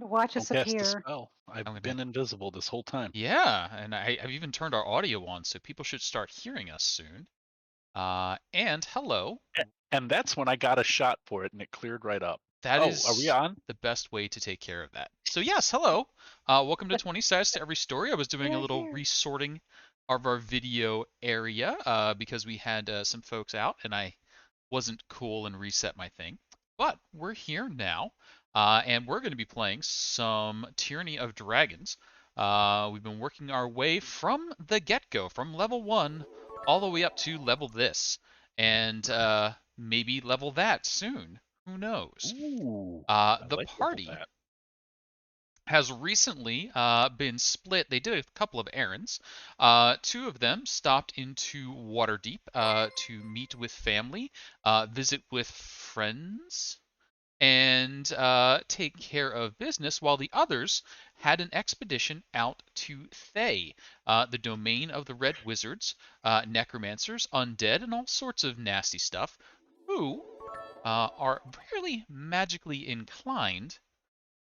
Watch Don't us cast a appear. spell. I've I'm gonna been invisible this whole time. Yeah, and I've even turned our audio on, so people should start hearing us soon. And hello. And that's when I got a shot for it, and it cleared right up. That Oh, are we is on? the best way to take care of that. So yes, hello. Welcome to 20 Sides to Every Story. I was doing a We're little here. resorting of our video area because we had some folks out, and I wasn't cool and reset my thing. But we're here now, and we're going to be playing some Tyranny of Dragons. We've been working our way from the get-go, from level 1 all the way up to level this, and maybe level that soon. Who knows? Ooh, I The like level party that. has recently been split. They did a couple of errands. Two of them stopped into Waterdeep to meet with family, visit with friends, and take care of business, while the others had an expedition out to Thay, the domain of the Red Wizards, necromancers, undead, and all sorts of nasty stuff, who are really magically inclined,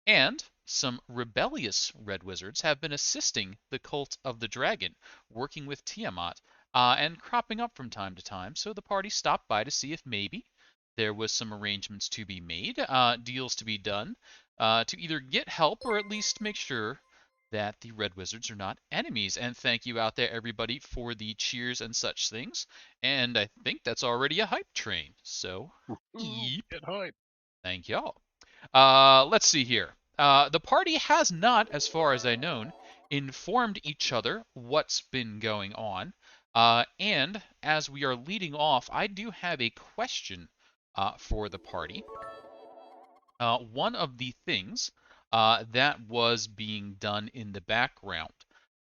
and some rebellious Red Wizards have been assisting the Cult of the Dragon, working with Tiamat, and cropping up from time to time. So the party stopped by to see if maybe there was some arrangements to be made, deals to be done, to either get help or at least make sure that the Red Wizards are not enemies. And thank you out there, everybody, for the cheers and such things. And I think that's already a hype train. So, Ooh, yep, get hype. thank y'all. Let's see here. The party has not, as far as I know, informed each other what's been going on. And as we are leading off, I do have a question for the party. One of the things that was being done in the background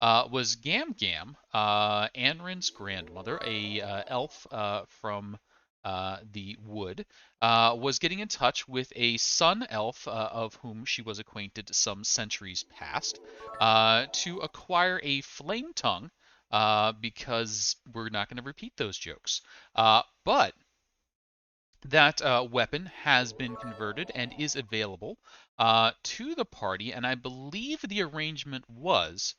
was Gam Gam, Anrin's grandmother, a elf from the wood, was getting in touch with a sun elf of whom she was acquainted some centuries past to acquire a flame tongue because we're not going to repeat those jokes. But that weapon has been converted and is available to the party, and I believe the arrangement was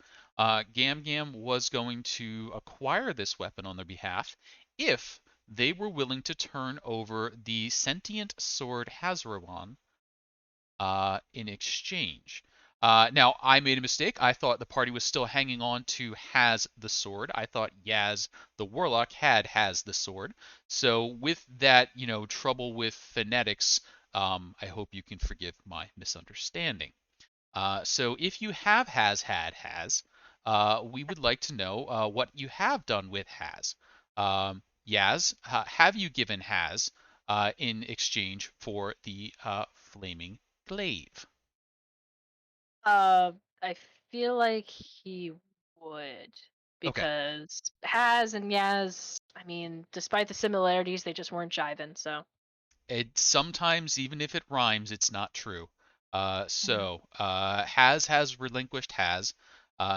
Gam Gam was going to acquire this weapon on their behalf if they were willing to turn over the sentient sword Hazrawan in exchange. Now, I made a mistake. I thought the party was still hanging on to Has the sword. I thought Yaz the warlock had Has the sword. So, with that, trouble with phonetics, I hope you can forgive my misunderstanding. So, if you have Has had Has, we would like to know what you have done with Has. Yaz, have you given Has in exchange for the flaming glaive? Uh, I feel like he would Okay. because Has and Yaz. I mean, despite the similarities, they just weren't jiving. So. It sometimes, even if it rhymes, it's not true. Mhm. Has relinquished has.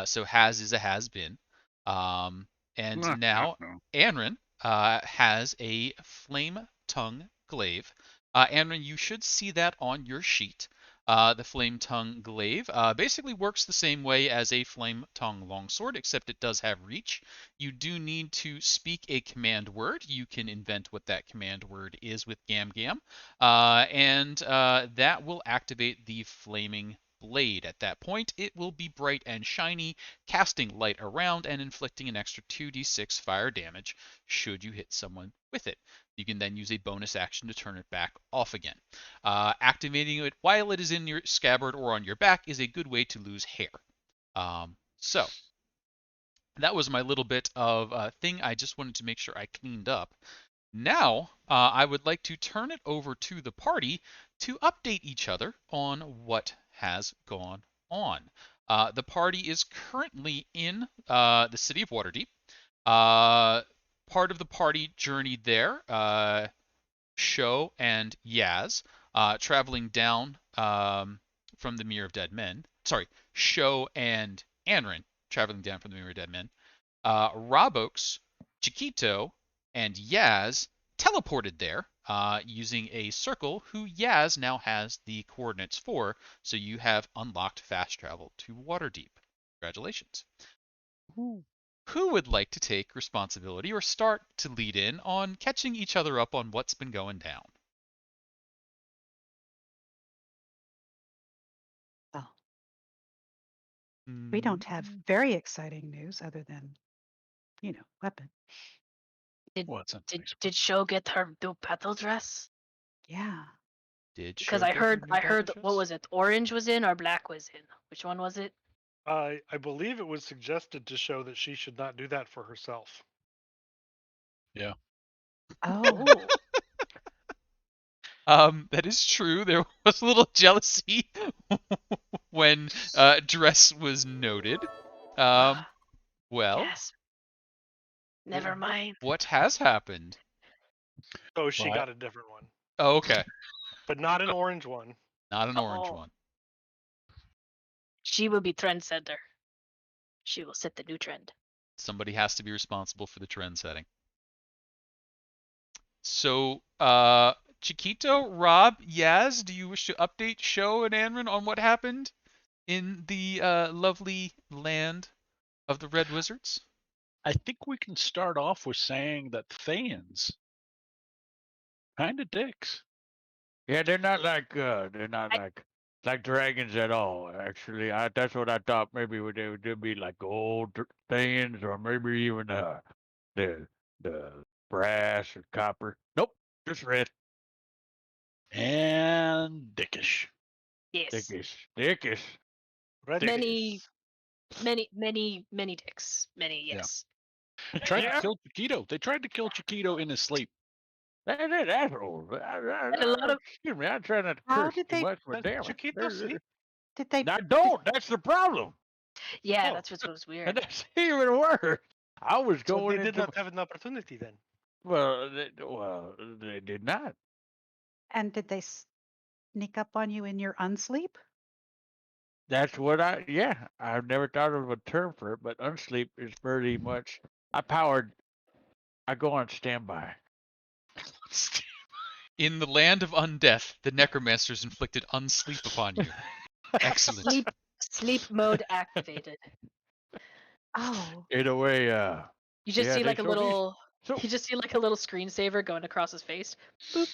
So has is a has been. Um, and No, no, now no. Anrin has a flame tongue glaive. Anrin, you should see that on your sheet. The flame tongue glaive basically works the same way as a flame tongue longsword, except it does have reach. You do need to speak a command word. You can invent what that command word is with Gam Gam, and that will activate the flaming blade. At that point, it will be bright and shiny, casting light around and inflicting an extra 2d6 fire damage should you hit someone with it. You can then use a bonus action to turn it back off again. Activating it while it is in your scabbard or on your back is a good way to lose hair. So that was my little bit of thing I just wanted to make sure I cleaned up. Now, I would like to turn it over to the party to update each other on what has gone on. The party is currently in the city of Waterdeep. Uh, Part of the party journeyed there, Sho and Yaz, traveling down from the Mirror of Dead Men. Sorry, Sho and Anrin traveling down from the Mirror of Dead Men. Robox, Chiquito, and Yaz teleported there using a circle who Yaz now has the coordinates for, so you have unlocked fast travel to Waterdeep. Congratulations. Ooh. Who would like to take responsibility or start to lead in on catching each other up on what's been going down? Well, we don't have very exciting news other than, weapon. Well, it's a Did nice did Sho get her new petal dress? Yeah. Did Because Sho I get her heard new I heard battle that, what dress? was it? Orange was in or black was in? Which one was it? I believe it was suggested to show that she should not do that for herself. Yeah. Oh, That is true. There was a little jealousy when dress was noted. Ah, Well, yes. Never mind. what has happened? So she Well, got a different one, Oh, okay. but not an orange one. Not an orange Oh, one. she will be trendsetter. She will set the new trend. Somebody has to be responsible for the trend setting. So, Chiquito, Rob, Yaz, do you wish to update Sho and Anrin on what happened in the lovely land of the Red Wizards? I think we can start off with saying that Thans kind of dicks. Yeah, they're not I- like dragons at all. Actually, that's what I thought. Maybe they would be like gold things, or maybe even the brass or copper. Nope, just red. And dickish. Yes. Dickish. Red Many, face. many dicks. Many, Yeah. yes. Tried Yeah. to kill Chiquito. They tried to kill Chiquito in his sleep. They're assholes. And a lot of Excuse me, I try not to How curse did too they- much, but Does damn it. Chiquito sleep? did they? I don't. That's the problem. yeah, Oh. that's what was And weird. that's even worse. I was So going they did into not have an opportunity then. well, they did not. And did they sneak up on you in your unsleep? That's what yeah, I've never thought of a term for it, but unsleep is pretty much, I go on standby. In the land of undeath, the necromancers inflicted unsleep upon you. Excellent. Sleep mode activated. Oh, In a way, You just yeah, see they like a sure did. little. So, You just see like a little screensaver going across his face. Boop.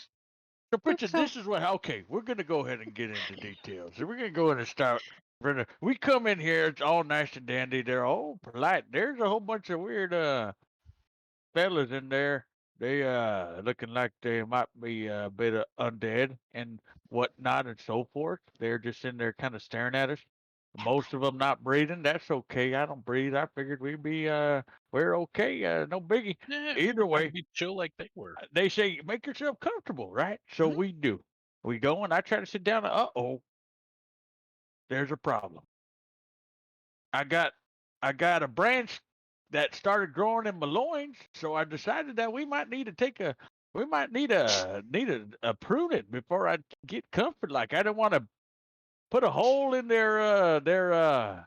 so Pritchard, so- this is what, okay, we're going to go ahead and get into details. So we're going to go in and start. We come in here, it's all nice and dandy. They're all polite. There's a whole bunch of weird, fellas in there. They looking like they might be a bit of undead and whatnot and so forth. They're just in there kind of staring at us. Most of them not breathing. That's okay. I don't breathe. I figured we're okay. No biggie. Yeah, Either way, be chill like they were. they say make yourself comfortable, right? So Mhm. we do. We go and I try to sit down. There's a problem. I got a branch that started growing in my loins, so I decided that we might need a prune it before I get comfort. Like I don't want to put a hole in I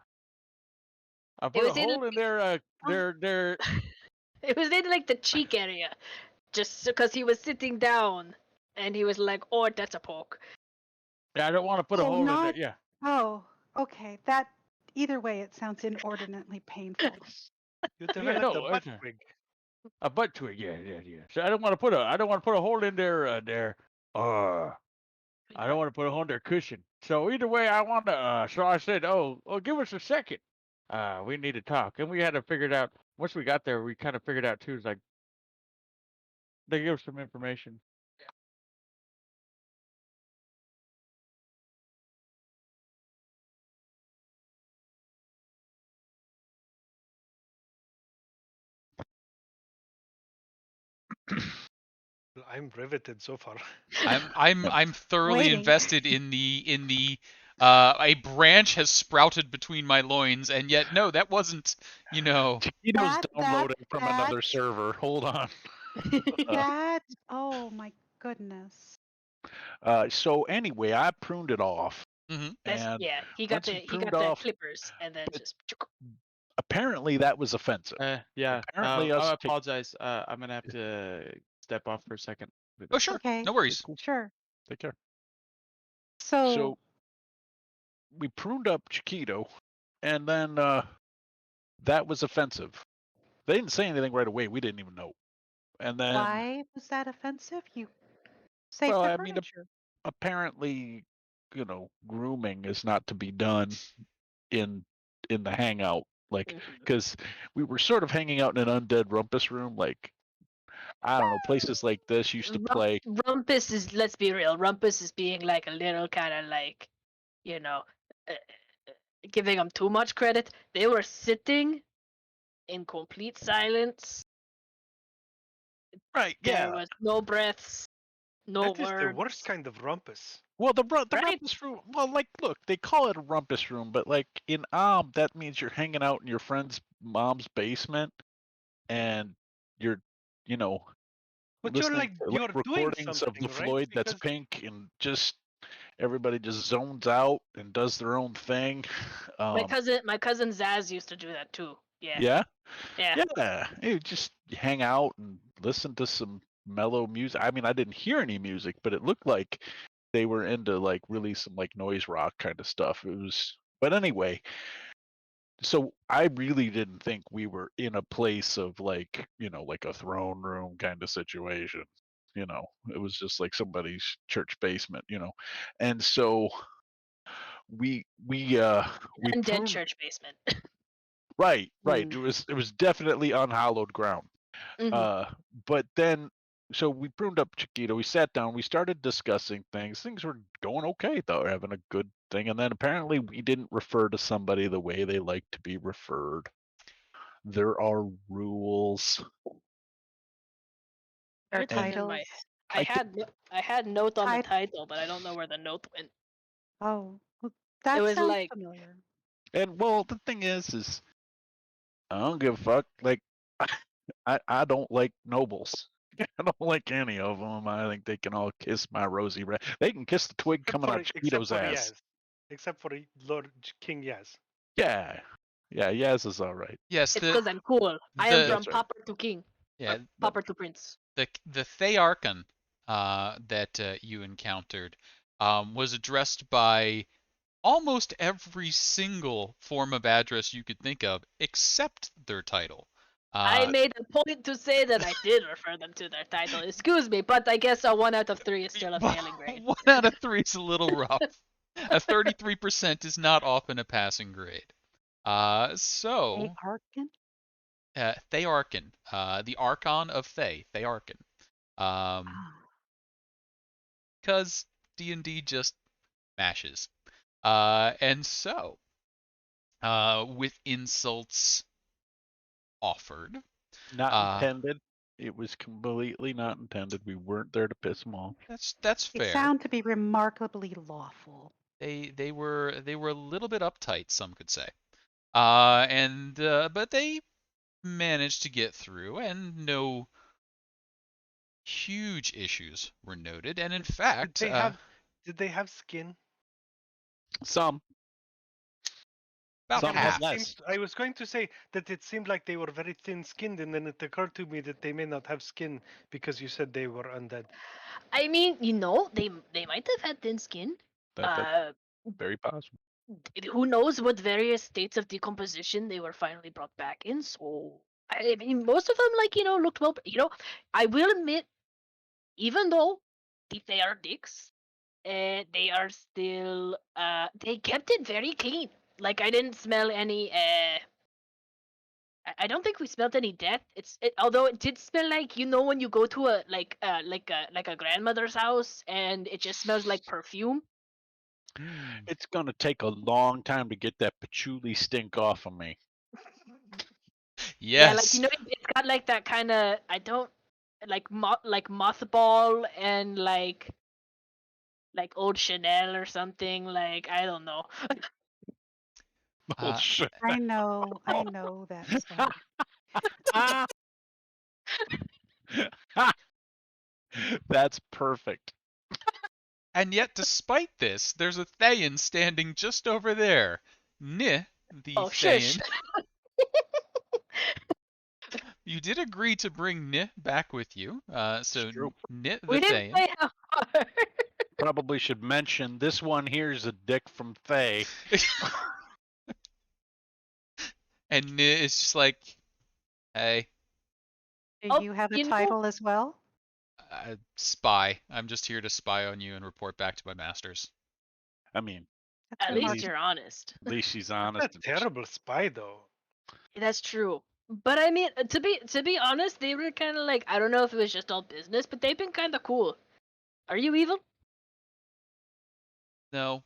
It put a was in. hole in their It was in like the cheek area, just because he was sitting down, and he was like, "Oh, that's a poke." I don't want to put a Oh, hole in there. not- Yeah. oh, okay. That either way, it sounds inordinately painful. You Yeah, developed no, a butt it's twig. a butt twig. Yeah. So I don't want to put a hole in their I don't want to put a hole in their cushion. So either way, I want to. So I said, give us a second. We need to talk, and we had to figure it out. Once we got there, we kind of figured out too. It's like they give us some information. I'm riveted so far. I'm thoroughly Waiting. invested in the a branch has sprouted between my loins, and yet no, that wasn't, Chiquito's That- downloading that- from that- another server. Hold on. That, oh my goodness. So anyway, I pruned it off, Mhm. and Yeah, he got once the he he pruned got the off- clippers, and then but- just. apparently that was offensive. Yeah. Apparently us I take- apologize. I'm gonna have to step off for a second. Oh, sure. Okay. No worries. Cool. Sure. Take care. So, So we pruned up Chiquito, and then that was offensive. They didn't say anything right away. We didn't even know. And then, why was that offensive? You saved well, the I mean, furniture. apparently, grooming is not to be done in the hangout, like, Mhm. because we were sort of hanging out in an undead rumpus room, like, I don't know, places like this used to play. Rumpus is, let's be real, Rumpus is being like a little kind of like, you know, uh, giving them too much credit. They were sitting in complete silence. Right? There Yeah. was no breaths, no That is the worst words. kind of rumpus. Well, the Right? rumpus room. Well, like, look, they call it a rumpus room, but like in that means you're hanging out in your friend's mom's basement, and you're, you know, But listening to like you're doing recordings of the something, right? Floyd That's Because Pink, and just everybody just zones out and does their own thing. My cousin Zaz used to do that too. Yeah. Yeah, Yeah. yeah. You just hang out and listen to some mellow music. I mean, I didn't hear any music, but it looked like they were into like really some like noise rock kind of stuff. It was, but anyway, so I really didn't think we were in a place of like, like a throne room kind of situation. It was just like somebody's church basement. And so we Undead pruned. church basement. Right, right. Hmm. It was definitely unhallowed ground. Mhm. Uh, but then, so we pruned up Chiquito. We sat down. We started discussing things. Things were going okay, though. We're having a good thing. And then apparently, we didn't refer to somebody the way they like to be referred. There are rules. Our Written And in my. titles. I think, I had note on the Tit- title, but I don't know where the note went. oh, well, It that was sounds like, familiar. and well, the thing is I don't give a fuck. Like, I don't like nobles. I don't like any of them. I think they can all kiss my rosy red. They can kiss the twig coming out except Chiquito's for ass. Yaz, except for Lord King Yaz. Yeah, yeah, Yaz is all right. Yes, it's because I'm cool. I am the from That's right. pauper to king. yeah That, Pauper to prince. the Thearchon that you encountered was addressed by almost every single form of address you could think of, except their title. I Uh, made a point to say that I did refer them to their title. Excuse me, but I guess a 1 out of 3 is still a failing grade. 1 out of 3 is a little rough. A 33% is not often a passing grade. Hey, So Arkin? Thearchon, the Archon of Thearchon. Ah, Because D&D just mashes. And so, with insults offered, not uh, intended. It was completely not intended. We weren't there to piss them off. that's they fair. sound to be remarkably lawful. They were a little bit uptight, some could say. And but they managed to get through, and no huge issues were noted. And in Did fact, they have did they have skin? Some, about some Because had half. it seemed less. I was going to say that it seemed like they were very thin-skinned, and then it occurred to me that they may not have skin because you said they were undead. I mean, they might have had thin skin. That's Uh, very possible. who knows what various states of decomposition they were finally brought back in? So I mean, most of them, like, looked well. I will admit, even though they are dicks, they are still they kept it very clean. Like, I didn't smell any I don't think we smelled any death. Although it did smell like, when you go to a like a grandmother's house and it just smells like perfume. Hmm. It's gonna take a long time to get that patchouli stink off of me. Yeah, like, Yes. it's got like that kind of, I don't like mothball and like old Chanel or something. Like, I don't know. Uh, Bullshit. I know that stuff. That's perfect. and yet, despite this, there's a Thayan standing just over there. Nih, the Oh, shush. Thayan, You did agree to bring Nit back with you. So true. Nit the We didn't Thayan. say how hard. Probably should mention this one here's a dick from Faye. And Nit is just like, hey, Do Oh, you have a you know, title as well? spy. I'm just here to spy on you and report back to my masters. I mean, That's at At least least- you're honest. at least she's Not honest. a terrible spy though. That's true. But I mean, to be honest, they were kind of like, I don't know if it was just all business, but they've been kind of cool. Are you evil? No.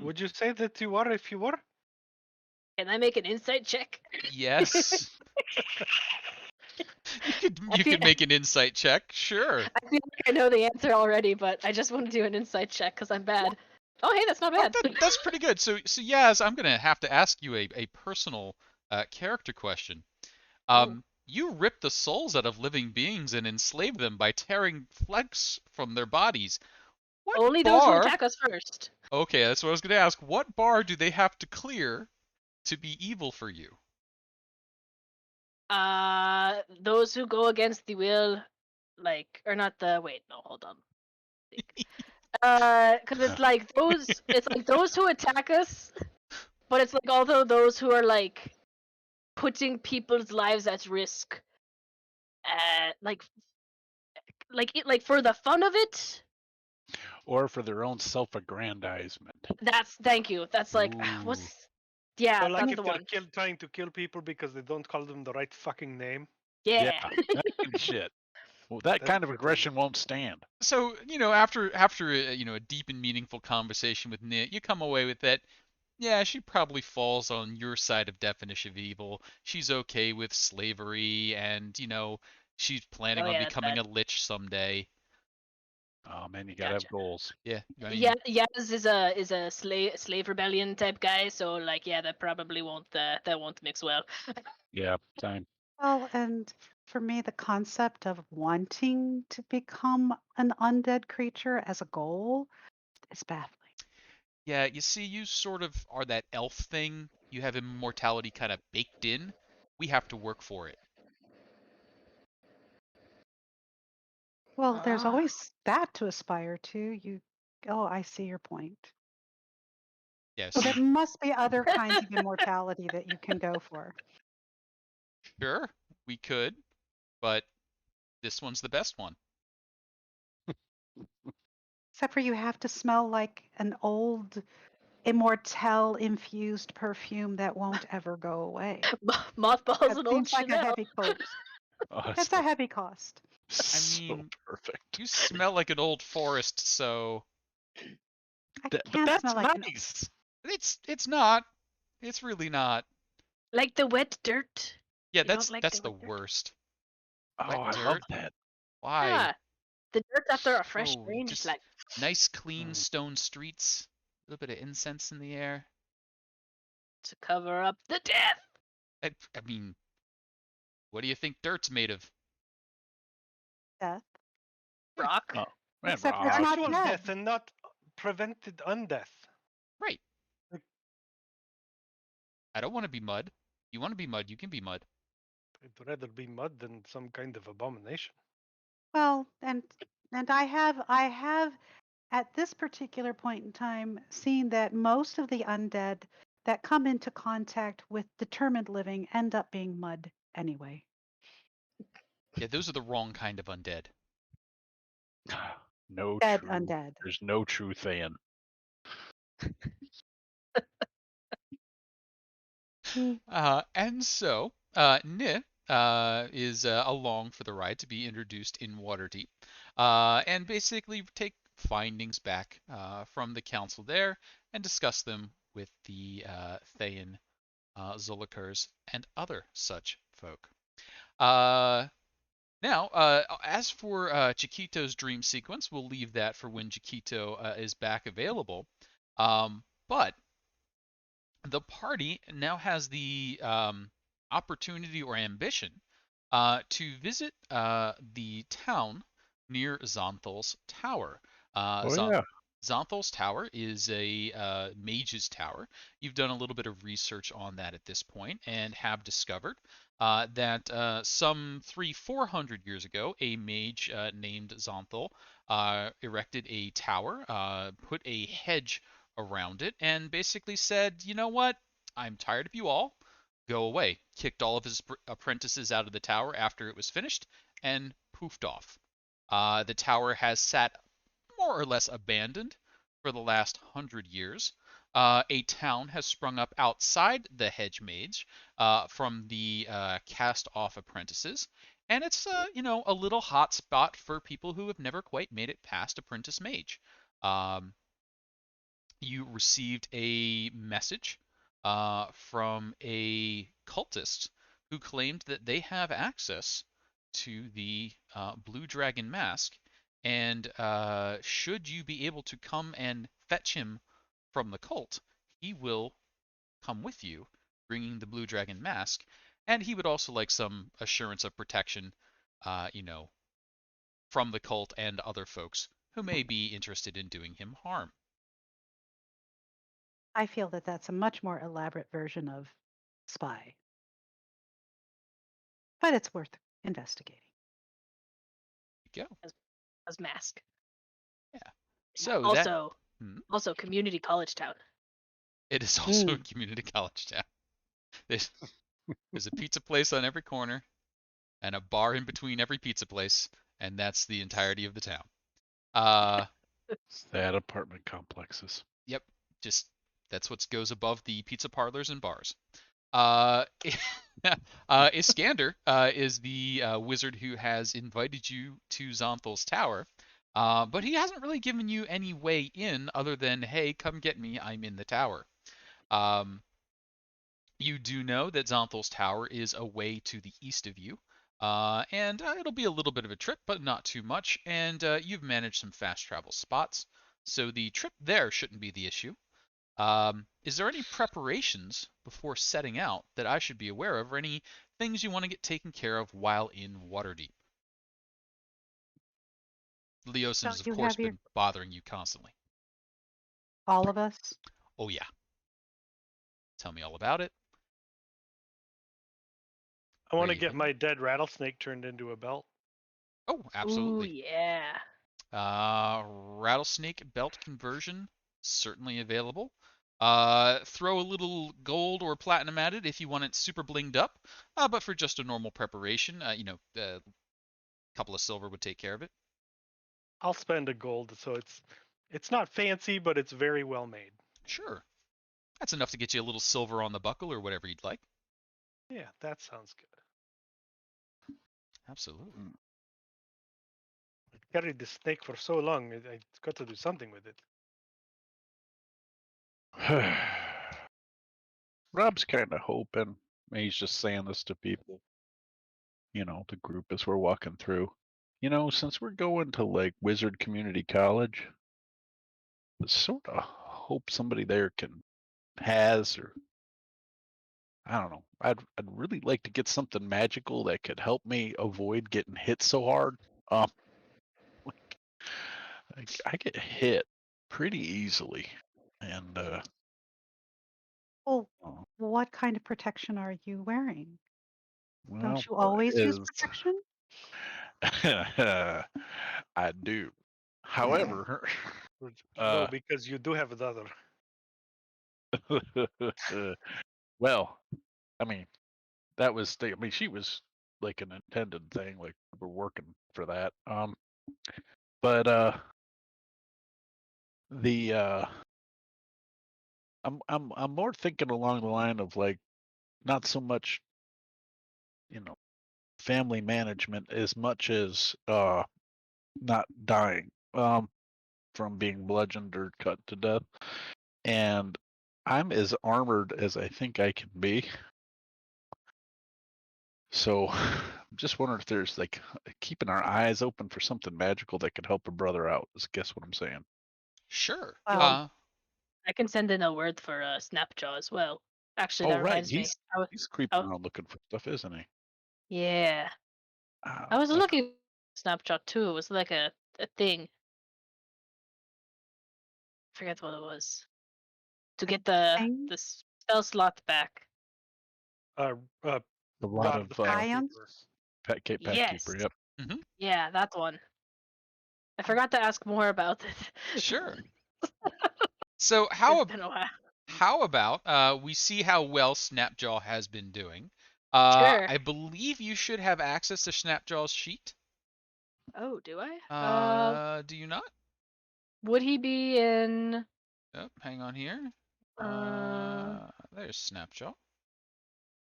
Would you say that you are if you were? Can I make an insight check? Yes. You feel- could make an insight check, sure. I feel like I know the answer already, but I just want to do an insight check because I'm bad. Oh, hey, that's not Oh, bad. that's pretty good. So Yaz, I'm gonna have to ask you a personal character question. You rip the souls out of living beings and enslave them by tearing flesh from their bodies. What Only those who bar? attack us first. Okay, that's what I was gonna ask. What bar do they have to clear to be evil for you? Those who go against the will, like, or not the. Wait, no, hold on. Because it's like those who attack us, but it's like also those who are like putting people's lives at risk. Like for the fun of it. Or for their own self-aggrandizement. Thank you. That's like Ooh. what's. Yeah, Or like that's if the they're one. trying to kill people because they don't call them the right fucking name. Yeah. That kind of shit. Well, that That's kind of pretty aggression won't stand. So after a deep and meaningful conversation with Nit, you come away with that. Yeah, she probably falls on your side of definition of evil. She's okay with slavery, and she's planning Oh on yeah, that's becoming bad. a lich someday. Oh man, you gotta have Gotcha. goals. Yeah, I mean, Yeah, Yaz is a slave rebellion type guy, so like yeah, that won't mix well. Yeah, time. Well, and for me, the concept of wanting to become an undead creature as a goal is baffling. yeah, you see, you sort of are that elf thing. You have immortality kind of baked in. We have to work for it. Well, there's Ah. always that to aspire to. Oh, I see your point. Yeah, So there see, must be other kinds of immortality that you can go for. sure, we could, but this one's the best one. Except for you have to smell like an old immortel infused perfume that won't ever go away. Mothballs That and old seems like a Chanel. heavy cost. Oh, That's a heavy cost. I so mean, perfect. you smell like an old forest, so I But can't that's smell like an nice. it's not. It's really not. Like the wet dirt. Yeah, You don't like that's the the wet dirt? worst. Oh, Wet I love dirt. that. Why? Yeah, the dirt after a fresh Oh, rain, just just like nice, clean Mm. stone streets. A little bit of incense in the air. to cover up the death. I mean, what do you think dirt's made of? death. Rock. Oh, man, Except for it's rock. not Actual dead. death and not prevented undeath. Right. Like- I don't want to be mud. You want to be mud, you can be mud. I'd rather be mud than some kind of abomination. Well, and I have at this particular point in time seen that most of the undead that come into contact with determined living end up being mud anyway. Yeah, those are the wrong kind of undead. No Dead true. undead. There's no true Thayan. And so, Nith is along for the ride to be introduced in Waterdeep, and basically take findings back from the council there and discuss them with the Thayan, Zulukars, and other such folk. Now, as for Chiquito's dream sequence, we'll leave that for when Chiquito is back available. But the party now has the opportunity or ambition to visit the town near Xonthal's tower. Oh yeah. Xonthal's Tower is a mage's tower. You've done a little bit of research on that at this point and have discovered that some 400 years ago, a mage named Xonthal erected a tower, put a hedge around it, and basically said, you know what? I'm tired of you all. Go away. Kicked all of his apprentices out of the tower after it was finished and poofed off. The tower has sat more or less abandoned for the last 100 years. A town has sprung up outside the hedge mage from the cast-off apprentices, and it's a little hot spot for people who have never quite made it past apprentice mage. Um, you received a message from a cultist who claimed that they have access to the Blue Dragon Mask, and should you be able to come and fetch him from the cult, he will come with you, bringing the Blue Dragon Mask, and he would also like some assurance of protection, uh, you know, from the cult and other folks who may be interested in doing him harm. I feel that that's a much more elaborate version of spy, but it's worth investigating. There you go. as mask. Yeah. So that Also, hmm, also community college town. it is also a community college town. There's there's a pizza place on every corner and a bar in between every pizza place, and that's the entirety of the town. Uh, Sad apartment complexes. yep, just that's what goes above the pizza parlors and bars. Uh, Iskander is the wizard who has invited you to Xonthal's tower, but he hasn't really given you any way in other than, hey, come get me, I'm in the tower. Um, you do know that Xonthal's tower is away to the east of you, and it'll be a little bit of a trip, but not too much, and you've managed some fast travel spots, so the trip there shouldn't be the issue. Is there any preparations before setting out that I should be aware of, or any things you want to get taken care of while in Waterdeep? Leosin has, Don't of you course, have your been bothering you constantly. all of us? Oh, yeah. Tell me all about it. I Where want to you get heading? my dead rattlesnake turned into a belt. Oh, Ooh, absolutely. yeah. Rattlesnake belt conversion, certainly available. Throw a little gold or platinum at it if you want it super blinged up. But for just a normal preparation, a couple of silver would take care of it. I'll spend a gold, so it's not fancy, but it's very well made. Sure. That's enough to get you a little silver on the buckle or whatever you'd like. Yeah, that sounds good. Absolutely. I carried this snake for so long, I got to do something with it. Rob's kind of hoping. He's just saying this to people, the group as we're walking through. Since we're going to like Wizard Community College, I sort of hope somebody there has, or I don't know. I'd really like to get something magical that could help me avoid getting hit so hard. Um, I get hit pretty easily, and Well, uh, what kind of protection are you wearing? well, Don't you always use is protection? I do. However, No, uh, because you do have the other. well, I mean, that was I mean, she was like an intended thing, like we're working for that. But the I'm more thinking along the line of like not so much, you know, family management as much as not dying from being bludgeoned or cut to death. And I'm as armored as I think I can be. So I'm just wondering if there's like keeping our eyes open for something magical that could help a brother out, is guess what I'm saying. Sure. Well, I can send in a word for Snapjaw as well. Actually, Oh that right, reminds me. he's creeping Oh, around looking for stuff, isn't he? yeah. I was That's looking Snapchat too. It was like a thing. forget what it was. To get the Thing? the spell slot back. Uh, uh, A lot Rod of of the Pack Ions? Keeper. Pet Yes. Keeper. Yep. Yeah, that one. I forgot to ask more about it. Sure. So It's been a while. how about we see how well Snapjaw has been doing? Sure. I believe you should have access to Snapjaw's sheet. Oh, do I? Do you not? Would he be in? Oh, hang on here. Uh, There's Snapjaw.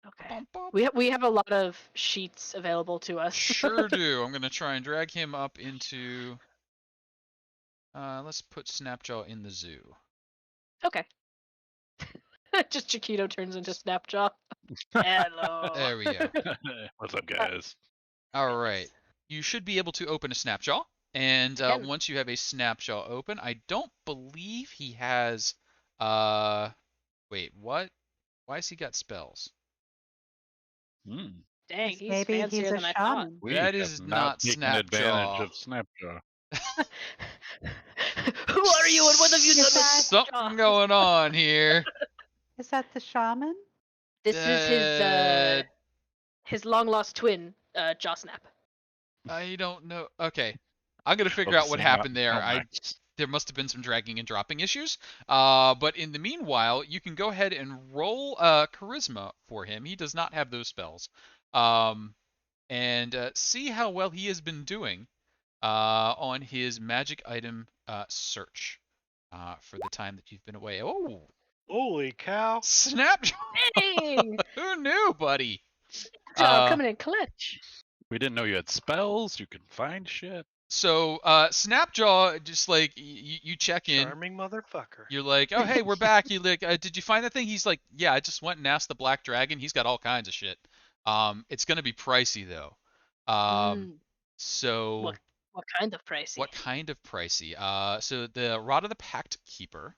okay. Bump, bump. We have a lot of sheets available to us. Sure do. I'm gonna try and drag him up into. Let's put Snapjaw in the zoo. Okay. Just Chiquito turns into Snapjaw. Hello. There we go. What's up, guys? All right. You should be able to open a Snapjaw, and I can. once you have a Snapjaw open, I don't believe he has. Wait, what? Why has he got spells? Hmm. Dang, he's Maybe fancier he's a than I thought. shaman. We That have is not not taken advantage Snapjaw. of Snapjaw. Who are you and what have you done with Something Snapjaw? going on here. Is that the shaman? This is his long lost twin, Jaw Snap. I don't know. Okay, I'm gonna figure Of out what Zam- happened there. Zelmax. There must have been some dragging and dropping issues. But in the meanwhile, you can go ahead and roll charisma for him. He does not have those spells. And see how well he has been doing on his magic item search for the time that you've been away. Oh, Holy cow! Snapjaw! Dang! Who knew, buddy? Jaw Uh, coming in clutch. We didn't know you had spells. You can find shit. So Snapjaw, just like you check in. Charming motherfucker. You're like, oh hey, we're back. You like, did you find that thing? He's like, yeah, I just went and asked the Black Dragon. He's got all kinds of shit. It's gonna be pricey though. So What kind of pricey? what kind of pricey? So the Rod of the Pact Keeper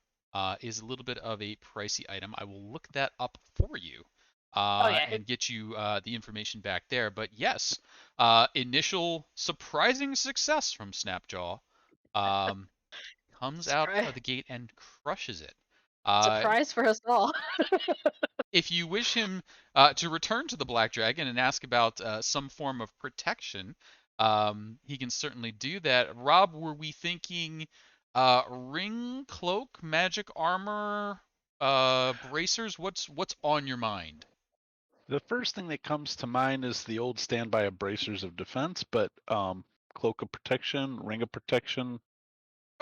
is a little bit of a pricey item. I will look that up for you. Yeah. And get you the information back there. But yes, initial surprising success from Snapjaw. Comes out of the gate and crushes it. Surprise for us all. If you wish him to return to the Black Dragon and ask about some form of protection, he can certainly do that. Rob, were we thinking ring, cloak, magic armor, bracers? What's on your mind? The first thing that comes to mind is the old standby of bracers of defense, but cloak of protection, ring of protection.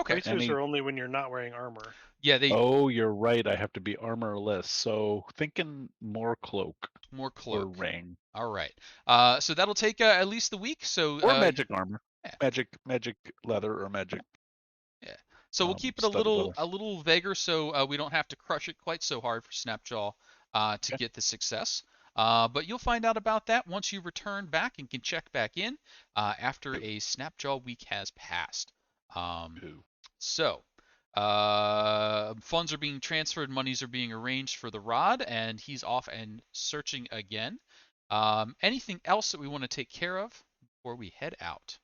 Okay. Bracers are only when you're not wearing armor. Yeah, Oh, you're right. I have to be armorless. So thinking more cloak more or cloak. ring All right. So that'll take at least the week. So or magic armor, yeah. magic leather or magic. Yeah. So we'll keep it a studded little leather. vaguer, so we don't have to crush it quite so hard for Snapjaw to get the success. But you'll find out about that once you return back and can check back in after a Snapjaw week has passed. So funds are being transferred, monies are being arranged for the Rod, and he's off and searching again. Anything else that we want to take care of before we head out?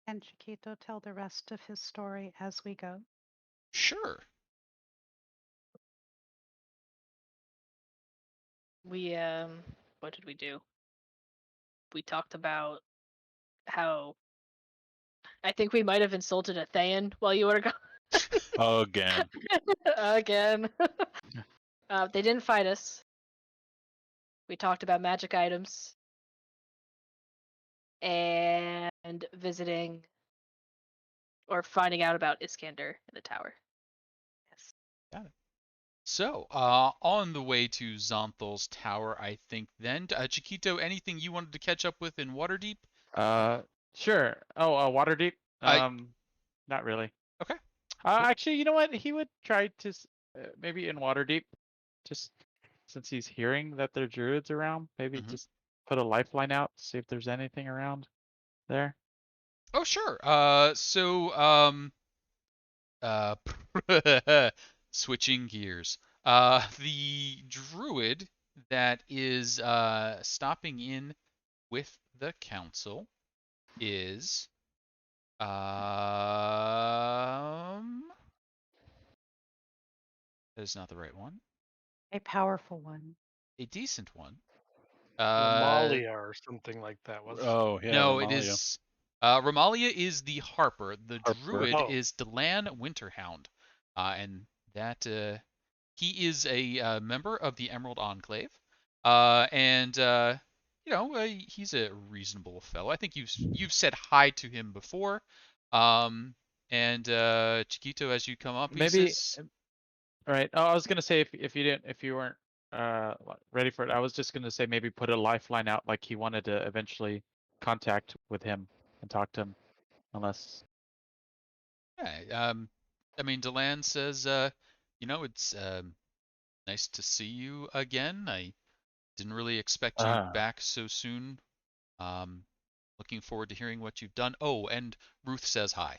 Can Chiquito tell the rest of his story as we go? Sure. We what did we do? We talked about how I think we might have insulted a Thayan while you were gone. Again. Again. They didn't fight us. We talked about magic items and visiting or finding out about Iskander in the tower. Yes. Got it. So, on the way to Zonthal's tower, I think then. Chiquito, anything you wanted to catch up with in Waterdeep? Sure. Oh, Waterdeep. Not really. Okay. Actually, you know what? He would try to maybe in Waterdeep, just since he's hearing that there are druids around, maybe just put a lifeline out, see if there's anything around there. Oh, sure. Switching gears. The druid that is stopping in with the council is That is not the right one. A powerful one. A decent one. Romalia or something like that was. Oh yeah, No, it Romalia. is. Romalia is the Harper. The Harper. Druid Oh. is Delan Winterhound, and that he is a member of the Emerald Enclave, and he's a reasonable fellow. I think you've said hi to him before, and Chiquito, as you come up, he Maybe says, right. Oh, I was gonna say if you weren't ready for it, I was just gonna say maybe put a lifeline out like he wanted to eventually contact with him and talk to him, unless yeah, I mean, Delan says, it's nice to see you again. I didn't really expect you Ah, back so soon. Um, Looking forward to hearing what you've done. Oh, and Ruth says hi.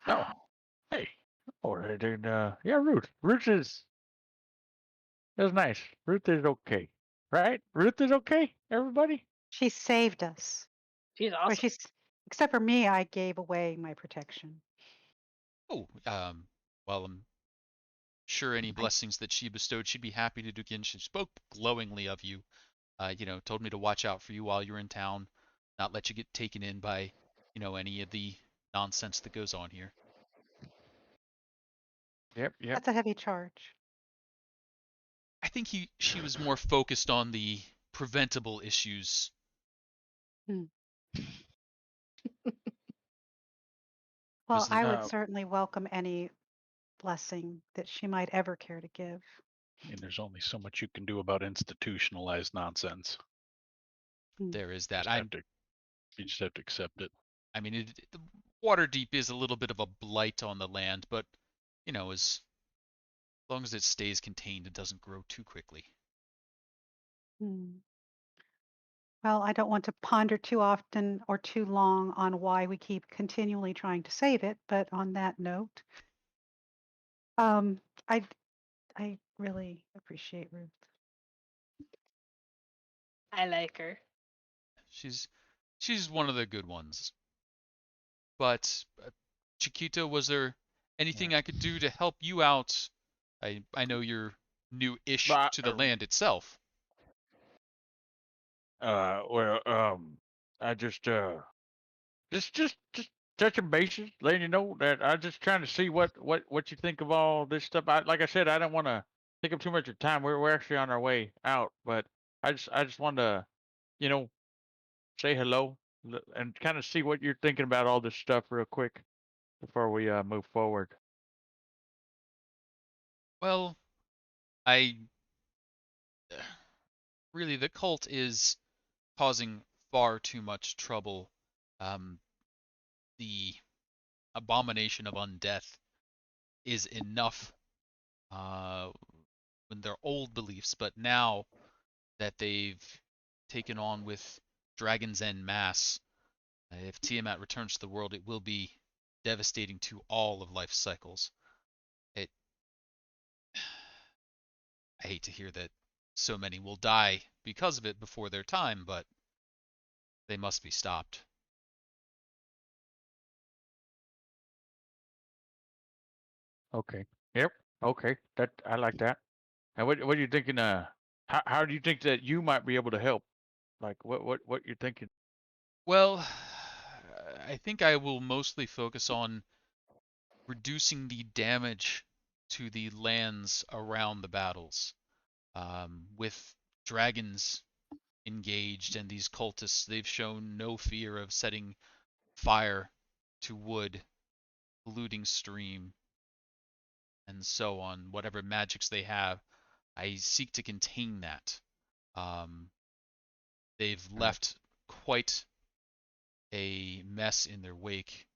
no. Hey. All right, and yeah, Ruth. Ruth is nice. Ruth is okay, right? Ruth is okay. Everybody. She saved us. She's Well, awesome. except for me, I gave away my protection. Oh, well, I'm sure any I, blessings that she bestowed, she'd be happy to do again. She spoke glowingly of you. Told me to watch out for you while you're in town, not let you get taken in by, any of the nonsense that goes on here. Yep. Yep. that's a heavy charge. I think she was more focused on the preventable issues. Hmm. Well, Was I would Uh, certainly welcome any blessing that she might ever care to give. I mean, there's only so much you can do about institutionalized nonsense. there is that. Just have to, you just have to accept it. I mean, the Waterdeep is a little bit of a blight on the land, but as long as it stays contained, it doesn't grow too quickly. Hmm. Well, I don't want to ponder too often or too long on why we keep continually trying to save it, but on that note, um, I I really appreciate Ruth. I like her. She's one of the good ones. But Chiquito, was there anything yeah. I could do to help you out? I know you're new-ish But to the land itself. well, I just touching bases, letting you know that I just trying to see what you think of all this stuff. Like I said, I don't want to take up too much of your time. We're actually on our way out, but I just wanted to, you know, say hello and kind of see what you're thinking about all this stuff real quick before we move forward. Well, I really, the cult is causing far too much trouble. Um, the abomination of undeath is enough when they're old beliefs, but now that they've taken on with dragons en masse, if Tiamat returns to the world, it will be devastating to all of life's cycles. It, I hate to hear that so many will die because of it before their time, but they must be stopped. Okay. Yep. Okay. That I like that. And what are you thinking? How do you think that you might be able to help? Like what you're thinking? Well, I think I will mostly focus on reducing the damage to the lands around the battles. With dragons engaged and these cultists, they've shown no fear of setting fire to wood, polluting stream, and so on. Whatever magics they have, I seek to contain that. Um, they've Right. left quite a mess in their wake,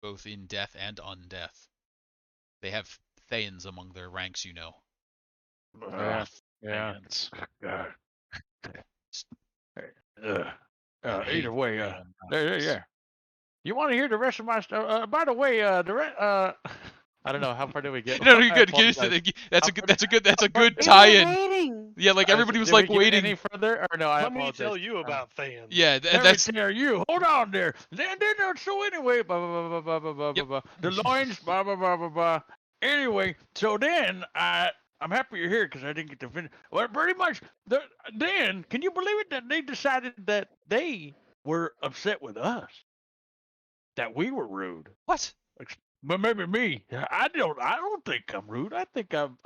both in death and undeath. They have Thayans among their ranks. Yeah. Ugh, Yeah. fans. Uh, S- I either hate way, fan yeah, yeah, nonsense. yeah. You want to hear the rest of my stuff? By the way, I don't know how far did we get. No, no, you're I good. Get into apologize. that's How a good. far That's a good. That's a far good We did we were tie-in. waiting. Yeah, like everybody was did we like get any waiting. further? Or no, I Let me apologize. tell you about Thayans. Yeah, Let that's me tell you. Hold on there. So anyway, Yep. the lines, blah blah blah blah blah. Anyway, so then I'm happy you're here because I didn't get to finish. Well, pretty much. Then can you believe it that they decided that they were upset with us, that we were rude. what? But maybe me. I don't think I'm rude. I think I'm.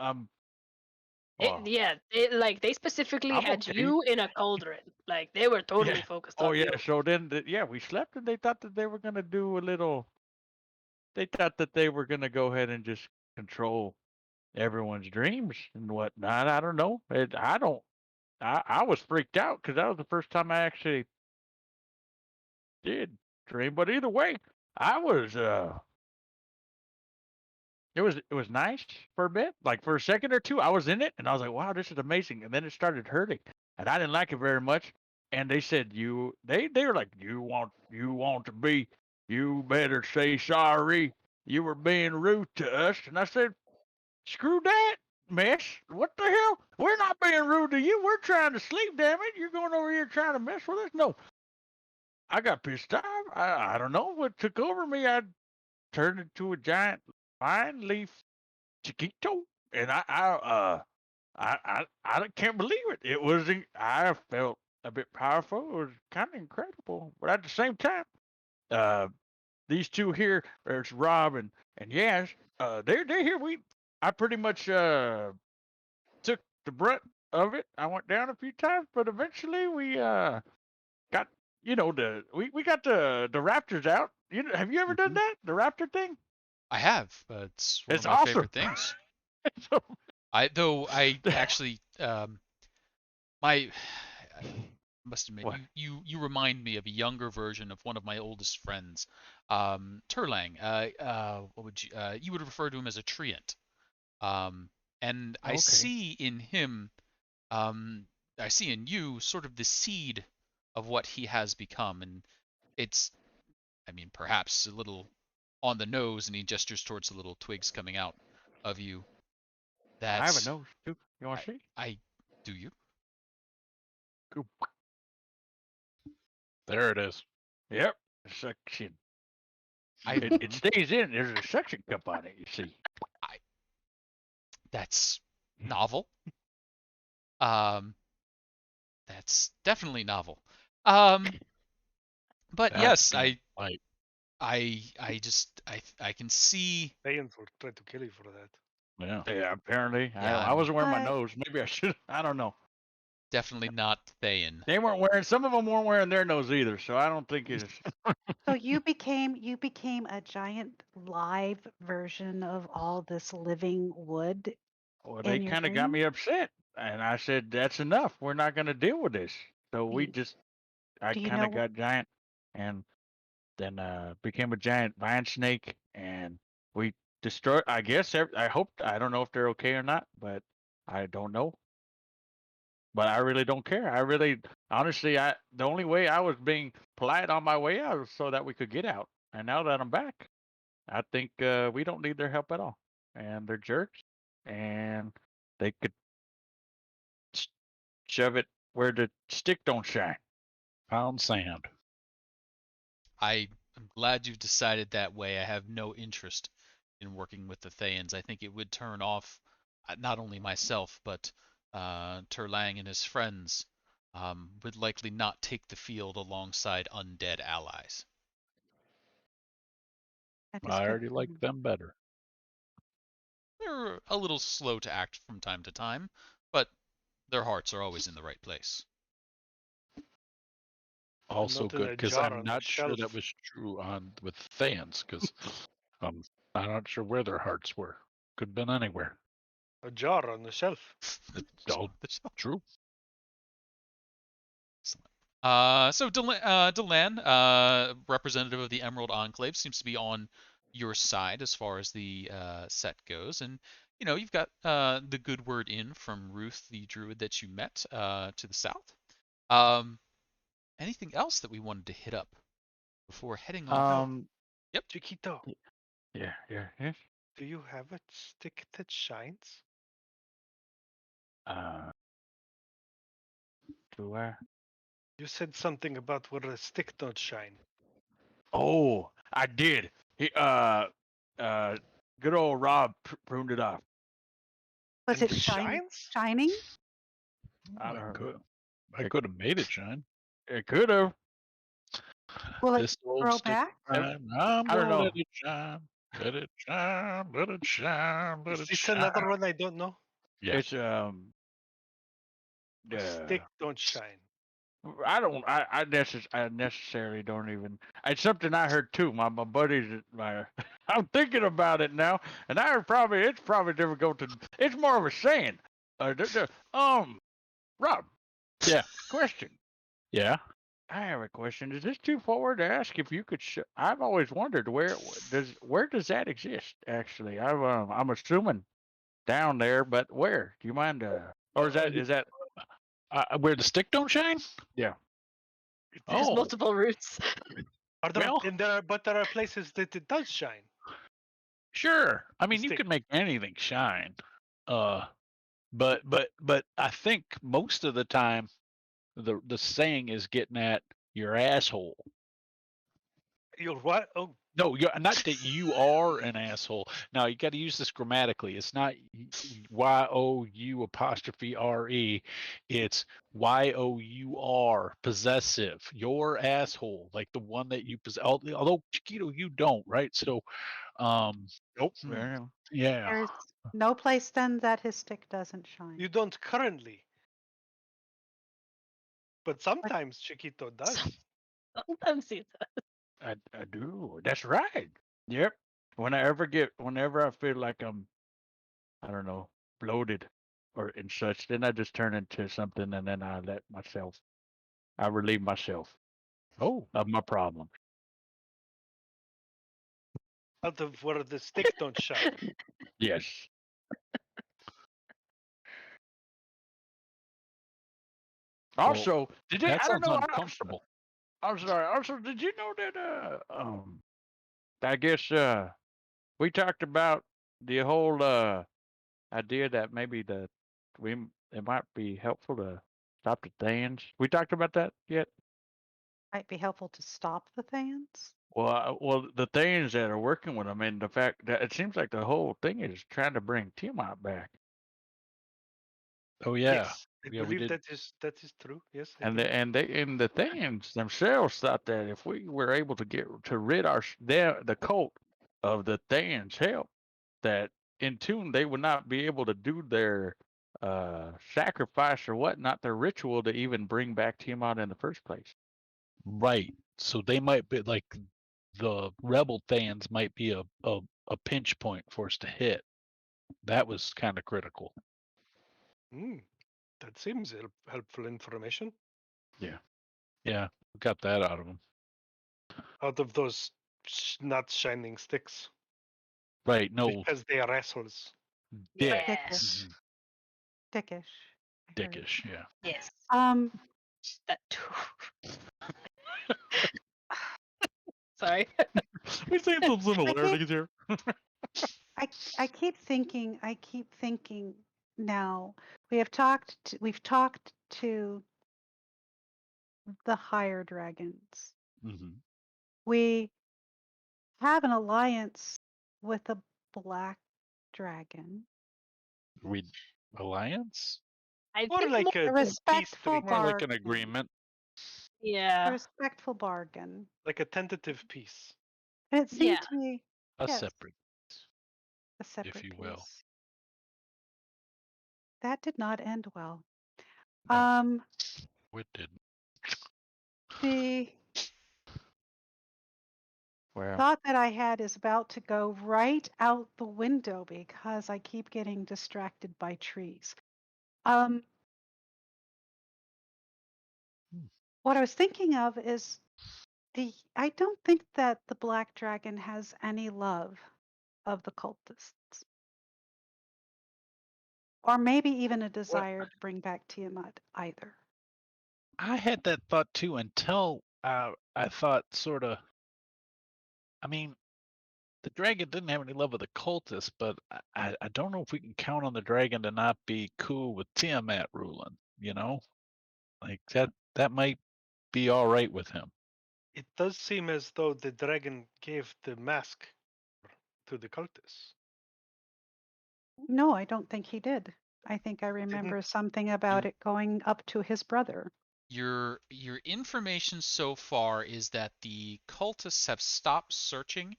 Well, Yeah, they specifically I'm had okay. you in a cauldron. Like they were totally Yeah. focused Oh on yeah. you. So then, yeah, we slept, and they thought that they were gonna do a little. They thought that they were gonna go ahead and just control everyone's dreams and whatnot. I don't know. I don't. I was freaked out because that was the first time I actually did dream. But either way, I was. It was nice for a bit. Like for a second or two, I was in it, and I was like, "Wow, this is amazing." And then it started hurting, and I didn't like it very much. And they said, They were like, you want to be, you better say sorry. You were being rude to us." And I said, "Screw that mess. What the hell? We're not being rude to you. We're trying to sleep. Damn it! You're going over here trying to mess with us." No, I got pissed off. I don't know what took over me. I turned into a giant vine leaf Chiquito, and I can't believe it. I felt a bit powerful. It was kind of incredible, but at the same time, uh, these two here, there's Rob and Yaz. They're here. I pretty much took the brunt of it. I went down a few times, but eventually we got we got the raptors out. Have you ever done Mhm. that? The raptor thing? I have. It's one of It's my awesome. favorite things. So, I actually my I must admit what? you remind me of a younger version of one of my oldest friends, Turlang. What would you would refer to him as a treant. Um, and I Okay. see in him, um, I see in you sort of the seed of what he has become, and it's, I mean, perhaps a little on the nose, and he gestures towards the little twigs coming out of you. I have a That nose too. You want I, to see? I do you? Cool. There it is. Yep. Suction. I, It stays in. There's a suction cup on it. You see. I that's novel. Um, that's definitely novel. Um, but That's yes, being light. I can see. Thayans will try to kill you for that. Yeah. Yeah. Apparently, Yeah, I I'm wasn't wearing my I nose. Maybe I should. I don't know. definitely not Thayan. They weren't wearing. Some of them weren't wearing their nose either. So I don't think it's. so you became a giant live version of all this living wood Well, they in your kind of got dream. me upset, and I said, "That's enough. We're not going to deal with this." So Do we you just. I do you kind of know got giant, and then became a giant vine snake, and we destroyed. I guess. I hope. I don't know if they're okay or not, but I don't know. But I really don't care. I really, honestly, the only way I was being polite on my way out was so that we could get out. And now that I'm back, I think we don't need their help at all. And they're jerks, and they could sh- shove it where the stick don't shine. Pound sand. I am glad you've decided that way. I have no interest in working with the Thayans. I think it would turn off not only myself, but Terlang and his friends would likely not take the field alongside undead allies. that is I good already to like know. them better. They're a little slow to act from time to time, but their hearts are always in the right place. And Also not in good a because jar I'm on the not sure shelf. that was true on with Thans because um, I'm not sure where their hearts were. Could have been anywhere. A jar on the shelf. It's all true. Excellent. So Delan, representative of the Emerald Enclave, seems to be on your side as far as the set goes, and you know you've got the good word in from Ruth, the druid that you met to the south. Um, Anything else that we wanted to hit up before heading off? No, Um, Yep. Chiquito. yeah, yeah, yeah. Do you have a stick that shines? Uh, do I? You said something about where a stick don't shine. Oh, I did. He, good old Rob pruned it off. Was And it shines? shining? I I don't know. could, I It, could have made it shine. it could have. Will it This old grow stick back? of shine, I'm I don't gonna let know. it shine. Let it shine, let it shine, let Is it this shine. another one I don't know? Yeah. It's A stick don't shine. I don't. I necessarily don't even. It's something I heard too. My buddies. My. I'm thinking about it now, and it's probably difficult to. It's more of a saying. Rob. Yeah. Question. Yeah. I have a question. Is this too forward to ask if you could? I've always wondered where does that exist? Actually, I'm assuming down there, but where? Do you mind? Or is that? Where the stick don't shine? Yeah. There's Oh, multiple routes. Are there well, and there are places that it does shine. sure. I The mean, you stick. can make anything shine. Uh, but I think most of the time the saying is getting at your asshole. You're what? Oh, No, you're not that you are an asshole. Now you got to use this grammatically. It's not Y-O-U apostrophe R-E. It's Y-O-U-R possessive. Your asshole, like the one that you possess. Although Chiquito, you don't, right? So, um, Nope. hmm, Yeah. yeah. There's no place then that his stick doesn't shine. you don't currently, but But sometimes Chiquito does. Sometimes he I do. That's right. Yep. Whenever I feel like I don't know, bloated or and such, then I just turn into something and then I relieve myself Oh, of my problem. Out of where the stick don't shine. Yes. well, Also, that I don't sounds know, uncomfortable. I'm sorry. Also, did you know that I guess we talked about the whole idea that maybe it might be helpful to stop the Thans. We talked about that yet? might be helpful to stop the fans. Well, the things that are working with them, and the fact that it seems like the whole thing is trying to bring Tiamat back, Oh yeah, Yes, I yeah, we believe did. that is true. Yes, I and believe. the things themselves thought that if we were able to get to rid the cult of the Thans' help, that in tune they would not be able to do their sacrifice or whatnot, their ritual to even bring back Tiamat in the first place. Right. So they might be like the rebel fans might be a pinch point for us to hit. That was kind of critical. Hmm, that seems helpful information. Yeah. Yeah, we got that out of them. Out of those not shining sticks Right. No, because they are assholes. dick. Yes. Dickish. Dickish. I heard. Dickish. Yeah. Yes. Um, That too. Sorry. We see some I keep similarities here. I keep thinking now. We've talked to the higher dragons. Hmm. We have an alliance with a black dragon. We alliance. I Or think more. like A a peace respectful treaty, More like an bargain. agreement. A Yeah. respectful bargain. like a tentative peace. And it seemed Yeah. to me, A yes, separate, a if separate you will. piece. That did not end well. No, Um, it didn't. the Well, thought that I had is about to go right out the window because I keep getting distracted by trees. Um, Hmm. what I was thinking of is I don't think that the black dragon has any love of the cultists, or maybe even a Well, desire to bring back Tiamat either. I had that thought too until I thought sort of. I mean, the dragon didn't have any love with the cultists, but I don't know if we can count on the dragon to not be cool with Tiamat ruling. You know, like that might be all right with him. It does seem as though the dragon gave the mask to the cultists. No, I don't think he did. I think I Didn't remember something about You're it going up to his brother. your information so far is that the cultists have stopped searching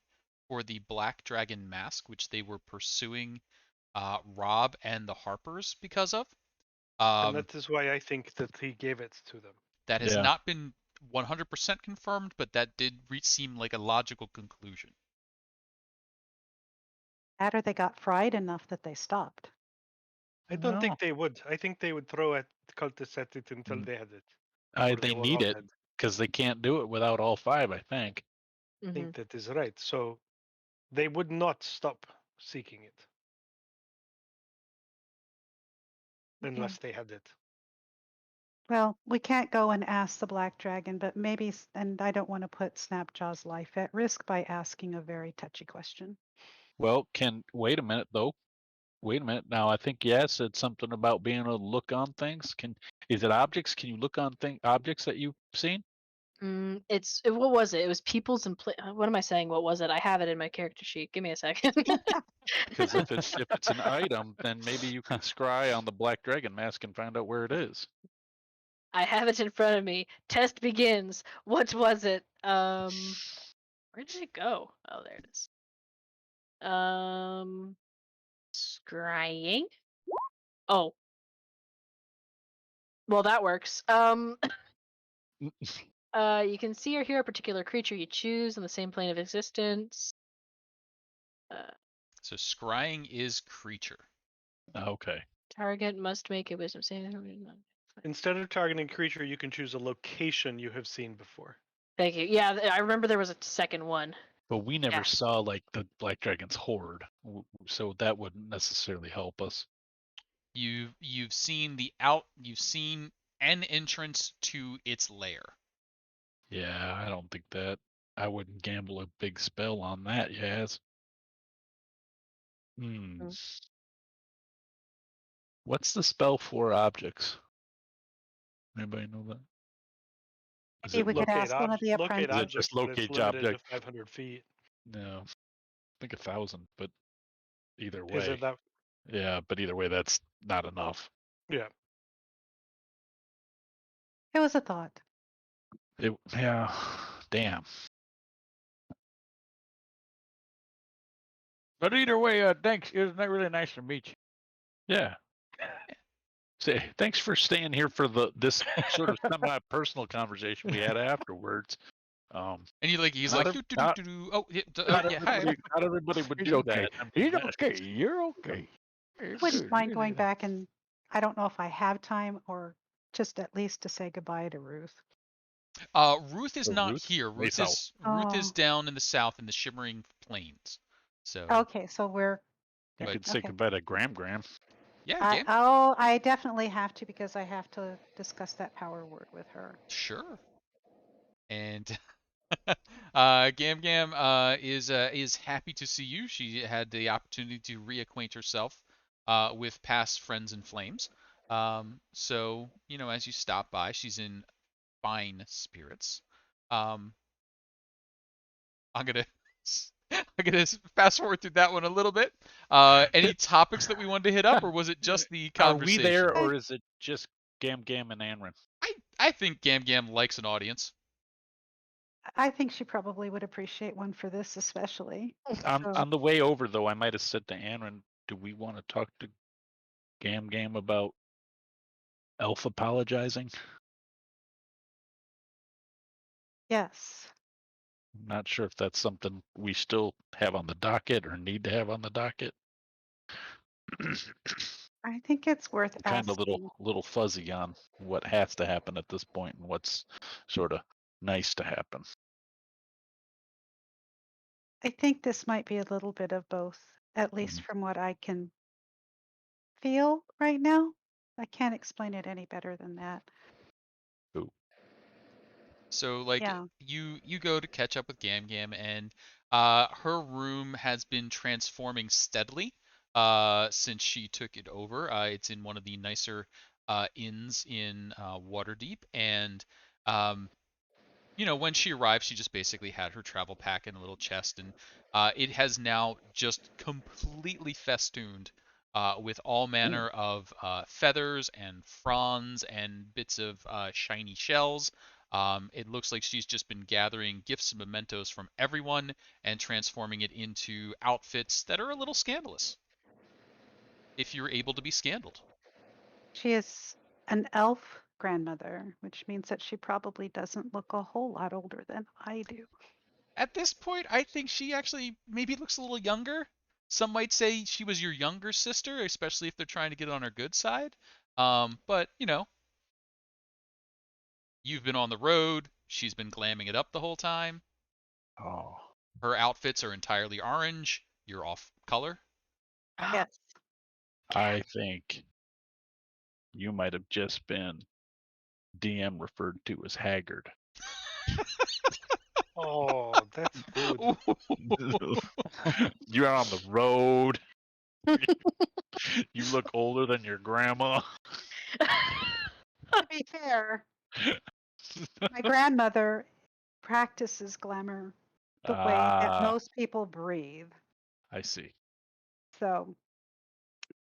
for the Black Dragon mask, which they were pursuing Rob and the Harpers because of. and Um, that is why I think that he gave it to them. that has Yeah. not been 100% confirmed, but that did seem like a logical conclusion. After they got fried enough that they stopped. I don't No. think they would. I think they would throw at cultists at it until Mm. they had it. Or They were need all it dead. because they can't do it without all five. I think. I Mhm. think that is right. So they would not stop seeking it Okay. unless they had it. Well, we can't go and ask the black dragon, but maybe, and I don't want to put Snapjaw's life at risk by asking a very touchy question. Well, wait a minute though. Wait a minute. Now I think Yaz said something about being able to look on things. Is it objects? Can you look on objects that you've seen? What was it? It was people's and what am I saying? What was it? I have it in my character sheet. Give me a second. Because if it's an item, then maybe you can scry on the black dragon mask and find out where it is. I have it in front of me. Test begins. What was it? Where did it go? Oh, there it is. Scrying. Oh, well, that works. You can see or hear a particular creature you choose on the same plane of existence. So scrying is creature. Okay. Target must make a wisdom saving. Instead of targeting creature, you can choose a location you have seen before. Thank you. Yeah, I remember there was a second one. But we never Yeah. saw like the black dragon's horde, so that wouldn't necessarily help us. You've seen an entrance to its lair. Yeah, I don't think that. I wouldn't gamble a big spell on that, Yaz. Mm. What's the spell for objects? Anybody know that? Is Maybe it we could ask one of the locate is it apprentices. just objects, but it's locate limited to object? 500 feet. No, I think 1,000, but either Is way, it that? yeah, but either way, that's not enough. Yeah. It was a thought. Yeah, damn. But either way, thanks. It was really nice to meet you. Yeah. Say thanks for staying here for this sort of semi-personal conversation we had afterwards. And he's Not like, ev- "Doo, doo, doo, not- doo, doo." Oh, yeah, not yeah, hi. everybody would He's do okay. that. I mean, He's that's- okay. You're okay. You're Wouldn't good. mind You're going good. back, and I don't know if I have time or just at least to say goodbye to Ruth. Ruth is Oh, not Ruth? here. Way south. Ruth is Oh. down in the south in the Shimmering Plains. So Okay, so we're You But- could say okay. goodbye to Graham. yeah, I, Gam, I definitely have to because I have to discuss that power word with her. sure. And Gam Gam is happy to see you. She had the opportunity to reacquaint herself with past friends and flames. So as you stop by, she's in fine spirits. Um, I'm gonna I'm gonna fast forward through that one a little bit. Any topics that we wanted to hit up, or was it just the Are we conversation? there, or is it just Gam and Anrin? I think Gam Gam likes an audience. I think she probably would appreciate one for this, especially. So- On the way over, though, I might have said to Anrin, "Do we want to talk to Gam about Elf apologizing?" Yes. I'm not sure if that's something we still have on the docket or need to have on the docket. I think it's worth Kind of asking. little fuzzy on what has to happen at this point and what's sort of nice to happen. I think this might be a little bit of both, at least Mhm. from what I can feel right now. I can't explain it any better than that. So like Yeah. you go to catch up with Gam Gam, and Her room has been transforming steadily since she took it over. It's in one of the nicer inns in Waterdeep, and um, when she arrived, she just basically had her travel pack in a little chest, and it has now just completely festooned with all manner of feathers and fronds and bits of shiny shells. It looks like she's just been gathering gifts and mementos from everyone and transforming it into outfits that are a little scandalous, if you're able to be scandaled. She is an elf grandmother, which means that she probably doesn't look a whole lot older than I do. At this point, I think she actually maybe looks a little younger. Some might say she was your younger sister, especially if they're trying to get on her good side. But you've been on the road. She's been glamming it up the whole time. Oh, Her outfits are entirely orange. You're off color. Yes. I think you might have just been DM referred to as Haggard. Oh, that's rude. You're on the road. You look older than your grandma. To be fair, my grandmother practices glamour the way that Ah, most people breathe. I see. So,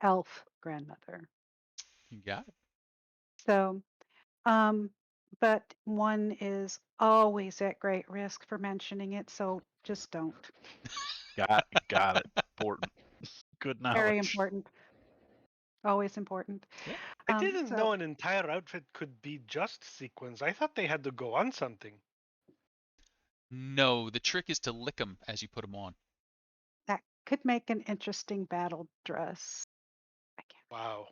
elf grandmother. You got it. So, um, but one is always at great risk for mentioning it, so just don't. Got it. Important. Good knowledge. Very important. Always important. Yeah. I didn't So know an entire outfit could be just sequins. I thought they had to go on something. No, the trick is to lick them as you put them on. that could make an interesting battle dress. I can't. Wow.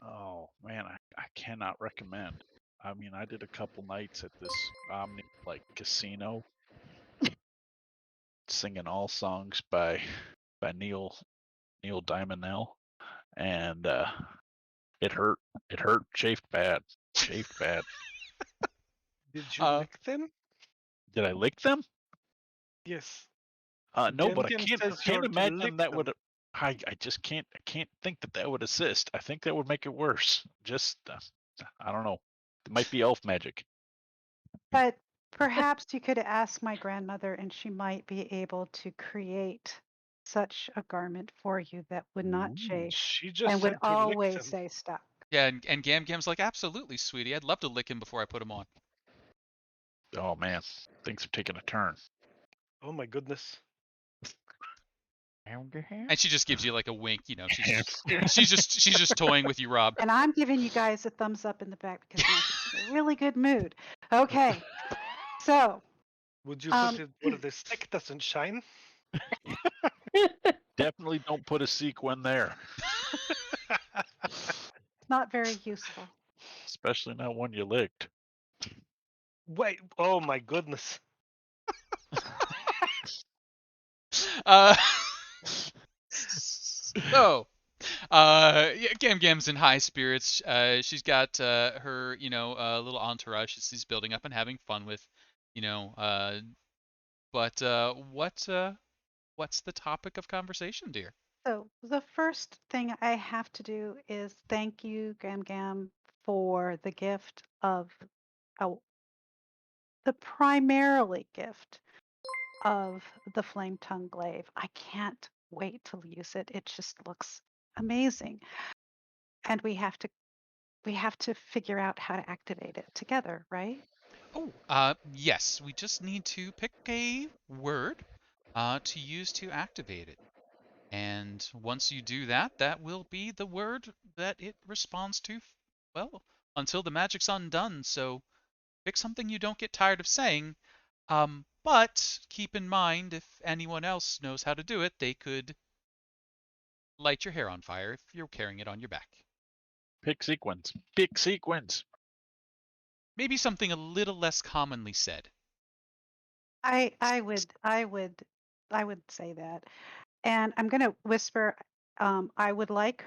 Oh man, I cannot recommend. I mean, I did a couple nights at this Omni casino, singing all songs by Neil Diamond, and it hurt. It hurt. Chafed bad. Chafed bad. Did you Uh, lick them? Did I lick them? Yes. No, but I Gem can't says you're to imagine lick that them. would. I just can't think that would assist. I think that would make it worse. Just I don't know. It might be elf magic. But perhaps you could ask my grandmother, and she might be able to create such a garment for you that would not Ooh. chafe She just and would said to lick always them. stay stuck. yeah, and Gam Gam's like, absolutely, sweetie. I'd love to lick him before I put him on. Oh man, things are taking a turn. Oh my goodness. And she just gives you like a wink. She's just toying with you, Rob. And I'm giving you guys a thumbs up in the back because Nancy's in a really good mood. Okay, so Would you Um, put it where the stick doesn't shine? Definitely don't put a sequin there, not very useful. especially not one you licked. Wait, oh my goodness. Uh, so, yeah, Gam Gam's in high spirits. She's got her, little entourage she's building up and having fun with, you know. But what's the topic of conversation, dear? So the first thing I have to do is thank you, Gam Gam, for the gift of oh, the primarily gift of the flame tongue glaive. I can't wait to use it. It just looks amazing. And we have to figure out how to activate it together, right? Oh, yes, we just need to pick a word to use to activate it. And once you do that, that will be the word that it responds to, well, until the magic's undone. So pick something you don't get tired of saying. But keep in mind, if anyone else knows how to do it, they could light your hair on fire if you're carrying it on your back. Pick sequins. Pick sequins. Maybe something a little less commonly said. I would say that. And I'm gonna whisper, I would like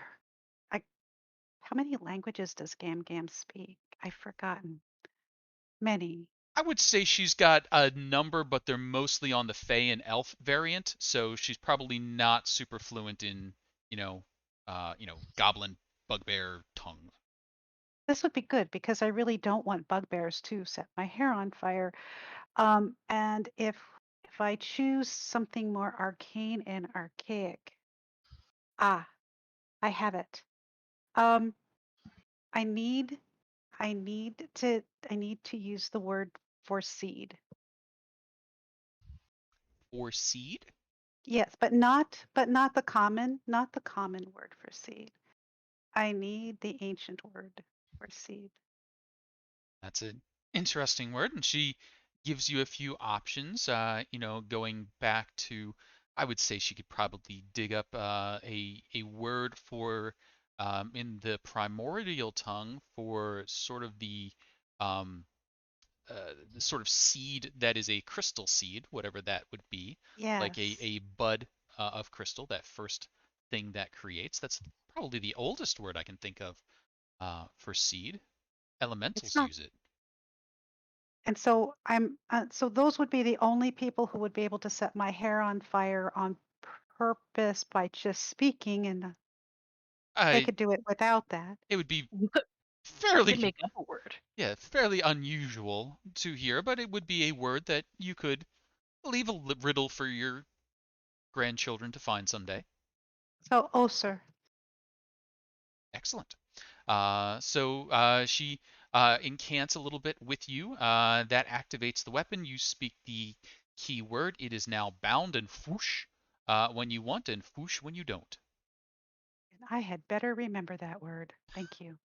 I how many languages does Gam Gam speak? I've forgotten. Many. I would say she's got a number, but they're mostly on the Fey and Elf variant, so she's probably not super fluent in, you know, Goblin, Bugbear, tongue. This would be good because I really don't want bugbears to set my hair on fire. And if I choose something more arcane and archaic, ah, I have it. Um, I need I need to I need to use the word for seed. Or seed? Yes, but not the common word for seed. I need the ancient word for seed. That's an interesting word, and she gives you a few options. Going back to, I would say she could probably dig up a word for in the primordial tongue for sort of um, the sort of seed that is a crystal seed, whatever that would be, like Yes. a bud of crystal, that first thing that creates. That's probably the oldest word I can think of for seed. It's Elementals not. use it. And so so those would be the only people who would be able to set my hair on fire on purpose by just speaking, and they I could do it without that. It would be You could fairly, make up a word. yeah, fairly unusual to hear, but it would be a word that you could leave a riddle for your grandchildren to find someday. So, oh, sir. Excellent. She incants a little bit with you. That activates the weapon. You speak the key word. It is now bound and foosh when you want and foosh when you don't. I had better remember that word. Thank you.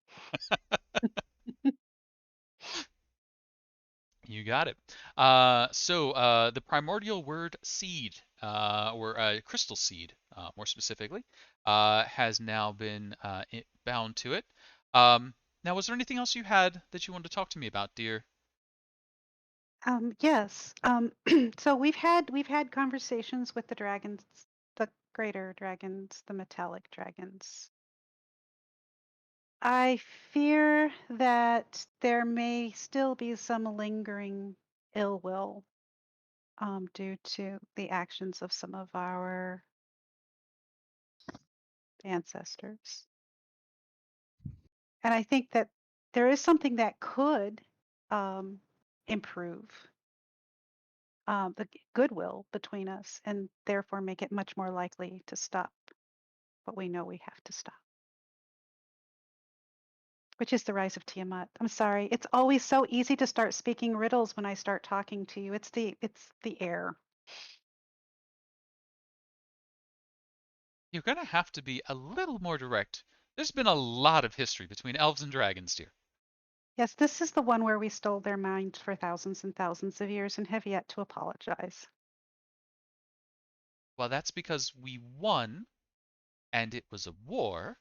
You got it. The primordial word seed, or crystal seed, more specifically, has now been bound to it. Now, was there anything else you had that you wanted to talk to me about, dear? Yes. So we've had conversations with the dragons, the greater dragons, the metallic dragons. I fear that there may still be some lingering ill will due to the actions of some of our ancestors. And I think that there is something that could um, improve the goodwill between us and therefore make it much more likely to stop what we know we have to stop, which is the rise of Tiamat. I'm sorry. It's always so easy to start speaking riddles when I start talking to you. It's the air. You're going to have to be a little more direct. There's been a lot of history between elves and dragons, dear. Yes, this is the one where we stole their minds for thousands and thousands of years and have yet to apologize. Well, that's because we won, and it was a war,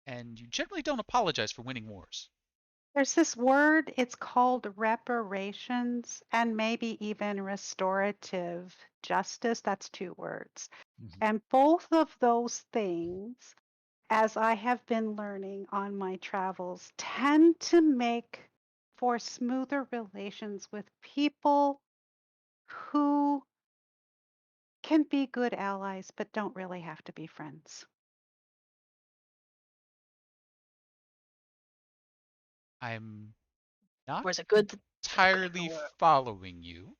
and you generally don't apologize for winning wars. There's this word, it's called reparations and maybe even restorative justice. That's two words. Mhm. And both of those things, as I have been learning on my travels, tend to make for smoother relations with people who can be good allies but don't really have to be friends. I'm not Was it good? entirely Or following you.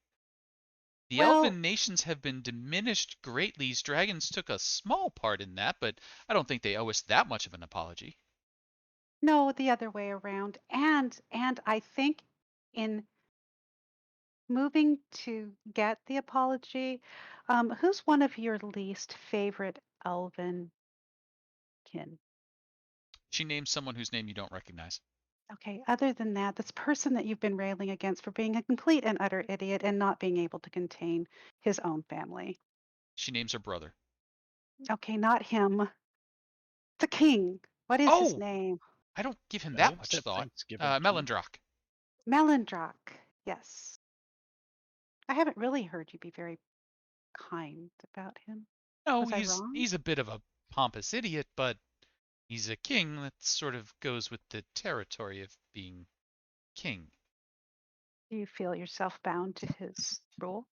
The Well, elven nations have been diminished greatly. These dragons took a small part in that, but I don't think they owe us that much of an apology. no, the other way around. And I think in moving to get the apology, who's one of your least favorite elven kin? She names someone whose name you don't recognize. Okay, other than that, this person that you've been railing against for being a complete and utter idiot and not being able to contain his own family. She names her brother. Okay, not him. The king. What is his Oh, name? I don't give him that Elves much have thought. Thanksgiving too. Melindrock. Melandrock. Yes. I haven't really heard you be very kind about him. No, Was I he's wrong? he's a bit of a pompous idiot, but he's a king. That sort of goes with the territory of being king. Do you feel yourself bound to his rule?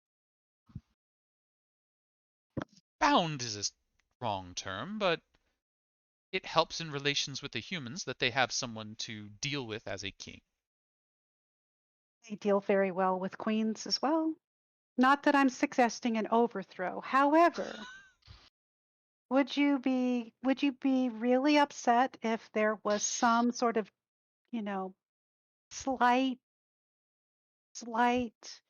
Bound is a strong term, but it helps in relations with the humans that they have someone to deal with as a king. They deal very well with queens as well. Not that I'm suggesting an overthrow. However, would you be really upset if there was some sort of, you know, slight slight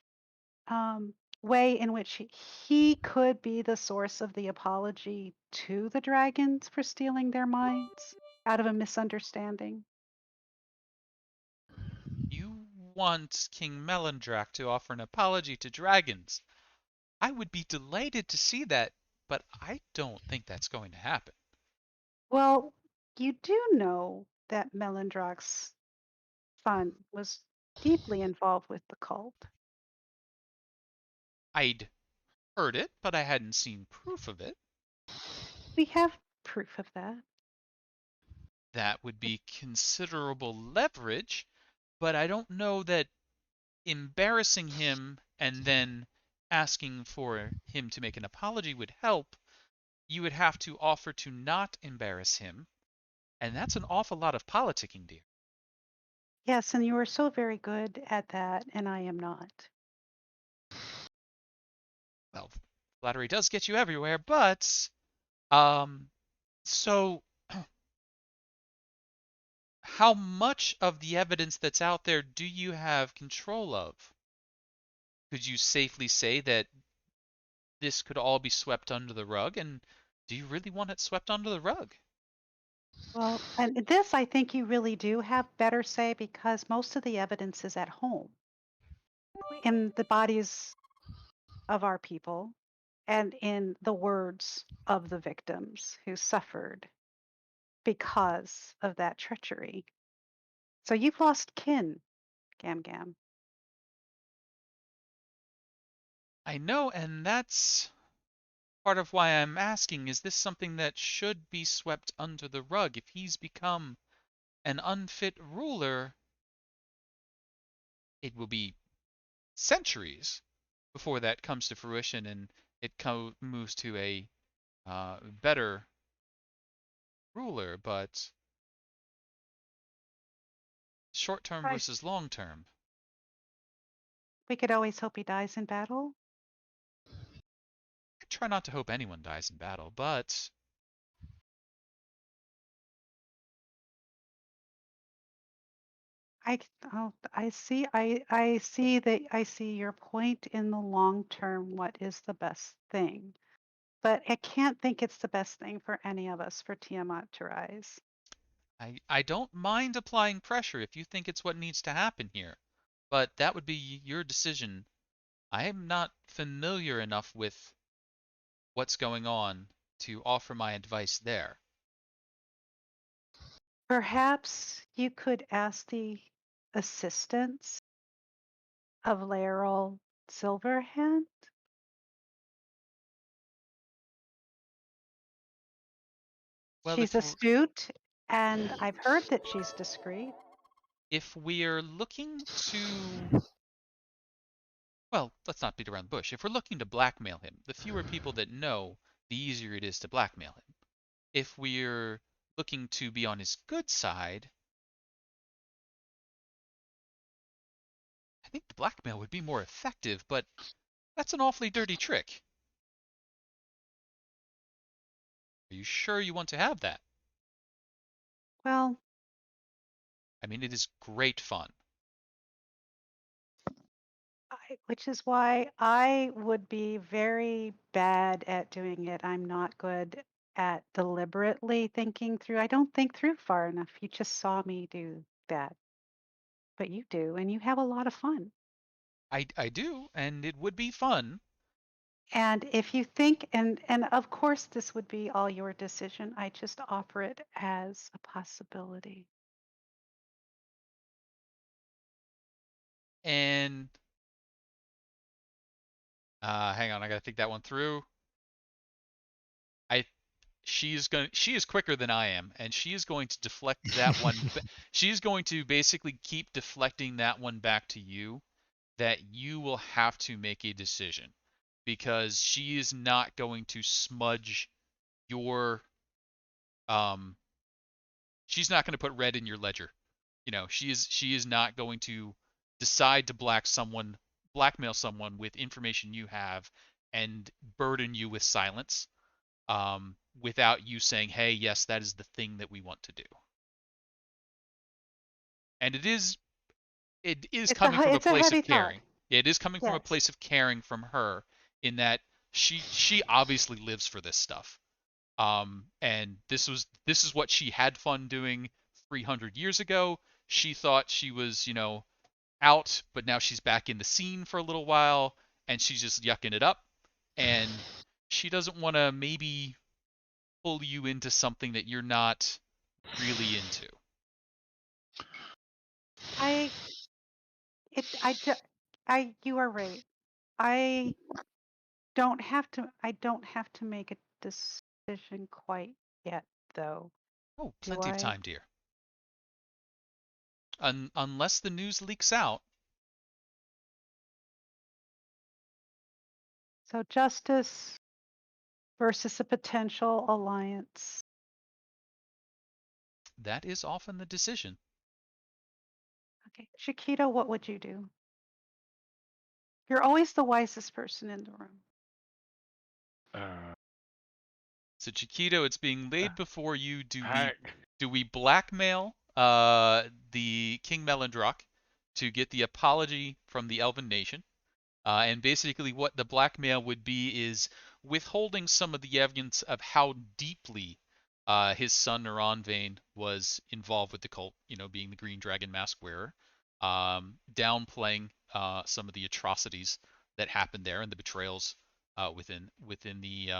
um, way in which he could be the source of the apology to the dragons for stealing their minds out of a misunderstanding? You want King Melendrak to offer an apology to dragons. I would be delighted to see that, but I don't think that's going to happen. Well, you do know that Melendrock's son was deeply involved with the cult. I'd heard it, but I hadn't seen proof of it. We have proof of that. That would be considerable leverage, but I don't know that embarrassing him and then asking for him to make an apology would help. You would have to offer to not embarrass him, and that's an awful lot of politicking, dear. Yes, and you are so very good at that, and I am not. Well, flattery does get you everywhere, but um, so how much of the evidence that's out there do you have control of? Could you safely say that this could all be swept under the rug? And do you really want it swept under the rug? Well, and this I think you really do have better say because most of the evidence is at home in the bodies of our people and in the words of the victims who suffered because of that treachery. So you've lost kin, Gam Gam. I know, and that's part of why I'm asking, is this something that should be swept under the rug? If he's become an unfit ruler, it will be centuries before that comes to fruition and moves to a better ruler, but short term Right. versus long term. We could always hope he dies in battle. I try not to hope anyone dies in battle, but I see your point in the long term, what is the best thing. But I can't think it's the best thing for any of us for Tiamat to rise. I don't mind applying pressure if you think it's what needs to happen here. But that would be your decision. I am not familiar enough with what's going on to offer my advice there. Perhaps you could ask the assistance of Laeral Silverhand. Well, She's astute, and I've heard that she's discreet. if we're looking to, well, let's not beat around the bush. If we're looking to blackmail him, the fewer people that know, the easier it is to blackmail him. If we're looking to be on his good side, I think the blackmail would be more effective, but that's an awfully dirty trick. Are you sure you want to have that? Well, I mean, it is great fun. which is why I would be very bad at doing it. I'm not good at deliberately thinking through. I don't think through far enough. You just saw me do that. But you do, and you have a lot of fun. I do, and it would be fun. And if you think, and of course this would be all your decision, I just offer it as a possibility. And hang on, I gotta think that one through. I she is quicker than I am, and she is going to deflect that one. She is going to basically keep deflecting that one back to you. that you will have to make a decision because she is not going to smudge your um she's not going to put red in your ledger. She is not going to decide to blackmail someone with information you have and burden you with silence without you saying, "Hey, yes, that is the thing that we want to do." And it is coming from a it's a place of heavy thought. caring. It is coming from a Yes. place of caring from her in that she obviously lives for this stuff. And this is what she had fun doing 300 years ago. She thought she was, out, but now she's back in the scene for a little while and she's just yucking it up. And she doesn't want to maybe pull you into something that you're not really into. I it I do, I you are right. I I don't have to make a decision quite yet though. Oh, Do plenty of I? time, dear. Unless the news leaks out. So justice versus a potential alliance. That is often the decision. Okay. Chiquito, what would you do? You're always the wisest person in the room. Uh, So Chiquito, it's being laid before you. Do we I, do we blackmail the King Melindrock to get the apology from the Elven Nation? And basically, what the blackmail would be is withholding some of the evidence of how deeply his son Naranvain was involved with the cult, being the Green Dragon Mask Wearer, downplaying some of the atrocities that happened there and the betrayals within the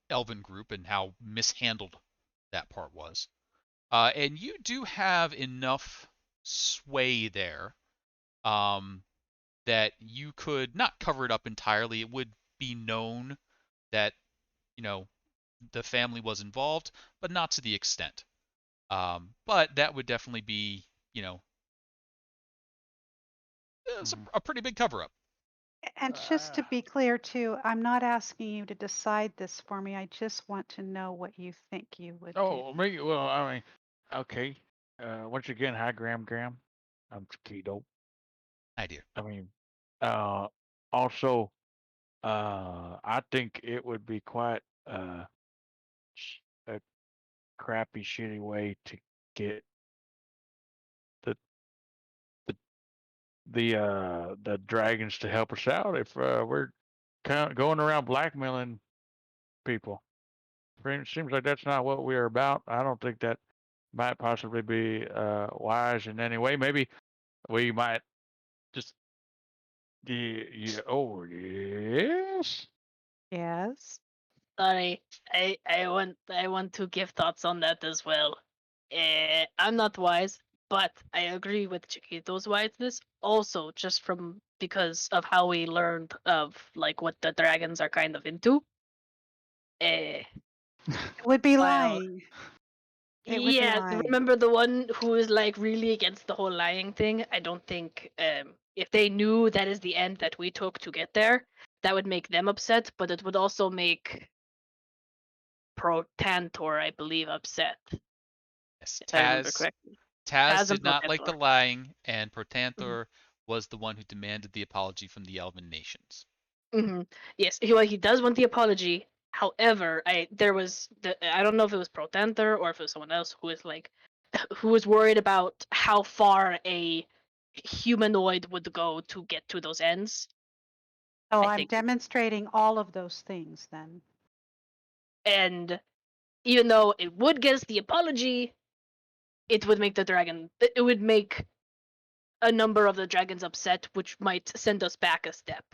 Elven group and how mishandled that part was. And you do have enough sway there um, that you could not cover it up entirely. It would be known that you know the family was involved, but not to the extent. But that would definitely be it's mm, a pretty big cover up. And just to be clear too, I'm not asking you to decide this for me. I just want to know what you think you would do. oh, me. Well, I mean, okay. Once again, hi, Graham. I'm Keto. Idea. I mean, uh, also, I think it would be quite a crappy, shitty way to get the the the dragons to help us out if we're going around blackmailing people. It seems like that's not what we're about. I don't think that might possibly be wise in any way. Maybe we might just oh yes. Yes. Sorry, I want to give thoughts on that as well. I'm not wise, but I agree with Chiquito's wiseness. Also, just from because of how we learned of like what the dragons are kind of into. Uh, It would be while lying. It would be yeah, lying. remember the one who is like really against the whole lying thing? I don't think if they knew that is the end that we took to get there, that would make them upset, but it would also make Pro Tantor, I believe, upset, Yes, if I remember correctly. Taz Taz and did Pro not like the Tantor. lying, and Mhm. Protanthor was the one who demanded the apology from the Elven nations. Yes, he does want the apology. However, I don't know if it was Pro Tantor or if it was someone else who was like who was worried about how far a humanoid would go to get to those ends. Oh, I I'm think, demonstrating all of those things then. and even though it would get us the apology, it would make the dragon. It would make a number of the dragons upset, which might send us back a step.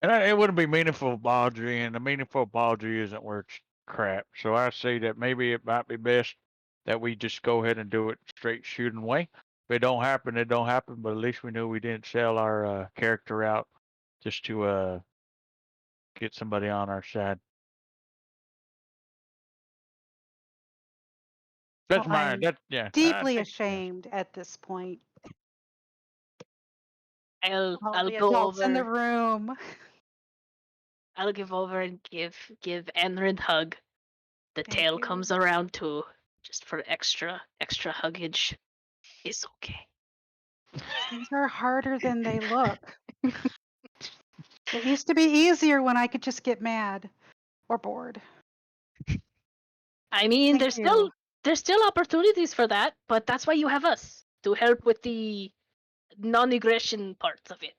And it wouldn't be meaningful apology, and the meaningful apology isn't worth crap. So I say that maybe it might be best that we just go ahead and do it straight shooting way. If it don't happen, it don't happen. But at least we knew we didn't sell our character out just to get somebody on our side. That's Well, mine. I'm That yeah. I deeply think yeah. ashamed at this point. All I'll the go adults in the over. room. I'll give over and give Enrin hug. The Thank tail you. comes around too, just for extra huggage. It's okay. Things are harder than they look. It used to be easier when I could just get mad or bored. I mean, Thank you. there's still opportunities for that, but that's why you have us to help with the non-aggression parts of it.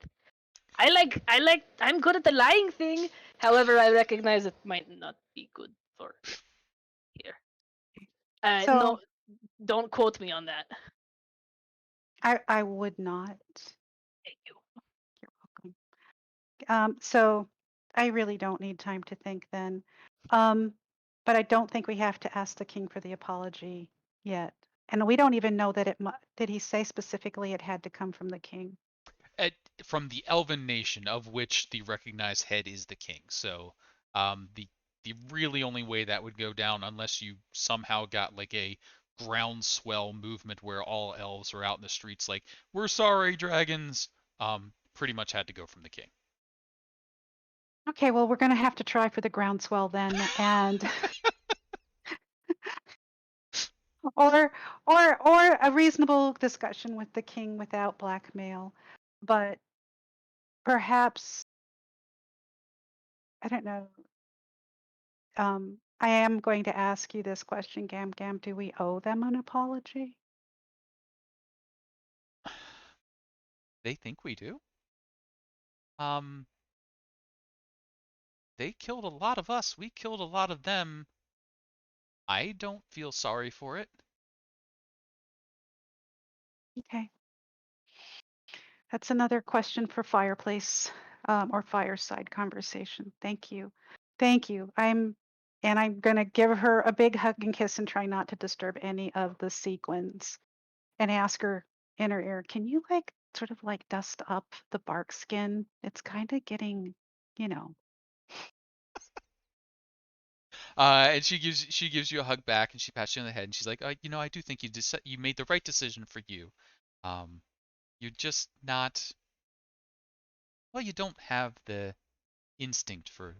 I'm good at the lying thing. However, I recognize it might not be good for here. So No, don't quote me on that. I would not. Thank you. You're welcome. So I really don't need time to think then. But I don't think we have to ask the king for the apology yet. And we don't even know that did he say specifically it had to come from the king? At, from the Elven nation, of which the recognized head is the king. So the really only way that would go down, unless you somehow got like a groundswell movement where all elves are out in the streets like, we're sorry, dragons, pretty much had to go from the king. Okay, well, we're going to have to try for the groundswell then, and or a reasonable discussion with the king without blackmail. But perhaps, I don't know. I am going to ask you this question, Gam Gam. Do we owe them an apology? They think we do. They killed a lot of us. We killed a lot of them. I don't feel sorry for it. Okay. That's another question for fireplace or fireside conversation. Thank you. Thank you. I'm going to give her a big hug and kiss and try not to disturb any of the sequins and ask her in her ear, can you like sort of like dust up the bark skin? It's kind of getting, you know. And she gives you a hug back, and she pats you on the head, and she's like, I do think you made the right decision for you. Um, you're just not, well, you don't have the instinct for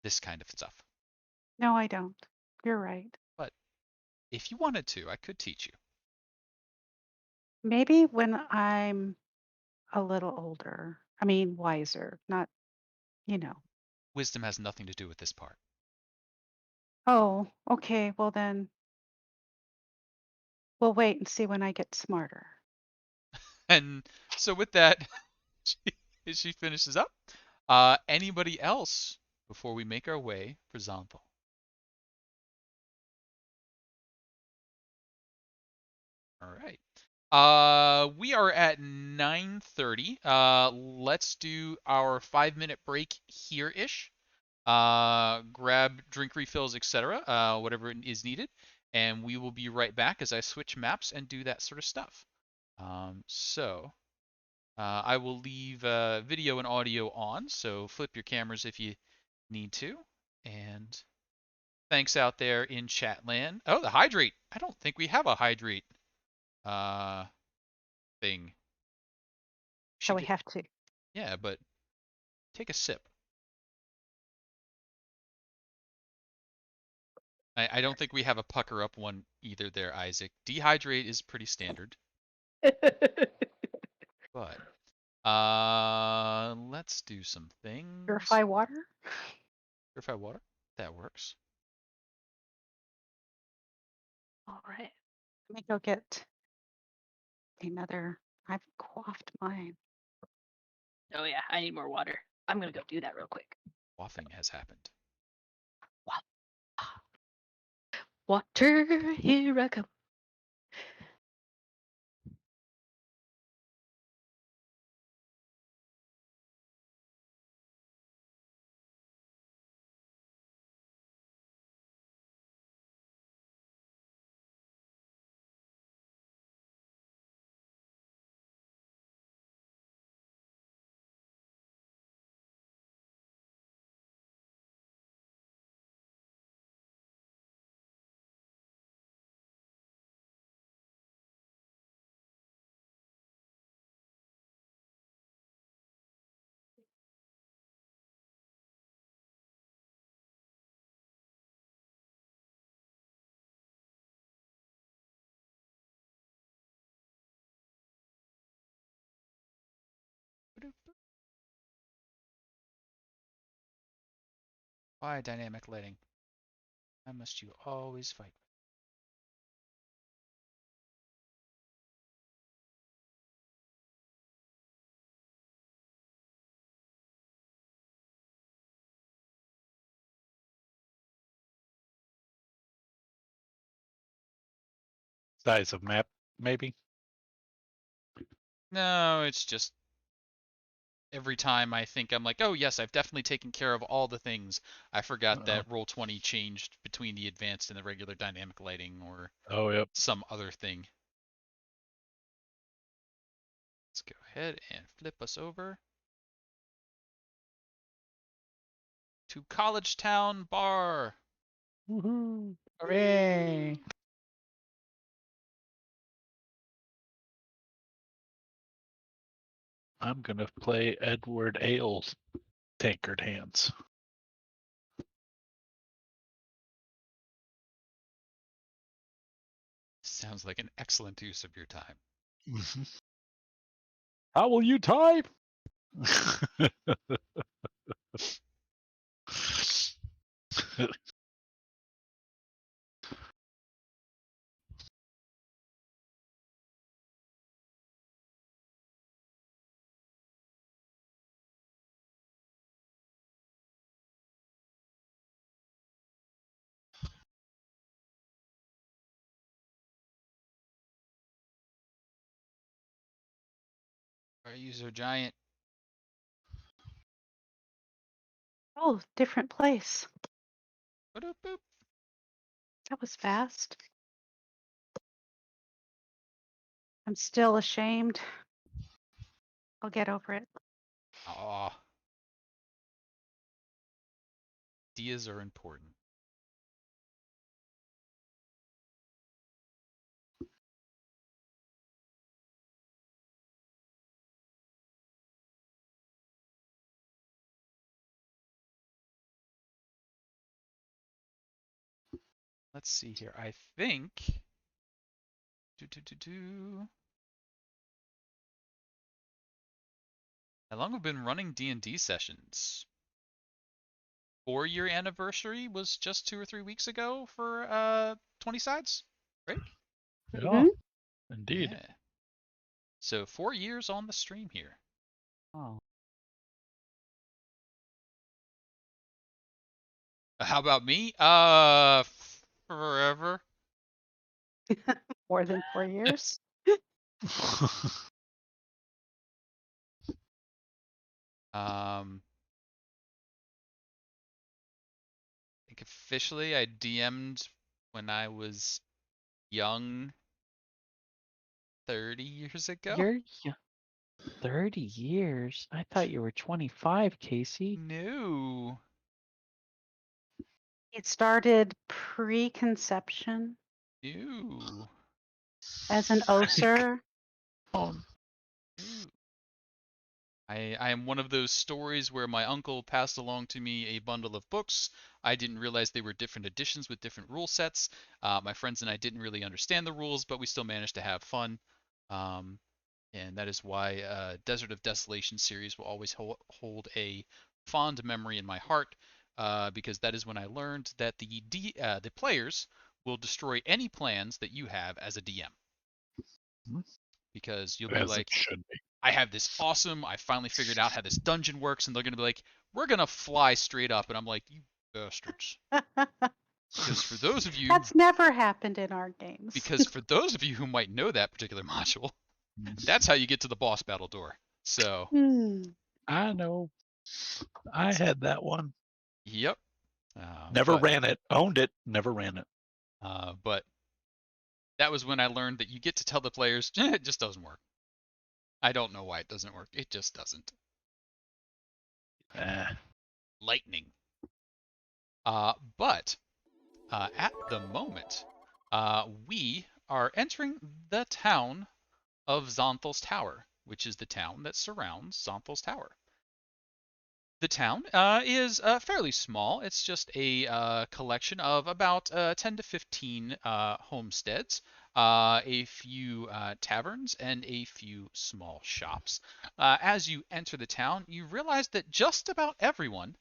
this kind of stuff. No, I don't. You're right. But if you wanted to, I could teach you. Maybe when I'm a little older. I mean, wiser, not, you know. Wisdom has nothing to do with this part. Oh, okay. Well, then we'll wait and see when I get smarter. And so with that, she finishes up. Anybody else before we make our way for Zonthal? All right. We are at 9:30. Let's do our 5-minute break here-ish. Grab drink refills, etc., whatever is needed, and we will be right back as I switch maps and do that sort of stuff. I will leave video and audio on, so flip your cameras if you need to. And thanks out there in chat land. Oh, the hydrate. I don't think we have a hydrate uh, thing. So Should we get, have to. yeah, but take a sip. I don't think we have a pucker up one either there, Isaac. Dehydrate is pretty standard, but let's do some things. Purify water? Purify water. That works. All right. Let me go get another. I've quaffed mine. Oh yeah, I need more water. I'm gonna go do that real quick. Quaffing has happened. Water, here I come. Why dynamic lighting? Why must you always fight? Size of map, maybe. No, it's just every time I think I'm like, oh yes, I've definitely taken care of all the things. I forgot that Roll20 changed between the advanced and the regular dynamic lighting or Oh, yep. some other thing. Let's go ahead and flip us over to College Town Bar. Woohoo! Hooray! I'm gonna play Edward Ailes Tankard Hands. Sounds like an excellent use of your time. How will you type? Our user giant. Oh, different place. Boop, boop. That was fast. I'm still ashamed. I'll get over it. Aw. Ideas are important. Let's see here. I think. How long have we been running D&D sessions? 4-year anniversary was just 2 or 3 weeks ago for 20 sides, right? Yeah, Mhm. indeed. Yeah. So 4 years on the stream here. Oh. How about me? Forever. More than 4 years. I think officially I DM'd when I was young 30 years ago. You're 30 years. I thought you were 25, Casey. No. It started pre-conception No. as an OSER. Oh, No. I am one of those stories where my uncle passed along to me a bundle of books. I didn't realize they were different editions with different rule sets. My friends and I didn't really understand the rules, but we still managed to have fun. Um, and that is why Desert of Desolation series will always hold a fond memory in my heart, because that is when I learned that the players will destroy any plans that you have as a DM. Because you'll be as it like, should be. I have this awesome, I finally figured out how this dungeon works, and they're gonna be like, we're gonna fly straight up, and I'm like, you bastards. Because for those of you That's never happened in our games. because for those of you who might know that particular module, that's how you get to the boss battle door. So I know. I had that one. yep. Never ran it. Owned it. Never ran it. But that was when I learned that you get to tell the players, it just doesn't work. I don't know why it doesn't work. It just doesn't. Lightning. But at the moment, we are entering the town of Zonthal's Tower, which is the town that surrounds Zonthal's Tower. The town is fairly small. It's just a collection of about 10 to 15 homesteads, a few taverns, and a few small shops. As you enter the town, you realize that just about everyone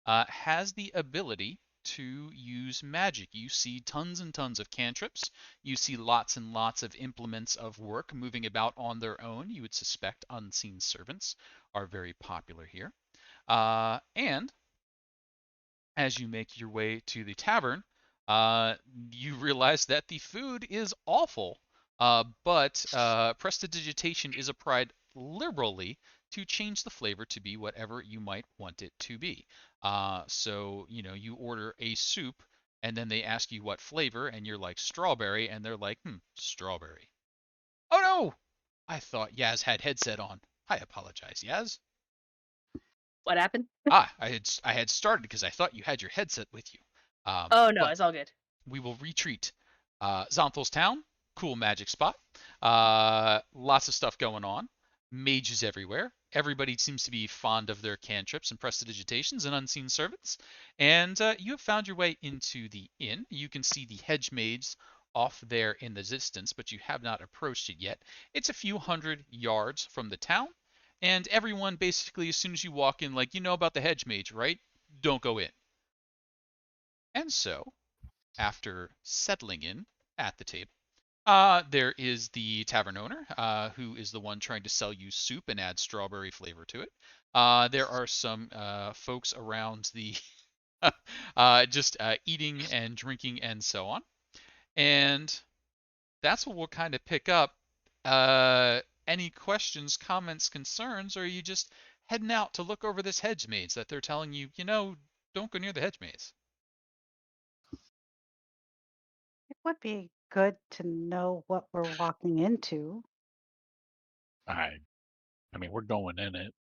has the ability to use magic. You see tons and tons of cantrips. You see lots and lots of implements of work moving about on their own. You would suspect unseen servants are very popular here. And as you make your way to the tavern, you realize that the food is awful, but prestidigitation is applied liberally to change the flavor to be whatever you might want it to be. So, you order a soup, and then they ask you what flavor, and you're like strawberry, and they're like, strawberry. Oh no! I thought Yaz had headset on. I apologize, Yaz. What happened? I had started because I thought you had your headset with you. Oh no, But it's all good. we will retreat. Zonthal's Town, cool magic spot. Lots of stuff going on. Mages everywhere. Everybody seems to be fond of their cantrips and prestidigitations and unseen servants. And you have found your way into the inn. You can see the hedge maids off there in the distance, but you have not approached it yet. It's a few hundred yards from the town. And everyone basically, as soon as you walk in, like, you know about the hedge mage, right? Don't go in. And so, after settling in at the table, there is the tavern owner, who is the one trying to sell you soup and add strawberry flavor to it. There are some folks around the just eating and drinking and so on. And that's what we'll kind of pick up. Any questions, comments, concerns, or are you just heading out to look over this hedge maze that they're telling you, don't go near the hedge maze? It would be good to know what we're walking into. I mean, we're going in it,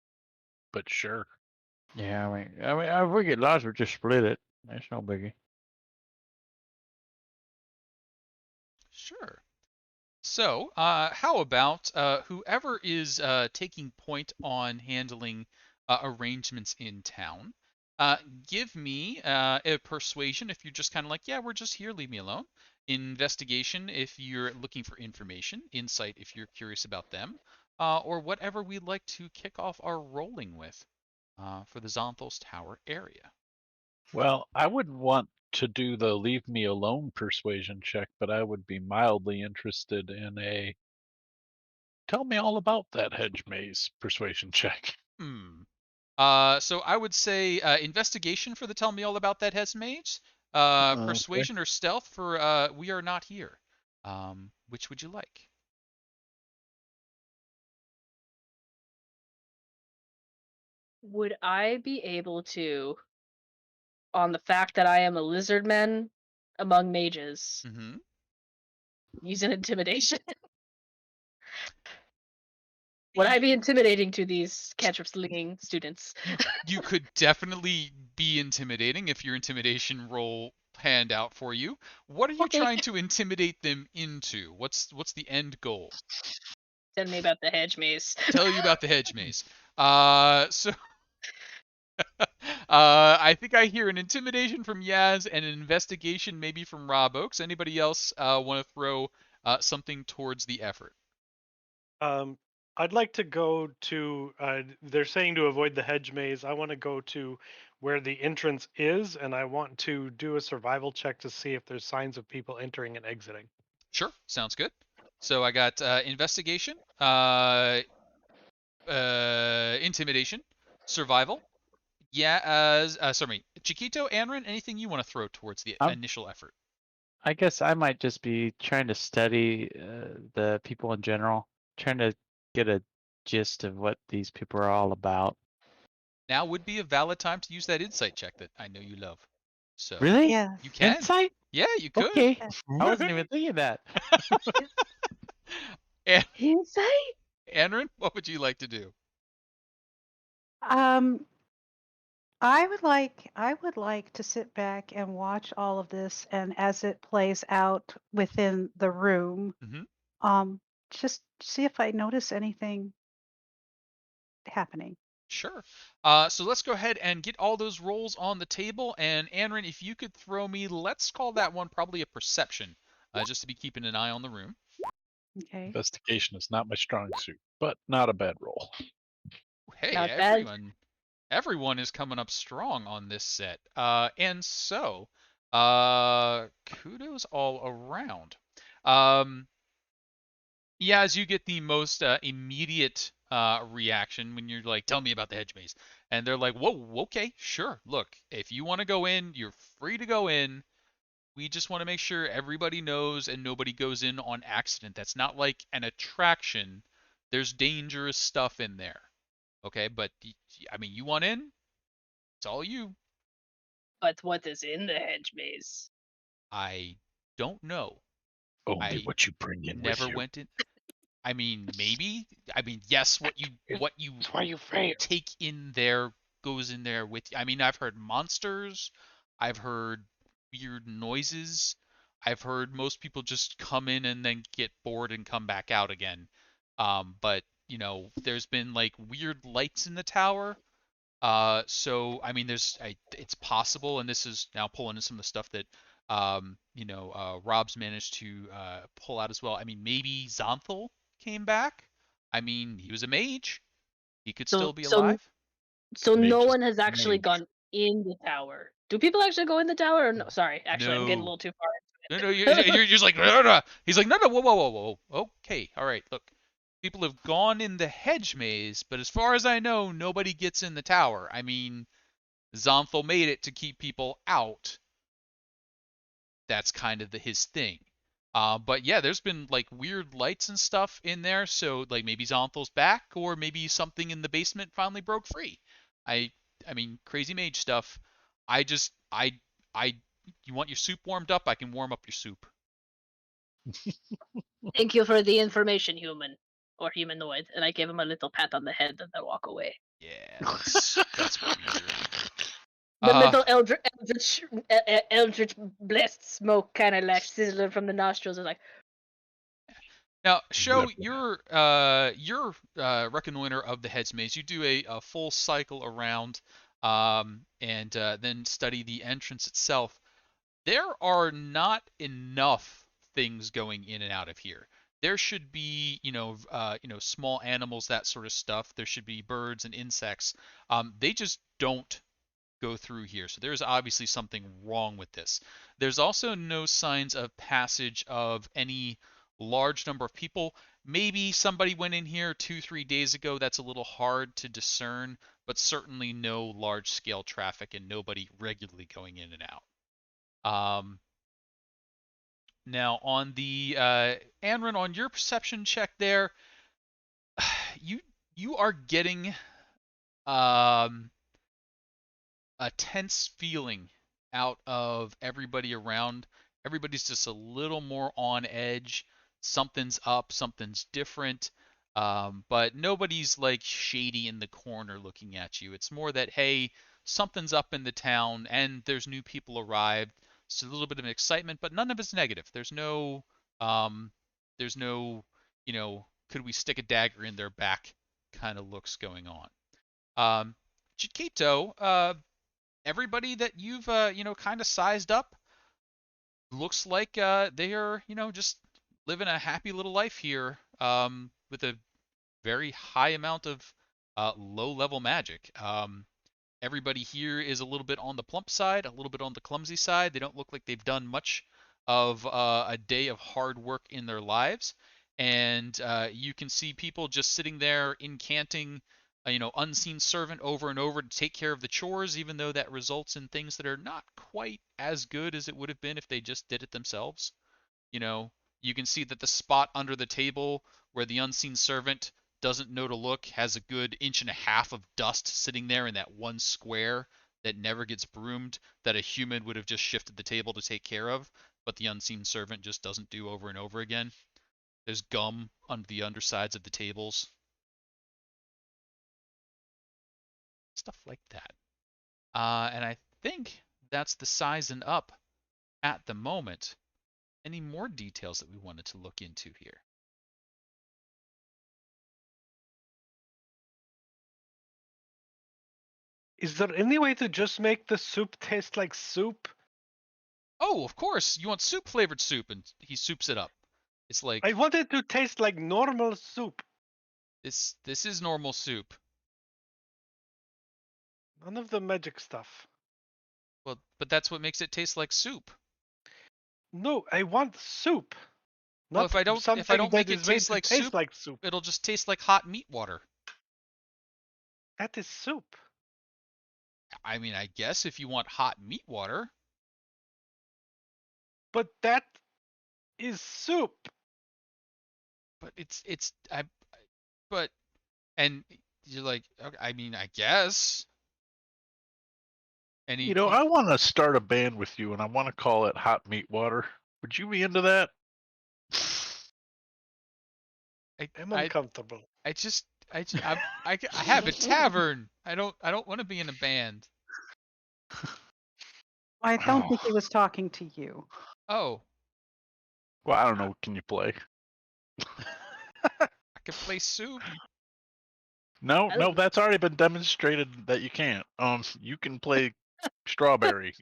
but sure. Yeah, if we get lost, we just split it. That's no biggie. Sure. So, how about whoever is taking point on handling arrangements in town? Uh, Give me a persuasion if you're just kind of like, yeah, we're just here, leave me alone. Investigation if you're looking for information. Insight if you're curious about them. Or whatever we'd like to kick off our rolling with for the Zonthos Tower area. Well, I wouldn't want to do the leave me alone persuasion check, but I would be mildly interested in a tell me all about that hedge maze persuasion check. Hmm. So I would say investigation for the tell me all about that has mage. Okay. Persuasion or stealth for we are not here. Which would you like? Would I be able to, on the fact that I am a lizard man among mages, Mm-hmm. use an intimidation? Would I be intimidating to these cantrip slinging students? You could definitely be intimidating if your intimidation roll panned out for you. What are you Okay. trying to intimidate them into? What's the end goal? Tell me about the hedge maze. Tell you about the hedge maze. So I think I hear an intimidation from Yaz and an investigation maybe from Rob Oakes. Anybody else want to throw something towards the effort? I'd like to go to. They're saying to avoid the hedge maze. I want to go to where the entrance is, and I want to do a survival check to see if there's signs of people entering and exiting. Sure, sounds good. So I got investigation, intimidation, survival. Yeah, sorry, Chiquito, Anrin, anything you want to throw towards the Um, initial effort? I guess I might just be trying to study the people in general, trying to get a gist of what these people are all about. Now would be a valid time to use that insight check that I know you love. So Really? Yes. you can. Insight? Yeah, you could. Okay. Yes. I wasn't even thinking that. And Insight? Anrin, what would you like to do? Um, I would like to sit back and watch all of this, and as it plays out within the room, Mhm. just see if I notice anything happening. Sure. So let's go ahead and get all those rolls on the table. And Anrin, if you could throw me, let's call that one probably a perception, just to be keeping an eye on the room. Okay. Investigation is not my strong suit, but not a bad roll. Hey, Not bad. everyone. Everyone is coming up strong on this set. And so, kudos all around. Um, yeah, as you get the most immediate reaction when you're like, tell me about the hedge maze. And they're like, whoa, okay, sure. Look, if you want to go in, you're free to go in. We just want to make sure everybody knows and nobody goes in on accident. That's not like an attraction. There's dangerous stuff in there. Okay, but I mean, you want in? It's all you. But what is in the hedge maze? I don't know. Only I what you bring in with never you. went in. I mean, maybe. I mean, yes, what you That's why you fail. take in there goes in there with you. I mean, I've heard monsters. I've heard weird noises. I've heard most people just come in and then get bored and come back out again. But there's been like weird lights in the tower. So I mean, it's possible, and this is now pulling in some of the stuff that Rob's managed to pull out as well. I mean, maybe Xanthal came back. I mean, he was a mage. He could So still be so alive. so no Mage is one has actually mage. gone in the tower. Do people actually go in the tower or no? Sorry, actually I'm getting a No, little too far no, into it. you're just like no, no, no. He's like no, no, whoa, whoa, whoa, whoa. Okay, all right. Look, people have gone in the hedge maze, but as far as I know, nobody gets in the tower. I mean, Xanthal made it to keep people out. That's kind of his thing. But yeah, there's been like weird lights and stuff in there, so like maybe Zonthal's back, or maybe something in the basement finally broke free. I I mean, crazy mage stuff. I just I You want your soup warmed up? I can warm up your soup. Thank you for the information, human or humanoid. And I give him a little pat on the head and I walk away. Yeah, that's weird. The Uh, little eldritch blessed smoke kind of like sizzling from the nostrils is like, Now, show Exactly. your reconnoiter of the heads maze. You do a full cycle around, and then study the entrance itself. There are not enough things going in and out of here. There should be, small animals, that sort of stuff. There should be birds and insects. They just don't go through here. So there's obviously something wrong with this. There's also no signs of passage of any large number of people. Maybe somebody went in here 2, 3 days ago. That's a little hard to discern, but certainly no large scale traffic and nobody regularly going in and out. Now on the Anran, on your perception check there, you you are getting um, a tense feeling out of everybody around. Everybody's just a little more on edge. Something's up, something's different. But nobody's like shady in the corner looking at you. It's more that, hey, something's up in the town and there's new people arrived. So a little bit of an excitement, but none of it's negative. Um, there's no, could we stick a dagger in their back kind of looks going on. Chiquito, everybody that you've kind of sized up looks like they are just living a happy little life here with a very high amount of low level magic. Everybody here is a little bit on the plump side, a little bit on the clumsy side. They don't look like they've done much of a day of hard work in their lives. And you can see people just sitting there incanting, unseen servant over and over to take care of the chores, even though that results in things that are not quite as good as it would have been if they just did it themselves. You know, you can see that the spot under the table where the unseen servant doesn't know to look has a good inch and a half of dust sitting there in that one square that never gets broomed that a human would have just shifted the table to take care of, but the unseen servant just doesn't do over and over again. There's gum under the undersides of the tables, stuff like that. And I think that's the sizing up at the moment. Any more details that we wanted to look into here? Is there any way to just make the soup taste like soup? Oh, of course. You want soup flavored soup, and he soups it up. It's like I want it to taste like normal soup. this is normal soup. None of the magic stuff. Well, but that's what makes it taste like soup. No, I want soup, Well, not if I something don't that make it is made taste to like taste soup, like soup. it'll just taste like hot meat water. That is soup. I mean, I guess if you want hot meat water. But that is soup. But it's I but and you're like, okay, I mean, I guess. And You know, I want to start a band with you, and I want to call it Hot Meat Water. Would you be into that? I'm I uncomfortable. I just I have a tavern. I don't want to be in a band. I don't think he was talking to you. Oh, Well, I don't know. Can you play? I can play soup. No, I no, don't- that's already been demonstrated that you can't. You can play Strawberry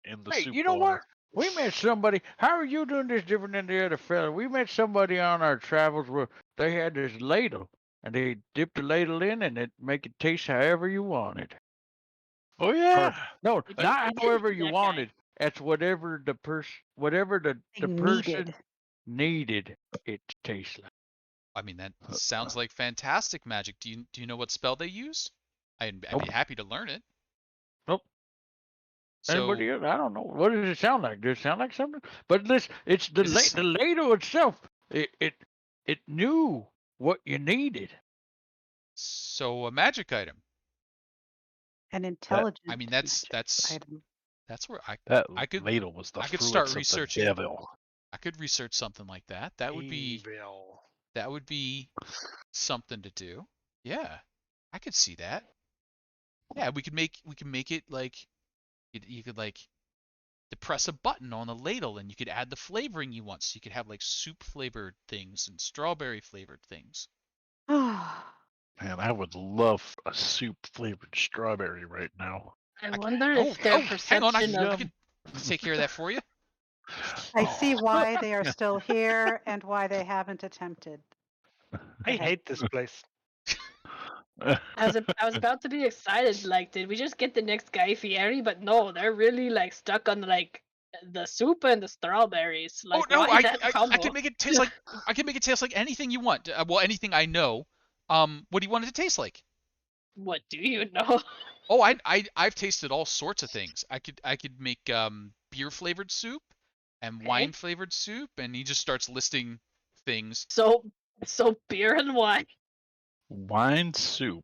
in the Hey, soup you know water. what? We met somebody. How are you doing this different than the other fella? We met somebody on our travels where they had this ladle, and they dipped the ladle in, and it make it taste however you wanted. Oh Or yeah. no, We not did however meet you that guy. wanted. That's whatever the They the person needed. needed it to taste like. I mean, that sounds like fantastic magic. Do you know what spell they used? I'd be Nope, happy to learn it. nope. So, Anybody else? I don't know. What does it sound like? Does it sound like something? But listen, it's is this the ladle itself. It knew what you needed. so a magic item? An That intelligent I mean, magic that's item. where that I could ladle was the I could start fruits of the researching. devil. I could research something like that. Evil. That would be something to do. Yeah, I could see that. Yeah, we can make it like you could like depress a button on the ladle and you could add the flavoring you want. So you could have like soup flavored things and strawberry flavored things. Man, I would love a soup flavored strawberry right now. I I c wonder oh if their oh hang on, perception of I could take care of that for you. I Oh. see why they are still here and why they haven't attempted. I Ahead. hate this place. I was about to be excited. Like, did we just get the next Guy Fieri? But no, they're really like stuck on like the soup and the strawberries. Oh Like, no, why that I combo? can make it taste like I can make it taste like anything you want. Well, anything I know. What do you want it to taste like? What do you know? Oh, I've tasted all sorts of things. I could make beer flavored soup and wine Okay, flavored soup, and he just starts listing things. so beer and wine. Wine soup.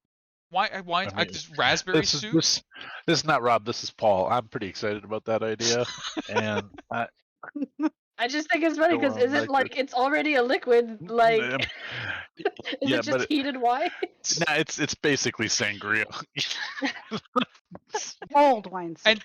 Wine, I I mean, just raspberry soup. this is not Rob. This is Paul. I'm pretty excited about that idea, and I I just think it's funny go because on is it record. like it's already a liquid? Like, Um, is yeah, it just but heated wine? nah, it's basically sangria. Old wine soup. And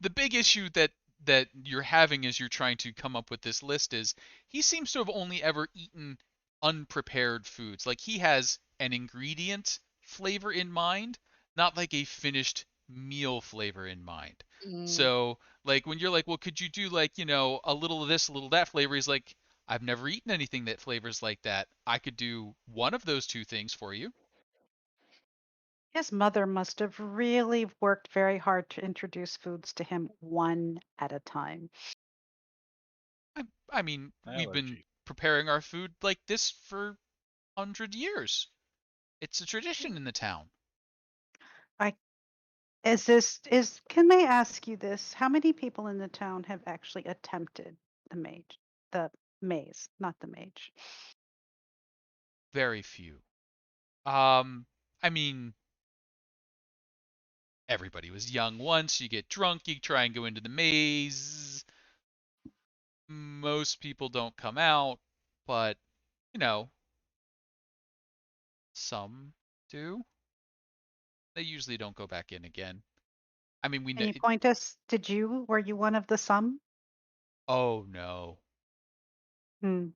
the big issue that you're having as you're trying to come up with this list is he seems to have only ever eaten unprepared foods. Like he has an ingredient flavor in mind, not like a finished meal flavor in mind. Mm. So like when you're like, well, could you do like, a little of this, a little of that flavor? He's like, I've never eaten anything that flavors like that. I could do one of those two things for you. His mother must have really worked very hard to introduce foods to him one at a time. I mean, we've been Allergy. preparing our food like this for 100 years. It's a tradition in the town. I can I ask you this? How many people in the town have actually attempted the maze, not the mage? Very few. I mean, everybody was young once. You get drunk, you try and go into the maze. Most people don't come out, but you know, some do. They usually don't go back in again. I mean, we know. Can you point us? Were you one of the some? Oh no. Hmm.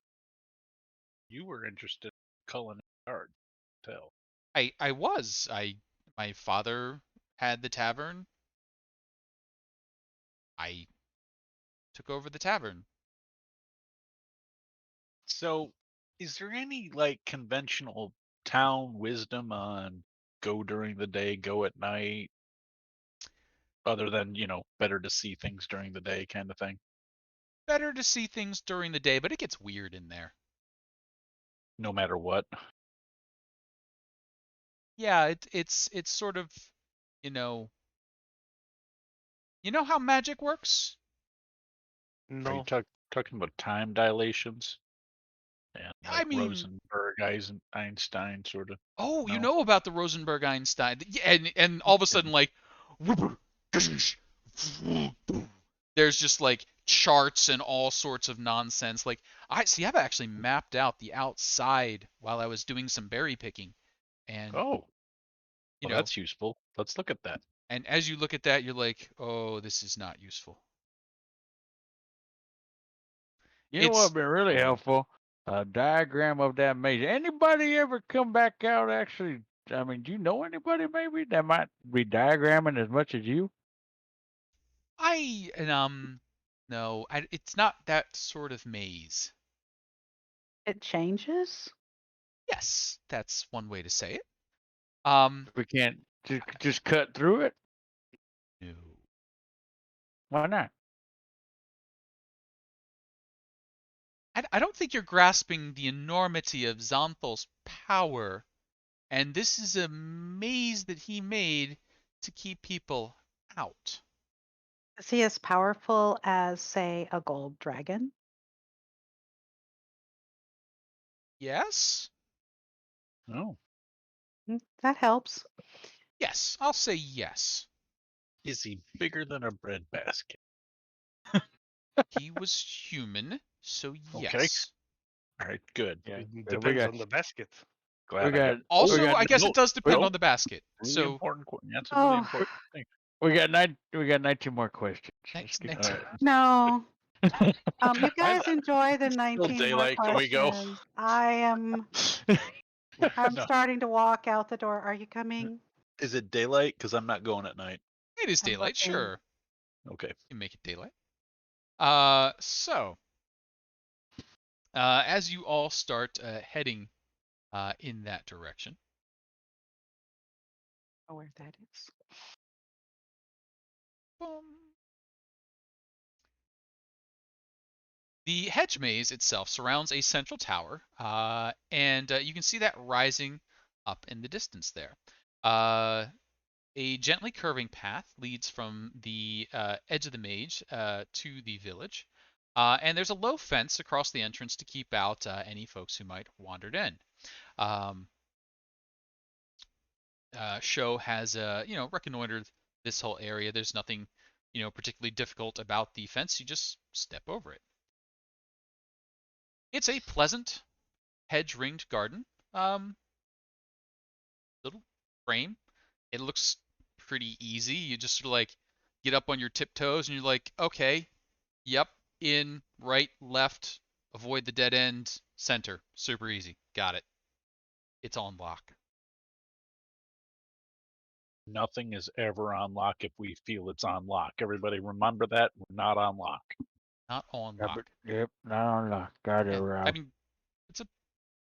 You were interested in culinary art. Tell. I was. My father had the tavern. I took over the tavern. So, is there any like conventional town wisdom on go during the day, go at night? other than better to see things during the day kind of thing. Better to see things during the day, but it gets weird in there. No matter what. Yeah, it's sort of, you know, how magic works? Are you No. talking about time dilations and I like mean, Rosenberg, Einstein sort of? oh, you No. know about the Rosenberg Einstein, and all of a sudden like, there's just like charts and all sorts of nonsense. Like I've actually mapped out the outside while I was doing some berry picking, and Oh, you well, know, that's useful. Let's look at that. and as you look at that, you're like, oh, this is not useful. You know what It's would be really helpful? A diagram of that maze. Anybody ever come back out actually? I mean, do you know anybody maybe that might be diagramming as much as you? I no, it's not that sort of maze. It changes. Yes, that's one way to say it. Um, We can't just cut through it. no. Why not? I don't think you're grasping the enormity of Xanthal's power, and this is a maze that he made to keep people out. Is he as powerful as, say, a gold dragon? Yes? Oh, That helps. Yes, I'll say yes. is he bigger than a bread basket? He was human, so Okay. yes. All right, good. Yeah, It we depends got on the basket. Glad we I got. got we Also, got I guess no, it does depend no, on the basket. really So, important. That's a really Oh important thing. we got 19 more questions. Let's get 19. All right. no. You I- guys enjoy the Still 19 more daylight. Can we go? questions. I'm No. starting to walk out the door. Are you coming? Is it daylight? Because I'm not going at night. It is I'm daylight, looking. sure. Okay. You make it daylight. So, as you all start heading in that direction, Oh, where that is. boom, the hedge maze itself surrounds a central tower, and you can see that rising up in the distance there. A gently curving path leads from the edge of the maze to the village, and there's a low fence across the entrance to keep out any folks who might wandered in. Um, Show has reconnoitered this whole area. There's nothing particularly difficult about the fence. You just step over it. It's a pleasant hedge-ringed garden. Um, Little frame. It looks pretty easy. You just sort of like get up on your tiptoes and you're like, okay, yep, in, right, left, avoid the dead end, center. Super easy. Got it. It's on lock. Nothing is ever on lock if we feel it's on lock. Everybody remember that. We're not on lock. Not on Yep, lock. yep, not on lock. Got it, Yeah, I Rob. mean, it's a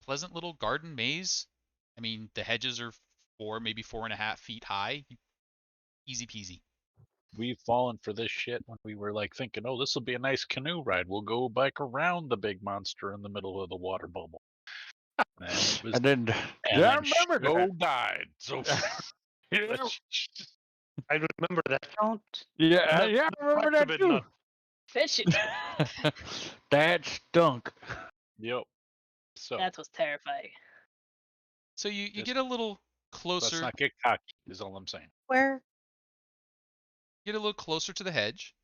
pleasant little garden maze. I mean, the hedges are maybe 4.5 feet high. Easy peasy. We've fallen for this shit when we were like thinking, oh, this will be a nice canoe ride. We'll go bike around the big monster in the middle of the water bubble. And it was, And then and I then remember show that. died. So Yeah, let's- I remember that. Don't. yeah, The- yeah, the I remember rest of that it too. not. Fishing. That stunk. yep. So That was terrifying. So you Just- get a little let's closer. not get cocky. Is all I'm saying. Where? Get a little closer to the hedge,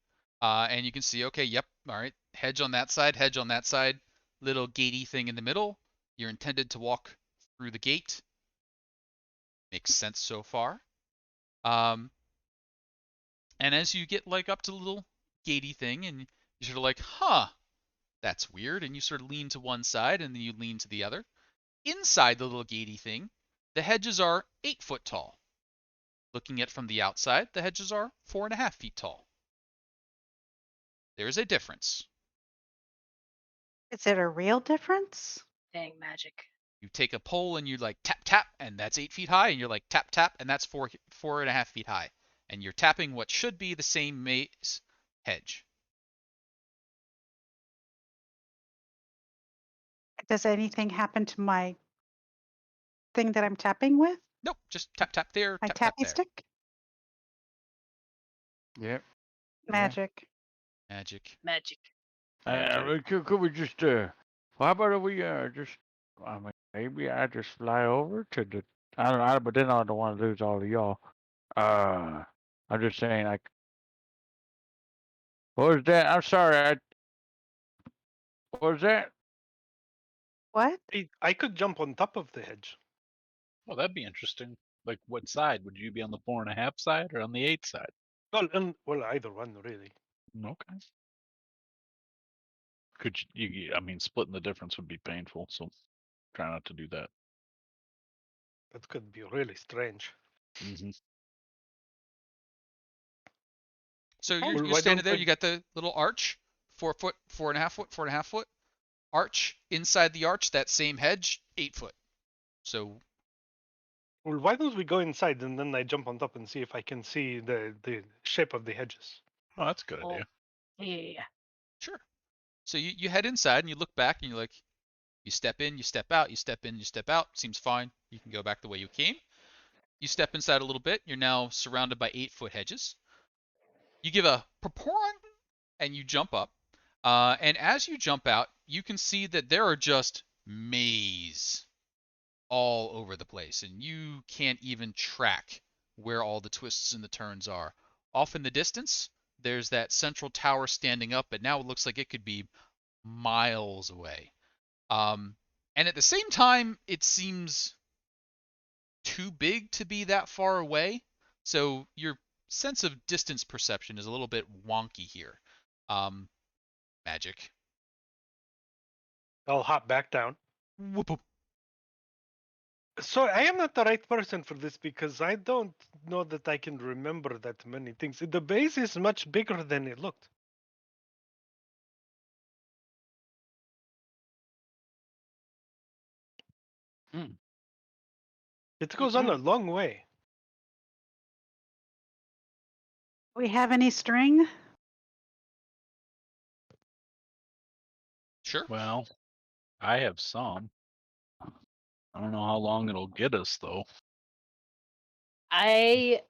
and you can see, okay, yep, all right, hedge on that side, little gatey thing in the middle. You're intended to walk through the gate. Makes sense so far. Um, and as you get like up to the little gatey thing, and you're sort of like, huh, that's weird, and you sort of lean to one side, and then you lean to the other. Inside the little gatey thing, the hedges are 8 foot tall. Looking at from the outside, the hedges are 4.5 feet tall. There is a difference. Is it a real difference? Dang magic. You take a pole and you like tap tap, and that's 8 feet high, and you're like tap tap, and that's 4.5 feet high, and you're tapping what should be the same maze hedge. Does anything happen to my thing that I'm tapping with? Nope, just tap tap there, My tap tap tappy there. stick? Yep. Magic. Magic. Magic. Could we just how about if we just I mean maybe I just fly over to the I don't know, but then I don't want to lose all of y'all. I'm just saying like what was that? I'm sorry, what was that? What? I could jump on top of the hedge. Well, that'd be interesting. Like, what side would you be on, the 4.5 side or on the 8 side? Well, either one really. Okay. Could I mean, splitting the difference would be painful, so try not to do that. That could be really strange. Mm-hmm. So Okay. you're Well, why standing don't there. I? You got the little arch, 4 foot, 4.5 foot, 4.5 foot arch. Inside the arch, that same hedge, 8 foot. So Well, why don't we go inside and then I jump on top and see if I can see the shape of the hedges? Oh, that's a good Oh, idea. yeah. sure. So you head inside and you look back and you're like, you step in, you step out, you step in, you step out. Seems fine. You can go back the way you came. You step inside a little bit. You're now surrounded by 8 foot hedges. You give a purporn and you jump up. And as you jump out, you can see that there are just maze all over the place, and you can't even track where all the twists and the turns are. Off in the distance, there's that central tower standing up, but now it looks like it could be miles away. Um, and at the same time, it seems too big to be that far away. So your sense of distance perception is a little bit wonky here. Magic. I'll hop back down. Whoop, whoop. So I am not the right person for this because I don't know that I can remember that many things. The base is much bigger than it looked. Hmm. It goes on a long way. We have any string? Sure. Well, I have some. I don't know how long it'll get us, though. I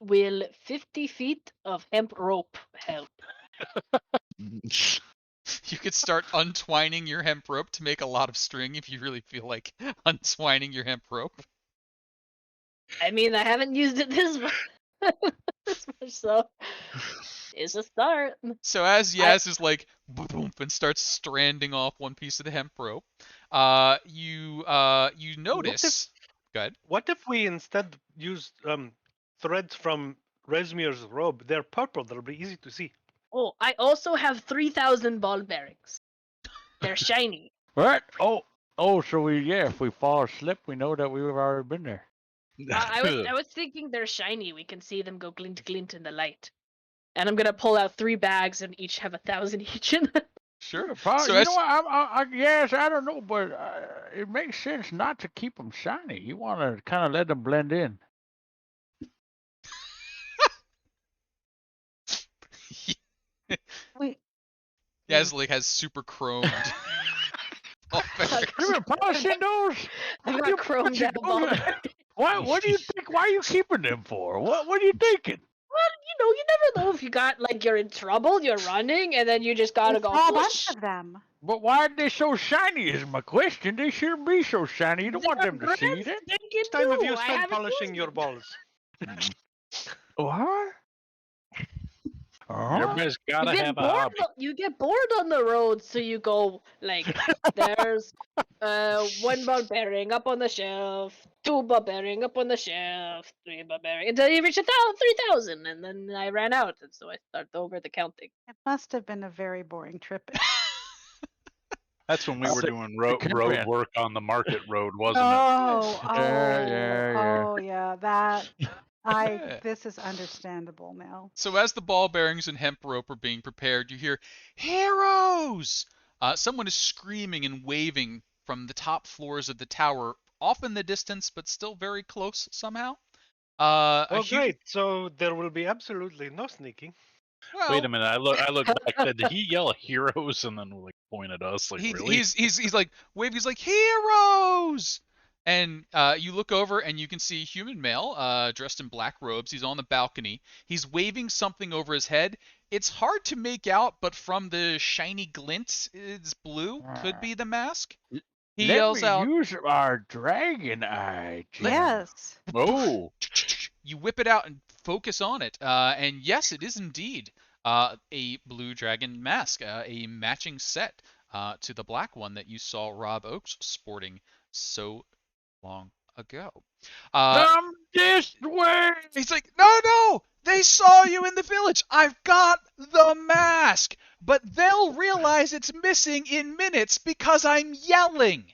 will 50 feet of hemp rope help. You could start untwining your hemp rope to make a lot of string if you really feel like untwining your hemp rope. I mean, I haven't used it this this much, so it's a start. So as Yaz is like boom and starts stranding off one piece of the hemp rope, you notice. Good. What if we instead use threads from Resmir's robe? They're purple. They'll be easy to see. Oh, I also have 3,000 ball bearings. They're shiny. What? So if we fall asleep, we know that we've already been there. I was thinking they're shiny. We can see them go glint glint in the light. And I'm gonna pull out 3 bags and each have 1,000 each in them. Sure. Probably, So you as know what? Yes, I don't know, but it makes sense not to keep them shiny. You want to kind of let them blend in. We Yaz like has super chromed ball bearings. You've been polishing those. I Why got you chromed polishing out ball those? bearings. Why? What do you think? Why are you keeping them for? What are you thinking? Well, you never know if you got like you're in trouble, you're running, and then you just gotta we go. saw a bunch Whoosh. of them. But why are they so shiny? Is my question. They shouldn't be so shiny. You don't want They're them to see brand that. stinking Next time have new. you I spent haven't polishing used your them. balls? What? Everybody's You gotta get have a bored. hobby. You get bored on the road, so you go like, there's 1 ball bearing up on the shelf, 2 ball bearing up on the shelf, 3 ball bearing until you reach 3,000, and then I ran out, and so I start over the counting. It must have been a very boring trip. That's when we I'll were say doing the road caravan. work on the market road, wasn't it? Oh, Yeah. oh, yeah. That Yeah. this is understandable now. So as the ball bearings and hemp rope are being prepared, you hear heroes. Someone is screaming and waving from the top floors of the tower, off in the distance, but still very close somehow. A Well, human. great. So there will be absolutely no sneaking. Well, Wait a minute. I look back. Did he yell heroes and then like point at us? Like really? he's like wave. He's like heroes. And you look over and you can see a human male dressed in black robes. He's on the balcony. He's waving something over his head. It's hard to make out, but from the shiny glint, it's blue. Could be the mask. He Let yells me out, use our dragon eye, Let- Jim. Yes. Oh, you whip it out and focus on it. And yes, it is indeed a blue dragon mask, a matching set to the black one that you saw Rob Oakes sporting so long ago. Come this way. He's like, no, they saw you in the village. I've got the mask, but they'll realize it's missing in minutes because I'm yelling.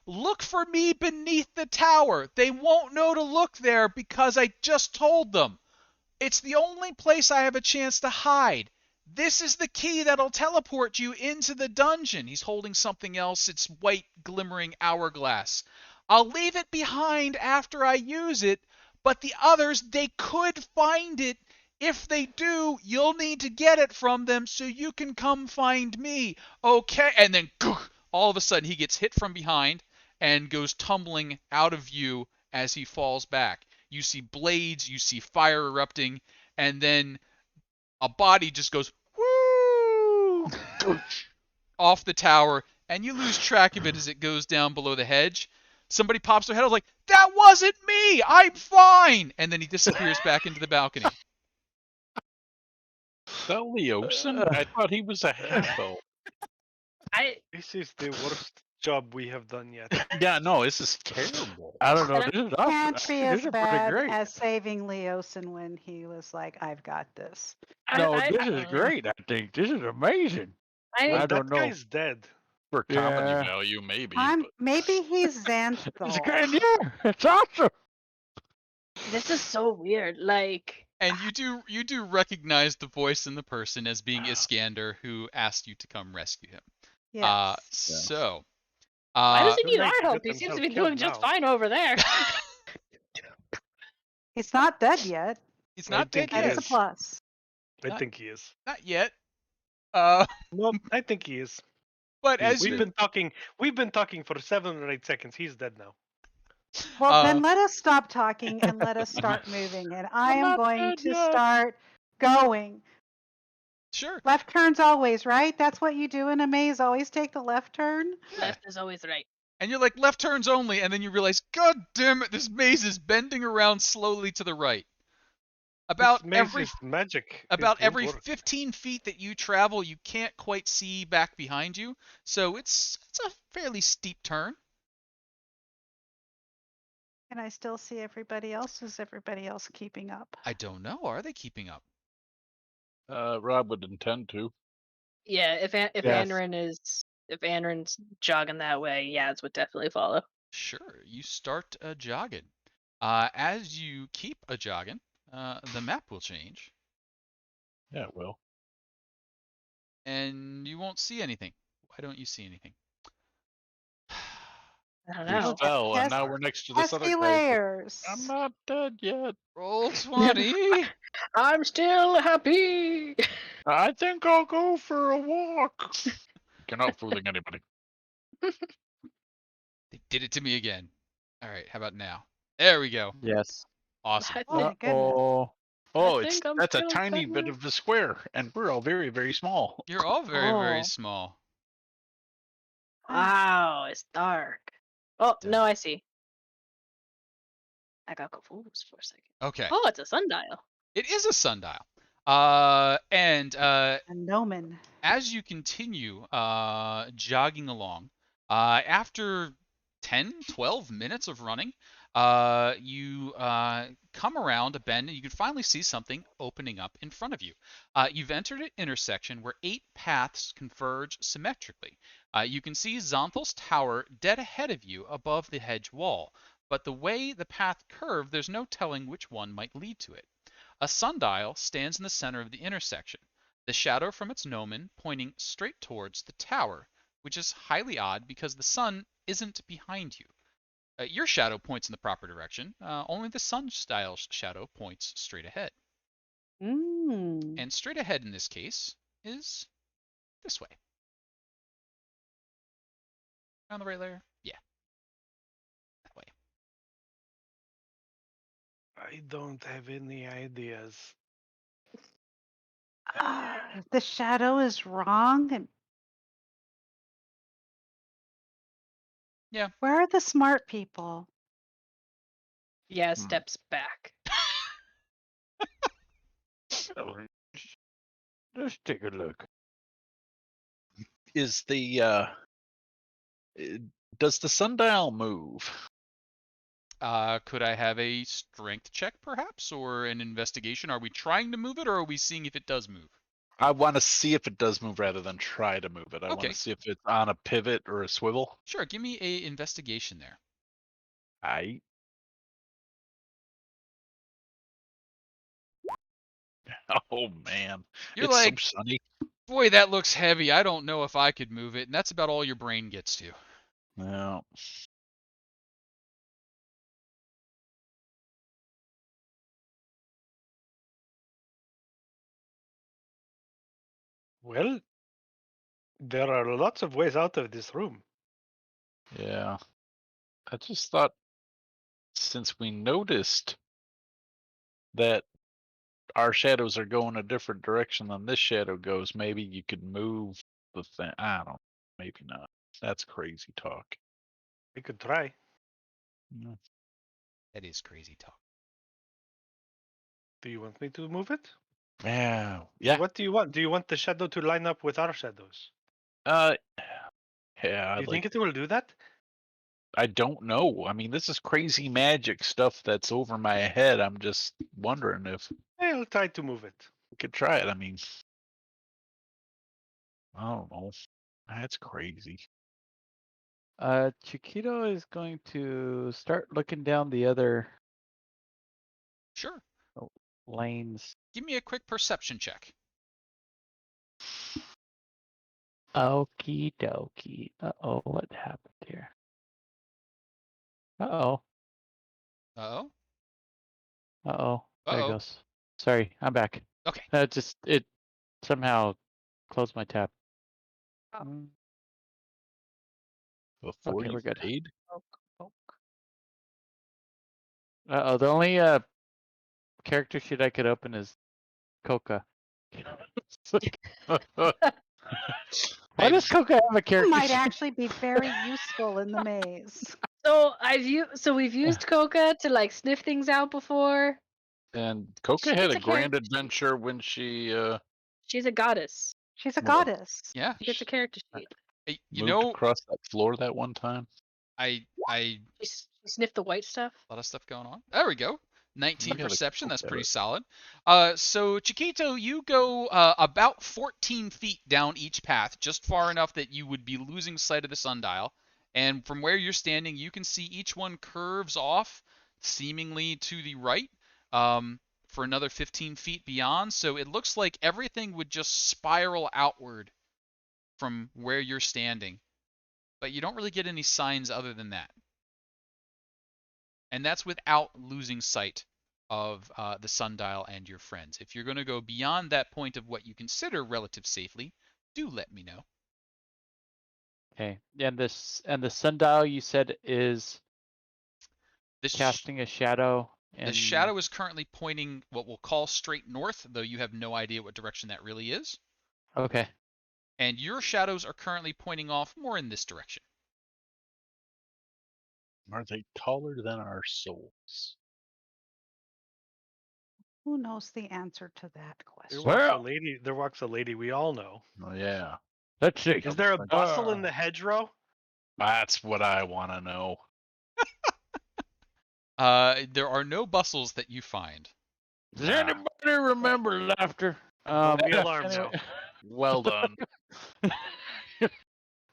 Look for me beneath the tower. They won't know to look there because I just told them. It's the only place I have a chance to hide. This is the key that'll teleport you into the dungeon. He's holding something else. It's white, glimmering hourglass. I'll leave it behind after I use it, but the others, they could find it. If they do, you'll need to get it from them so you can come find me. Okay? And then all of a sudden he gets hit from behind and goes tumbling out of view as he falls back. You see blades, you see fire erupting, and then a body just goes woo off the tower, and you lose track of it as it goes down below the hedge. Somebody pops their head. I was like, "That wasn't me. I'm fine." And then he disappears back into the balcony. that Leosin? I thought he was a half elf. I This is the worst job we have done yet. Yeah, no, this is terrible. I don't know. And This is awesome. Can't be This as is pretty bad great. as saving Leosin when he was like, "I've got this." No, I, this is great. I think this is amazing. I, I Well, don't that know. guy's dead. For comedy Yeah. value, maybe. I'm But maybe he's It's Xanthal. great. Yeah, it's awesome. this is so weird. Like, And you do recognize the voice in the person as being Iskander, who asked you to come rescue him. Yes. So, why does he Too need late our to help? get He seems to themselves be killed doing just now. fine over there. He's not dead yet. he's I not dead think he That yet. is a is. plus. I Not- think he is. Not yet. Uh, No, I think he is. but He's as We've you been talking. We've been talking for 7 or 8 seconds. He's dead now. Well, uh, then let us stop talking and let us start moving. And I I'm am not going dead to yet. start going. sure. Left turns always, right? That's what you do in a maze. Always take the left turn. Yeah. Left is always right. And you're like left turns only, and then you realize, God damn it, this maze is bending around slowly to the right. About This maze every is magic. about It won't every work. 15 feet that you travel, you can't quite see back behind you. So it's a fairly steep turn. Can I still see everybody else? Is everybody else keeping up? I don't know. Are they keeping up? Rob would intend to. Yeah, if Yes. if Anrin's jogging that way, yeah, it would definitely follow. Sure. You start jogging. As you keep a jogging, the map will change, Yeah, well. and you won't see anything. Why don't you see anything? I don't We know. fell, and Pes- now we're next to this other Pesky guy. layers. I'm not dead yet. Roll 20. I'm still happy. I think I'll go for a walk. You're not fooling anybody. They did it to me again. All right, how about now? There we go. Yes. Awesome. I Oh my think, goodness. Oh, think I'm that's a still tiny bit better. of the square, and we're all very, very small. You're all very Oh. small. Wow, it's dark. Oh Duh. no, I see. I got confused for a second. Okay. Oh, it's a sundial. It is a sundial. And A gnomon. as you continue jogging along, after 10, 12 minutes of running, you come around a bend and you can finally see something opening up in front of you. You've entered an intersection where 8 paths converge symmetrically. You can see Xonthal's tower dead ahead of you above the hedge wall, but the way the path curved, there's no telling which one might lead to it. A sundial stands in the center of the intersection, the shadow from its gnomon pointing straight towards the tower, which is highly odd because the sun isn't behind you. Your shadow points in the proper direction. Only the Sundial's shadow points straight ahead. Mm. And straight ahead in this case is this way. On the right layer? Yeah, that way. I don't have any ideas. The shadow is wrong. And Yeah. where are the smart people? Yeah, Hmm. steps back. Let's take a look. Is the does the sundial move? Could I have a strength check, perhaps, or an investigation? Are we trying to move it, or are we seeing if it does move? I want to see if it does move rather than try to move it. I want Okay. to see if it's on a pivot or a swivel. Sure, give me a investigation there. I. Oh man, You're it's like, so sunny. boy, that looks heavy. I don't know if I could move it, and that's about all your brain gets to. No. Well, there are lots of ways out of this room. Yeah. I just thought since we noticed that our shadows are going a different direction than this shadow goes, maybe you could move the thing. I don't know. Maybe not. That's crazy talk. We could try. Yeah. That is crazy talk. Do you want me to move it? Yeah. Yeah. What do you want? Do you want the shadow to line up with our shadows? Yeah. Do I'd you like. think it will do that? I don't know. I mean, this is crazy magic stuff that's over my head. I'm just wondering if I'll try to move it. we could try it. I mean, I don't know. That's crazy. Chiquito is going to start looking down the other Sure. lanes. Give me a quick perception check. Okie dokie. Uh-oh, what happened here? Uh-oh. Uh-oh. Uh-oh. There it Uh-oh. goes. Sorry, I'm back. Okay. It somehow closed my tab. Before Okay, you we're good. fade? Uh-oh, the only character sheet I could open is Coca. Why does Coca have a That character might sheet? actually be very useful in the maze. So we've used Coca to like sniff things out before. And Coca She had gets a a grand character sheet. adventure when she She's a goddess. She's a Well, goddess. Yeah. She gets a character sheet. Hey, you moved know, across that floor that one time. I She sniffed the white stuff. a lot of stuff going on. There we go. 19 We had a perception. That's Coca. pretty solid. So Chiquito, you go about 14 feet down each path, just far enough that you would be losing sight of the sundial. And from where you're standing, you can see each one curves off, seemingly to the right, for another 15 feet beyond. So it looks like everything would just spiral outward from where you're standing. But you don't really get any signs other than that. And that's without losing sight of the sundial and your friends. If you're going to go beyond that point of what you consider relative safely, do let me know. Okay. And the sundial you said is This casting a shadow the and shadow is currently pointing what we'll call straight north, though you have no idea what direction that really is. okay. And your shadows are currently pointing off more in this direction. Are they taller than our souls? Who knows the answer to that There question? walks a Well, lady. There walks a lady we all know. Oh yeah. let's see. Is there a bustle in the hedgerow? That's what I want to know. There are no bustles that you find. Does Nah. anybody remember laughter? Don't be alarmed anyway- now. Well done.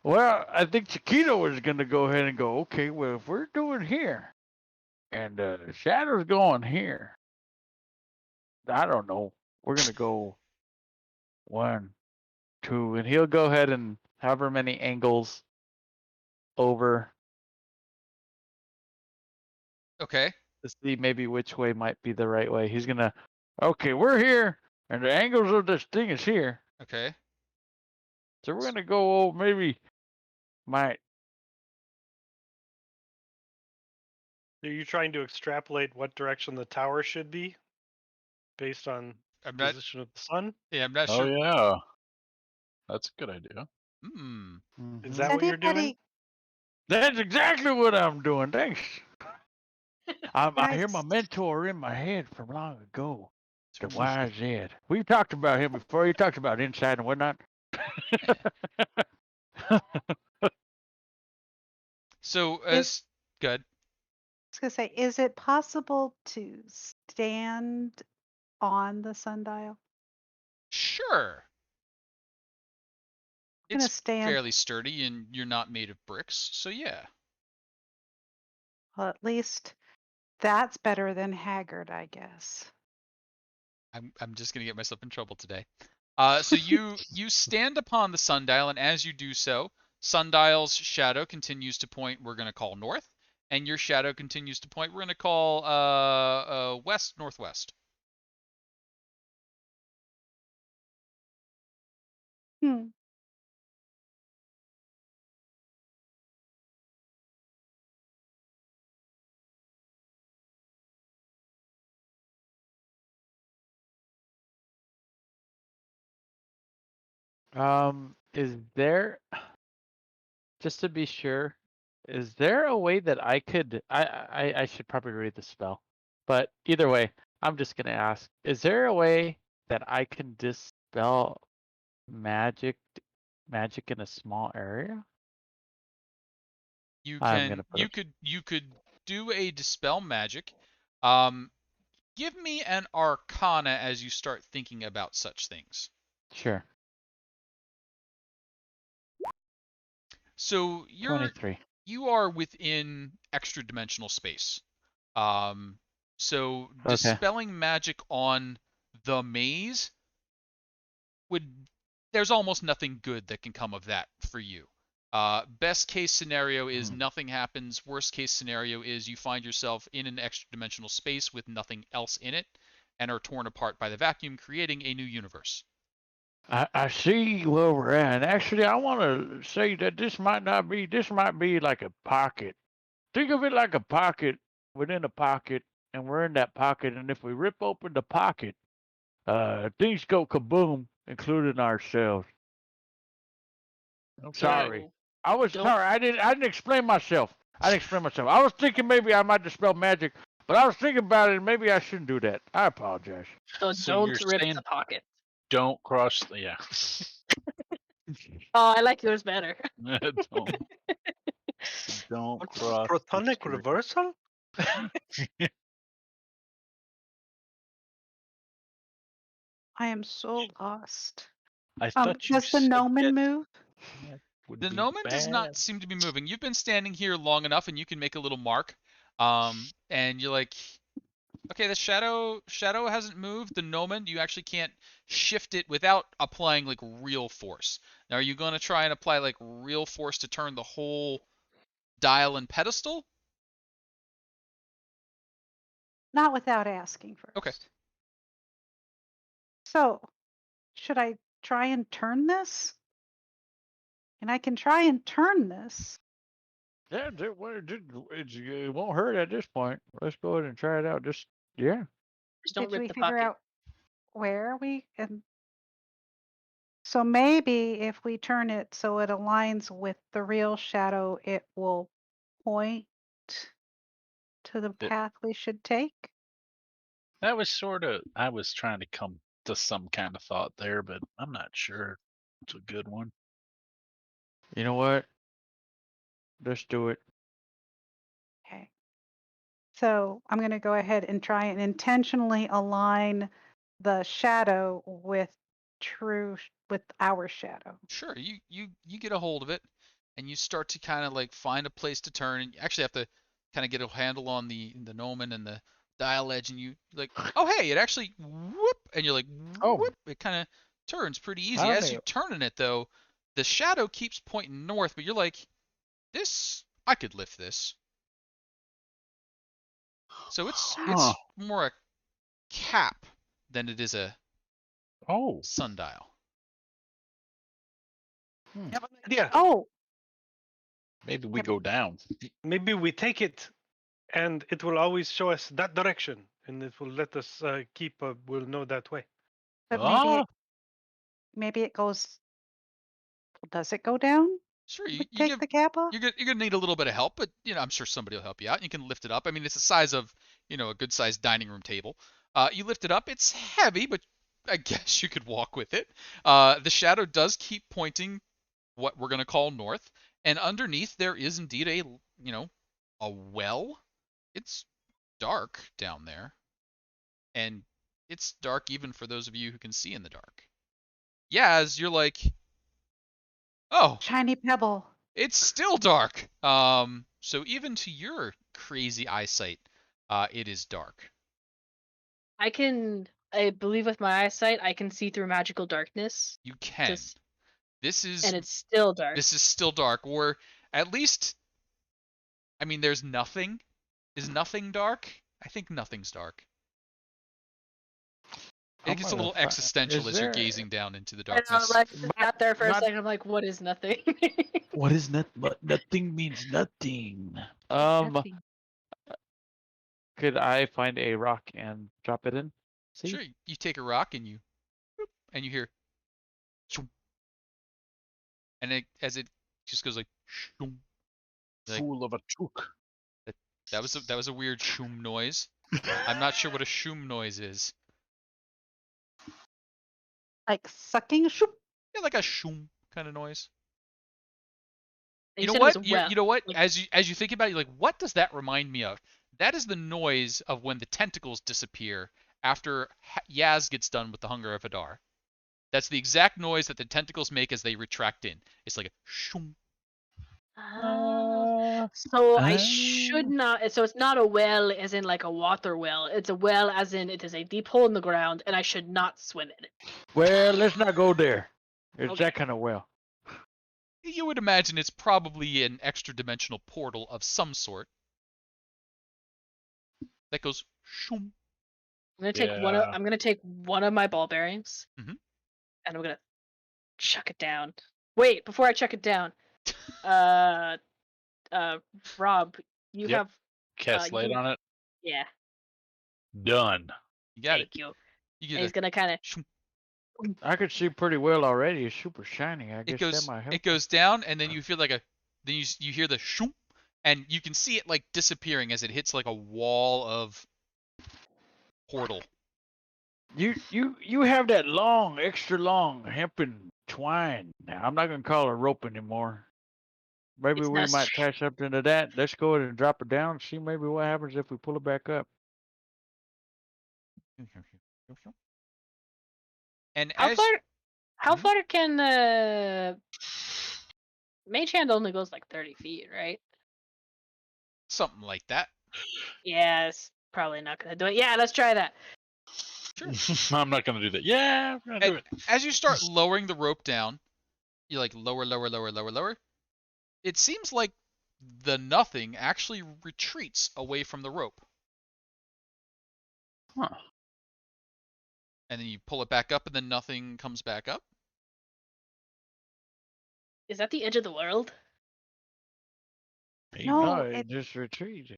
Well, I think Chiquito was gonna go ahead and go, okay, well, if we're doing here and Shadow's going here, I don't know. We're gonna go 1, 2, and he'll go ahead and however many angles over Okay. to see maybe which way might be the right way. He's gonna. Okay, we're here, and the angles of this thing is here. Okay. So we're gonna go maybe my. Are you trying to extrapolate what direction the tower should be based on I'm not. position of the sun? Yeah, I'm not Oh sure. yeah, that's a good idea. Hmm. Is Does that what you're doing? anybody That's exactly what I'm doing. Thanks. I guys hear my mentor in my head from long ago. The It's wise Ed. We've talked about him before. He talked about inside and whatnot. So, is good. I was gonna say, is it possible to stand on the sundial? Sure. I'm gonna It's stand. fairly sturdy, and you're not made of bricks, so yeah. Well, at least that's better than Haggard, I guess. I'm just gonna get myself in trouble today. So you stand upon the sundial, and as you do so, sundial's shadow continues to point. We're gonna call north, and your shadow continues to point. We're gonna call west northwest. Hmm. Is there, just to be sure, is there a way that I could? I should probably read the spell, but either way, I'm just gonna ask: is there a way that I can dispel magic, magic in a small area? You I'm can gonna put it. you could do a dispel magic. Um, Give me an arcana as you start thinking about such things. Sure. So 23. you are within extra dimensional space. Um, so Okay. dispelling magic on the maze would there's almost nothing good that can come of that for you. Best case scenario is Hmm. nothing happens. Worst case scenario is you find yourself in an extra dimensional space with nothing else in it and are torn apart by the vacuum, creating a new universe. I see where we're at. And actually, I want to say that this might be like a pocket. Think of it like a pocket within a pocket, and we're in that pocket. And if we rip open the pocket, things go kaboom, including ourselves. Okay. Sorry. So I was don't sorry. I didn't explain myself. I didn't explain myself. I was thinking maybe I might dispel magic, but I was thinking about it, and maybe I shouldn't do that. I apologize. so So you're don't rip saying the pocket. don't cross the yeah. Oh, I like yours better. don't don't What's cross the protonic street. reversal? I am so lost. I thought you Does the said gnomon that move? that would The be gnomon does bad. not seem to be moving. You've been standing here long enough, and you can make a little mark. And you're like, okay, the shadow hasn't moved. The gnomon, you actually can't shift it without applying like real force. Now, are you going to try and apply like real force to turn the whole dial and pedestal? Not without asking Okay, first. So, should I try and turn this? And I can try and turn this. Yeah, it won't hurt at this point. Let's go ahead and try it out. Just yeah. Just don't Did rip we the figure pocket. out where we and so maybe if we turn it so it aligns with the real shadow, it will point to the That path we should take. that was sort of I was trying to come to some kind of thought there, but I'm not sure it's a good one. You know what? Let's do it. Okay. So I'm going to go ahead and try and intentionally align the shadow with with our shadow. sure. You get a hold of it, and you start to kind of like find a place to turn, and you actually have to kind of get a handle on the gnomon and the dial edge, and you like, oh hey, it actually whoop, and you're like Oh, whoop. It kind of turns pretty easy. As you honey. turning it though, the shadow keeps pointing north, but you're like, this I could lift this. So it's Huh. more a cap than it is a Oh. sundial. I have an idea. Oh, Maybe we Yep. go down. Maybe we take it, and it will always show us that direction, and it will let us keep. We'll know that way. but Ah, maybe it goes. Does it go down? Sure, We take the cap off. you're gonna need a little bit of help, but I'm sure somebody will help you out. You can lift it up. I mean, it's the size of a good sized dining room table. You lift it up. It's heavy, but I guess you could walk with it. The shadow does keep pointing what we're gonna call north, and underneath there is indeed a well. It's dark down there, and it's dark even for those of you who can see in the dark. Yeah, as you're like, oh, Shiny pebble. it's still dark. So even to your crazy eyesight, it is dark. I believe with my eyesight, I can see through magical darkness. You can. Just, This is and it's still dark. this is still dark, or at least, I mean, there's nothing. Is nothing dark? I think nothing's dark. It gets a little existential as you're gazing down into the I know, darkness. like, sat there for a not- second. I'm like, what is nothing? What is not? But nothing means nothing. Nothing. Could I find a rock and drop it in? See? Sure, you take a rock and you hear, "Shoom." And as it just goes like, "Shoom." Like, fool of a chook. that was a weird shoom noise. I'm not sure what a shoom noise is. Like sucking. Shoop. Yeah, like a shoom kind of noise. You You know said it was what? well. You know what? like- As you think about it, you're like, what does that remind me of? That is the noise of when the tentacles disappear after Yaz gets done with the Hunger of Hadar. That's the exact noise that the tentacles make as they retract in. It's like a shoom. So I should not. So it's not a well, as in like a water well. It's a well, as in it is a deep hole in the ground, and I should not swim in it. Well, let's not go there. It's Okay. that kind of well. You would imagine it's probably an extra dimensional portal of some sort that goes shoom. I'm gonna take one of. Yeah. I'm gonna take one of my ball bearings, Mhm. and I'm gonna chuck it down. Wait, before I chuck it down, Rob, you Yep. have. Cast light you- on it. Yeah, Done. You got thank it. you. You And get he's a gonna kind of. shoom. I could see pretty well already. It's super shiny. I guess that might help. It goes down, and then you feel like then you hear the shoom, and you can see it like disappearing as it hits like a wall of portal. You have that long, extra long hempen twine. Now I'm not gonna call it rope anymore. Maybe It's we not might str- tie something to that. Let's go ahead and drop it down. See maybe what happens if we pull it back up. And How as far? How Mhm. far can Mage Hand only goes like 30 feet, right? something like that. Yeah, it's probably not gonna do it. Yeah, let's try that. I'm not gonna do that. Yeah, we're gonna do it. As you start lowering the rope down, you're like lower, lower, lower, lower, lower. It seems like the nothing actually retreats away from the rope. Huh. And then you pull it back up, and then nothing comes back up. Is that the edge of the world? Maybe. No, No, it- it just retreats.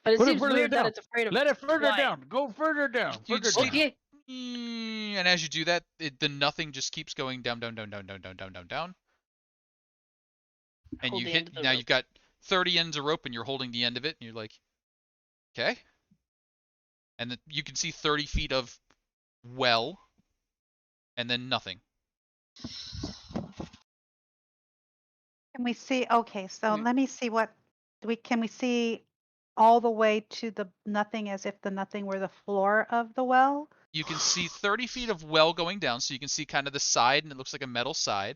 But it Put it seems further weird that down. it's afraid of. Let it further flying. down. Go further down. You Further just down. Okay. And as you do that, the nothing just keeps going down, down, down, down, down, down, down, down, down. And Hold you the hit, end of the now rope. you've got 30 ends of rope and you're holding the end of it, and you're like, okay. And then you can see 30 feet of well, and then nothing. Can we see? Okay, so Mm. let me see what can we see all the way to the nothing as if the nothing were the floor of the well? You can see 30 feet of well going down, so you can see kind of the side, and it looks like a metal side.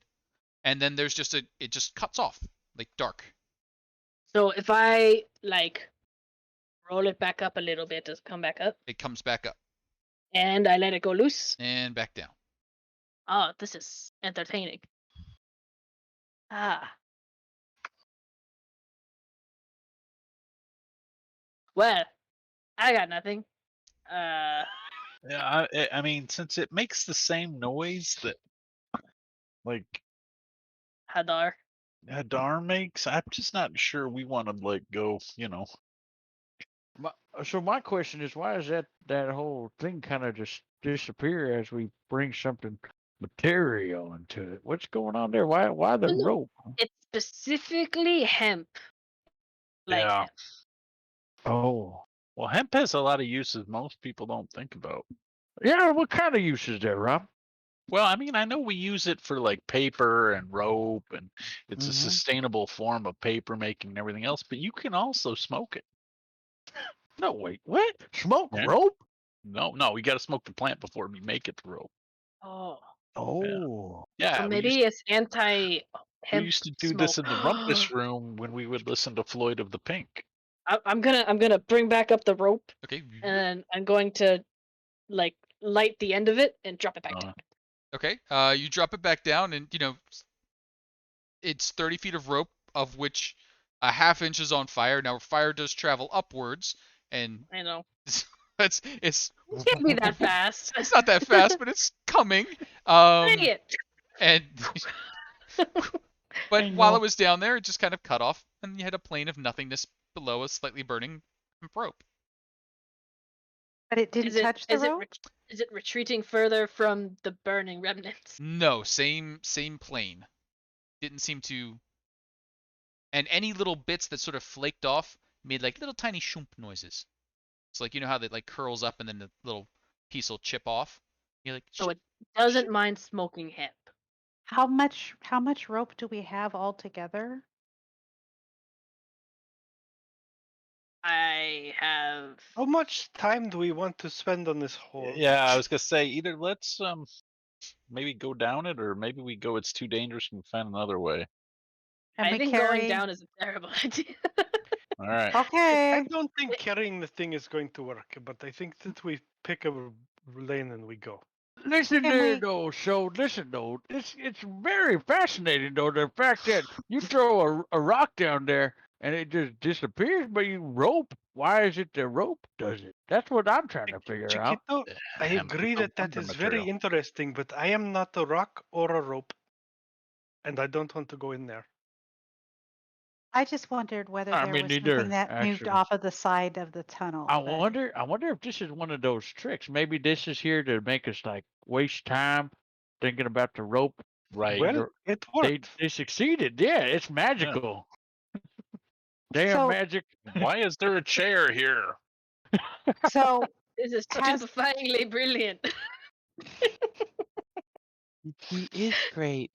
And then there's just it just cuts off, like dark. So if I like roll it back up a little bit, does it come back up? It comes back up And I let it go loose. and back down. Oh, this is entertaining. Ah. Well, I got nothing. Yeah, I mean, since it makes the same noise that like Hadar. Hadar makes, I'm just not sure we want to like go. So my question is, why does that whole thing kind of just disappear as we bring something material into it? What's going on there? Why the No, no. rope? It's specifically hemp. Like Yeah. hemp. Oh, Well, hemp has a lot of uses most people don't think about. yeah. What kind of use is there, Rob? Well, I mean, I know we use it for like paper and rope, and it's a Mhm. sustainable form of paper making and everything else, but you can also smoke it. No, wait, what? Smoke Yeah. rope? No, we got to smoke the plant before we make it the rope. Oh. Yeah. Oh, So Yeah, maybe it's anti we hemp used to do this smoke. in the rumpus room when we would listen to Floyd of the Pink. I'm gonna bring back up the rope Okay. and I'm going to like light the end of it and drop it back Uh, down. Okay. You drop it back down, and it's 30 feet of rope, of which a half inch is on fire. Now, fire does travel upwards, and I know. it's It can't be that fast. it's not that fast, but it's coming. Dang Um, it. and but I while it know. was down there, it just kind of cut off, and you had a plane of nothingness below a slightly burning rope. But it didn't Is it touch the rope? is it retreating further from the burning remnants? No, same plane. Didn't seem to, and any little bits that sort of flaked off made like little tiny shoomp noises. It's like, you know how they like curls up and then the little piece will chip off. You're like, So it doesn't mind smoking hemp. How much rope do we have altogether? I have How much time do we want to spend on this hole? yeah, I was gonna say either let's maybe go down it, or maybe we go. It's too dangerous and find another way. And I we think going carry. down is a terrible idea. All right. I Okay. don't think carrying the thing is going to work, but I think that we pick a lane and we go. Listen Can there, we? though. So listen, though. It's very fascinating, though, the fact that you throw a rock down there and it just disappears, but you rope. Why is it the rope does it? That's what I'm trying to figure out. Chiquito, I Hemp is agree a that that wonder is very material. interesting, but I am not a rock or a rope, and I don't want to go in there. I just wondered whether I there mean, was something neither that moved actually. off of the side of the tunnel. I But wonder. I wonder if this is one of those tricks. Maybe this is here to make us like waste time thinking about the rope. Right. When Well, it they worked. they succeeded. Yeah, it's Yeah. magical. Damn so magic. Why is there a chair here? so This is has stupefyingly brilliant. He is great.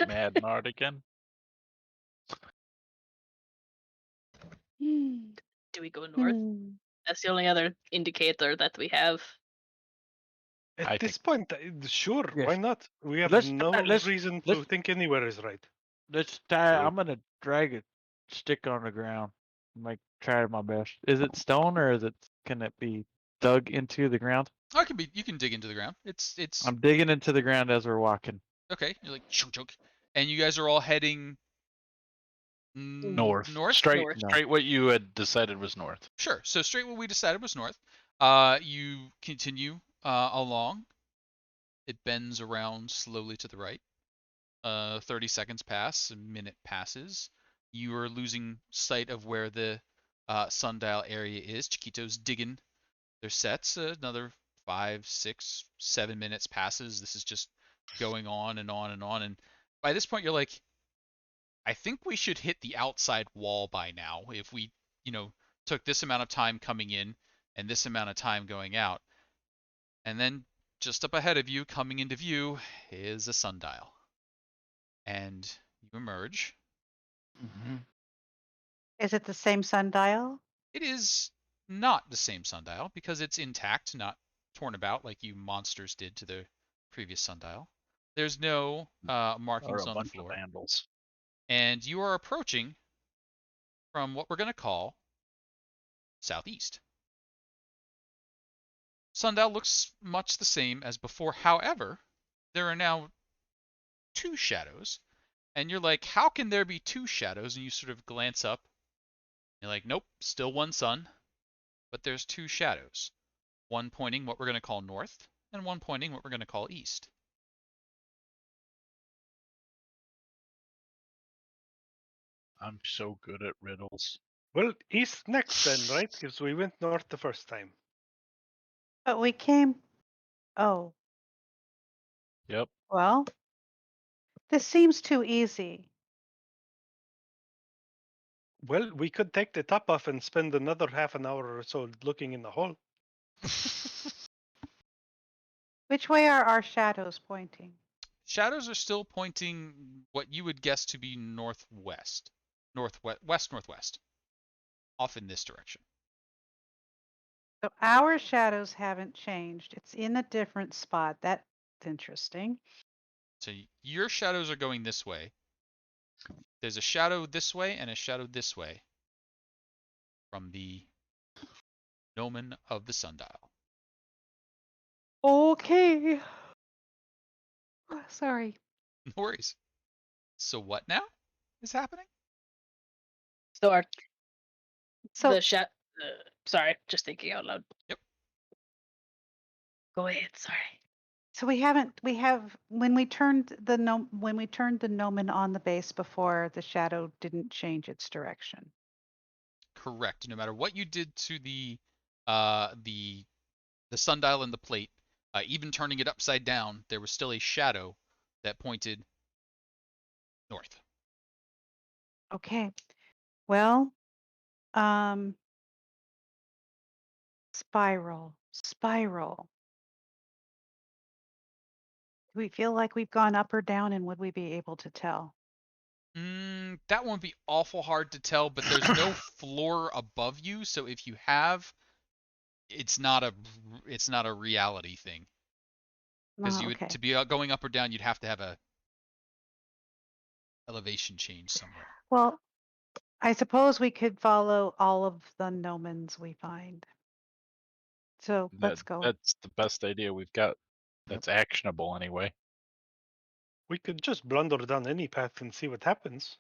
Mad Mardigan. Do we go north? Hmm. That's the only other indicator that we have. At I this think point, sure, why Yes. not? We have Let's no let's reason to let's think anywhere is right. let's tie. true. I'm gonna drag a stick on the ground. Like try my best. Is it stone or is it? Can it be dug into the ground? oh, it can be. You can dig into the ground. It's I'm digging into the ground as we're walking. okay. You're like chunk chunk, and you guys are all heading North. north. Straight North. No. straight what you had decided was north. Sure. So straight what we decided was north. You continue along. It bends around slowly to the right. 30 seconds pass, a minute passes. You are losing sight of where the sundial area is. Chiquito's digging their sets. Another 5, 6, 7 minutes passes. This is just going on and on and on. And by this point, you're like, I think we should hit the outside wall by now. If we, took this amount of time coming in and this amount of time going out. And then just up ahead of you, coming into view, is a sundial. And you emerge. Mm-hmm. Is it the same sundial? It is not the same sundial because it's intact, not torn about like you monsters did to the previous sundial. There's no Or markings a on the bunch of floor. vandals. And you are approaching from what we're going to call southeast. Sundial looks much the same as before. However, there are now two shadows. And you're like, how can there be two shadows? And you sort of glance up. You're like, nope, still one sun. but there's two shadows. One pointing what we're going to call north, and one pointing what we're going to call east. I'm so good at riddles. Well, east next then, right? Because we went north the first time. But we came. Oh, Yep. well, this seems too easy. Well, we could take the top off and spend another half an hour or so looking in the hole. Which way are our shadows pointing? Shadows are still pointing what you would guess to be northwest. Northwest. Off in this direction. So our shadows haven't changed. It's in a different spot. That's interesting. So your shadows are going this way. There's a shadow this way and a shadow this way from the gnomon of the sundial. Okay. Sorry. No worries. So what now is happening? So our So the chat. Sorry, just thinking out loud. Yep. Go ahead. Sorry. so we haven't we have when we turned the gnomon on the base before, the shadow didn't change its direction. Correct. No matter what you did to uh the the sundial and the plate, even turning it upside down, there was still a shadow that pointed north. Okay. Well, spiral. Do we feel like we've gone up or down, and would we be able to tell? That won't be awful hard to tell, but there's no floor above you, so if you have, it's not a reality thing. Because you would Okay. to be going up or down, you'd have to have a elevation change somewhere. Well, I suppose we could follow all of the gnomons we find. So let's go. That's the best idea we've got. That's actionable anyway. We could just blunder down any path and see what happens.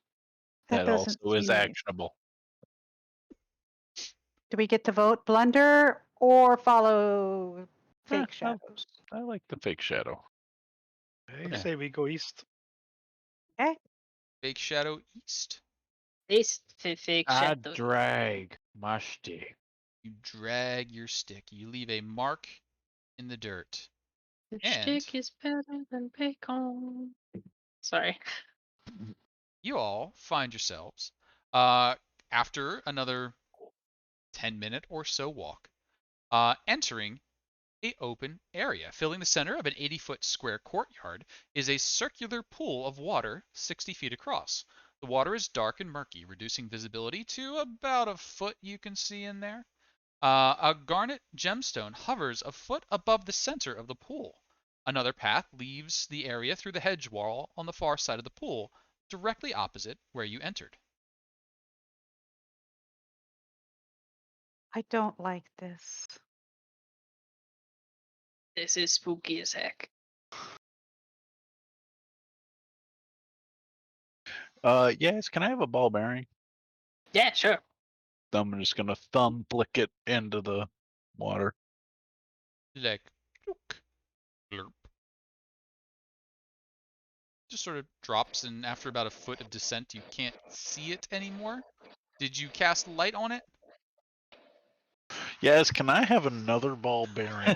That That doesn't also is seem right. actionable. Do we get to vote blunder or follow fake Eh, shadows? I like the fake shadow. I Yeah. say we go east. Okay. Fake shadow east. Fake I shadow. drag my stick. You drag your stick. You leave a mark in the dirt. The And stick is better than bacon. Sorry. you all find yourselves, after another 10-minute or so walk, entering a open area. Filling the center of an 80-foot square courtyard is a circular pool of water 60 feet across. The water is dark and murky, reducing visibility to about a foot you can see in there. A garnet gemstone hovers a foot above the center of the pool. Another path leaves the area through the hedge wall on the far side of the pool, directly opposite where you entered. I don't like this. This is spooky as heck. Yes, can I have a ball bearing? Yeah, sure. I'm just gonna thumb flick it into the water. Like, glurp. Just sort of drops, and after about a foot of descent, you can't see it anymore. Did you cast light on it? Yes, can I have another ball bearing?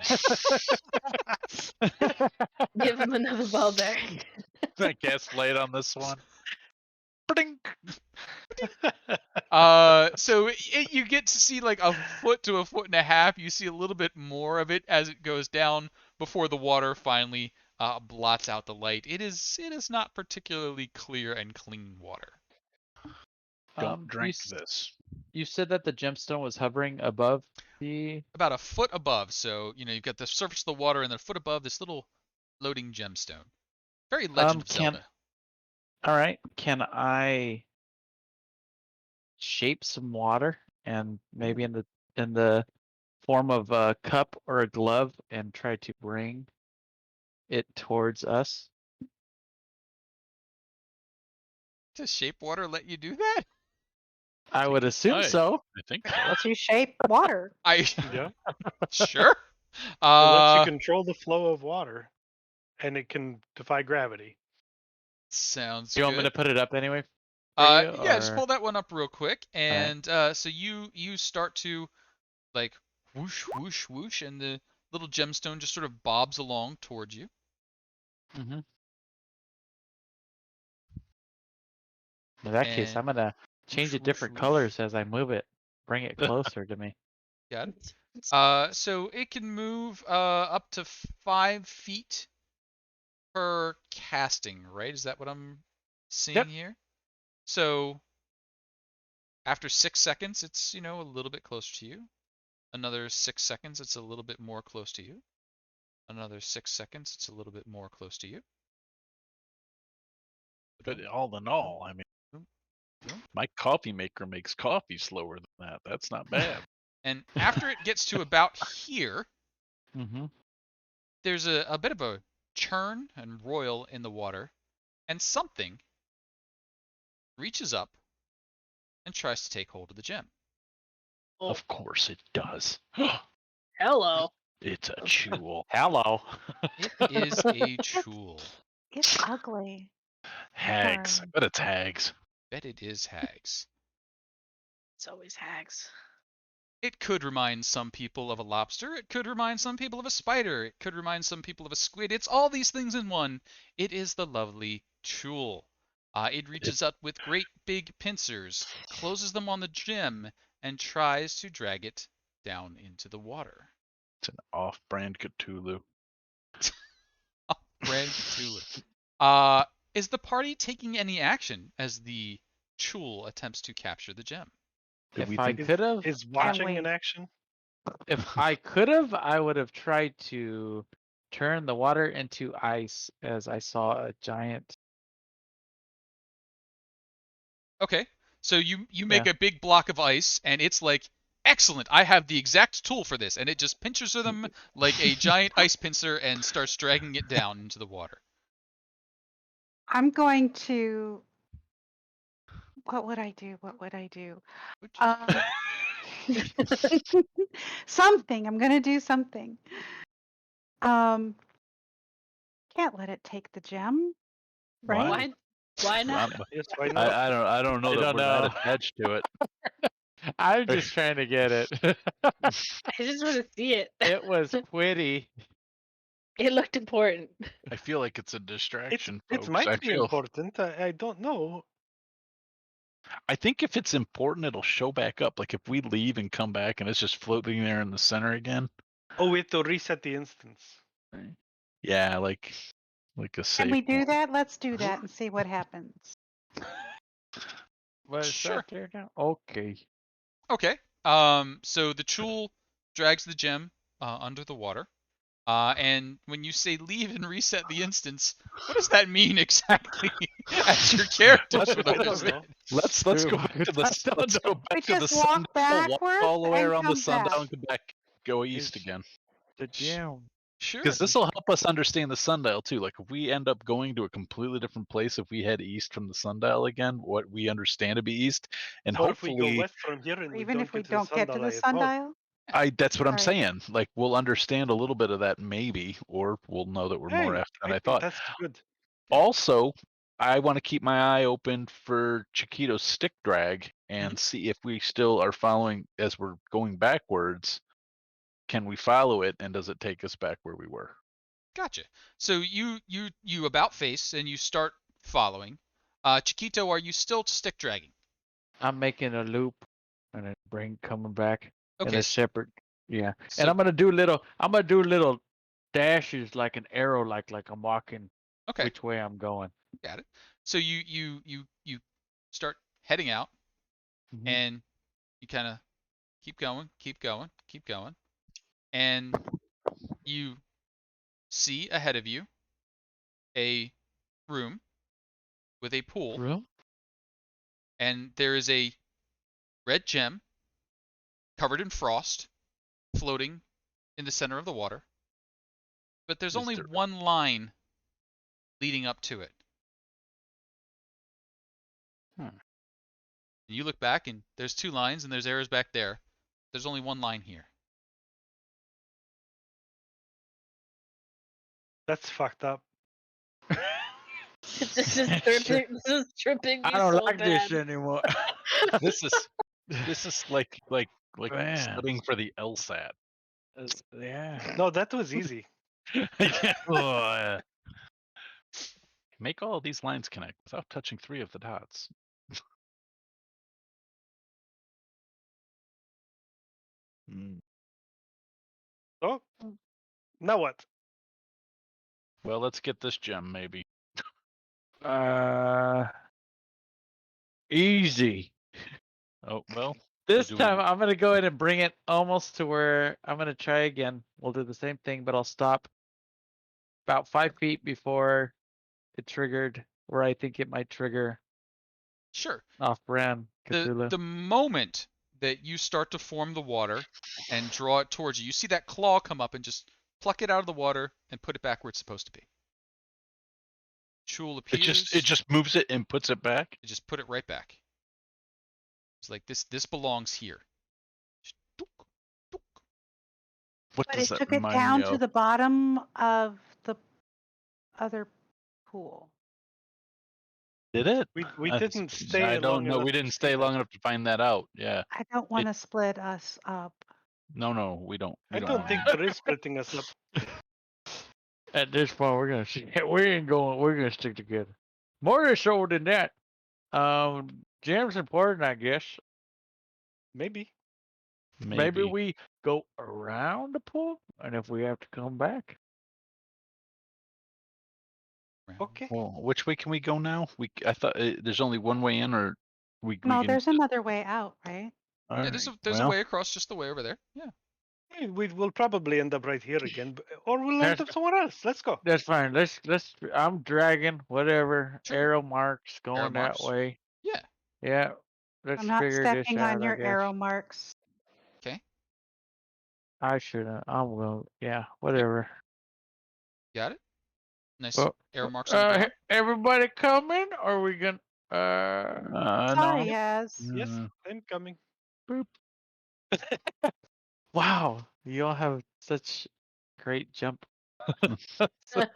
Give him another ball bearing. I cast light on this one. Ba-dink. So you get to see like a foot to a foot and a half. You see a little bit more of it as it goes down before the water finally blots out the light. It is not particularly clear and clean water. Don't You drink this. you said that the gemstone was hovering above the. About a foot above. So you've got the surface of the water, and then a foot above this little floating gemstone. Very Legend of Can Zelda. all right. Can I shape some water and maybe in the form of a cup or a glove and try to bring it towards us? Does shape water let you do that? I would assume I so. think so. Lets you shape water. I Yeah. sure. It lets you Uh, control the flow of water, and it can defy gravity. sounds Do you want me good. to put it up anyway for you, Yeah, just or pull that one up real quick, right. and so you start to like whoosh whoosh whoosh, and the little gemstone just sort of bobs along towards you. Mm-hmm. In that case, I'm And gonna change whoosh it whoosh different whoosh. colors as I move it. Bring it closer to me. Got it. So it can move up to 5 feet per casting, right? Is that what I'm seeing Yep. here? So after 6 seconds, it's a little bit closer to you. Another 6 seconds, it's a little bit more close to you. Another 6 seconds, it's a little bit more close to you. But all in all, I mean, Boom. my coffee maker makes coffee slower than that. That's not bad. And after it gets to about here, Mm-hmm. there's a bit of a churn and roil in the water, and something reaches up and tries to take hold of the gem. Oh, Of course it does. hello. It's a jewel. Hello. It is a jewel. It's ugly. Hags. I Darn. bet it's hags. Bet it is hags. It's always hags. It could remind some people of a lobster. It could remind some people of a spider. It could remind some people of a squid. It's all these things in one. It is the lovely jewel. It reaches up with great big pincers, closes them on the gem, and tries to drag it down into the water. It's an off-brand Cthulhu. Brand Cthulhu. Is the party taking any action as the Chul attempts to capture the gem? Do we If I think could have, Is watching wait. in action? if I could have, I would have tried to turn the water into ice, as I saw a giant. Okay, so you make Yeah. a big block of ice, and it's like, excellent, I have the exact tool for this, and it just pinches them like a giant ice pincer and starts dragging it down into the water. I'm going to. What would I do? What would I do? Um, something. I'm going to do something. Can't let it take the gem, right? Why? Why not? Yes, why not? I don't know I that don't we're that know. attached to it. I'm just trying to get it. I just want to see it. It was pretty. It looked important. I feel like it's a It distraction, it folks. might be important. I don't know. I think if it's important, it'll show back up. Like if we leave and come back and it's just floating there in the center again. Oh, we have to reset the instance. Yeah, like a safe Can we do point. that? Let's do that and see what happens. Was Sure. that there now? Okay. Okay. So the Chul drags the gem under the water. And when you say leave and reset the instance, what does that mean exactly? As your characters Let's would I don't understand. know. Let's go back to the I don't let's go know. back We to the just walk sundial, walk backwards all the way and around the come back. sundial and come back, go east Is- again. The gem. Sure. Because this will help us understand the sundial too. Like if we end up going to a completely different place, if we head east from the sundial again, what we understand to be east, and Or if we go hopefully, west from here and Or we even don't if we get to the don't get to sundial the as well. sundial. that's what I'm Right. saying. Like we'll understand a little bit of that maybe, or we'll know that we're more Hey, after than I I think thought. that's good. Also, I want to keep my eye open for Chiquito's stick drag and Mhm. see if we still are following as we're going backwards. Can we follow it, and does it take us back where we were? Gotcha. So you about face and you start following. Chiquito, are you still stick dragging? I'm making a loop and then coming back in Okay. a separate. Yeah. So And I'm gonna do little dashes like an arrow, like I'm walking okay, which way I'm going. got it. So you start heading out, Mhm. and you kind of keep going, keep going, keep going, and you see ahead of you a room with a pool, Room? and there is a red gem covered in frost floating in the center of the water. But there's Is only there- one line leading up to it. And you look back, and there's 2 lines, and there's arrows back there. There's only 1 line here. That's fucked up. This is tripping. This is tripping me I don't so like bad. this anymore. This is like Man. studying for the LSAT. Yeah. No, that was easy. Yeah. Oh, make all of these lines connect without touching 3 of the dots. Mm. Oh, now what? Well, let's get this gem, maybe. Easy. Oh, well. This do time we- I'm gonna go ahead and bring it almost to where I'm gonna try again. We'll do the same thing, but I'll stop about 5 feet before it triggered where I think it might trigger Sure. off-brand The Cthulhu. moment that you start to form the water and draw it towards you, you see that claw come up and just pluck it out of the water and put it back where it's supposed to be. Chul It appears. just moves it and puts it back. You just put it right back. It's like this belongs here. Just dook, dook. What But does it that took it remind down me to of? the bottom of the other pool. Did it? We didn't stay I long don't know. enough We to didn't see stay that. long enough to find that out. Yeah. I don't want to split us up. No, we don't. We I don't want think to. there is splitting us up. At this point, we're gonna see. We ain't going. We're gonna stick together. More so than that. Jam's important, I guess. Maybe. Maybe we go around the pool, and if we have to come back, Okay. Well, which way can we go now? I thought there's only one way in, or we No, can. there's another way out, right? All Yeah, right, there's a well, way across just the way over there. Yeah. We will probably end up right here again, or we'll end That's- up somewhere else. Let's go. that's fine. Let's. I'm dragging whatever Sure. arrow marks going Arrow that marks? way. Yeah. Yeah. Let's I'm not figure this stepping out. on I your guess. arrow marks. Okay. I should have. I'm going. Yeah. Whatever. Got it. Nice Well, arrow marks on the ground. everybody coming? Or are we gonna? Sorry, no. has. Yes, I'm coming. Wow, you all have such great jump. Well,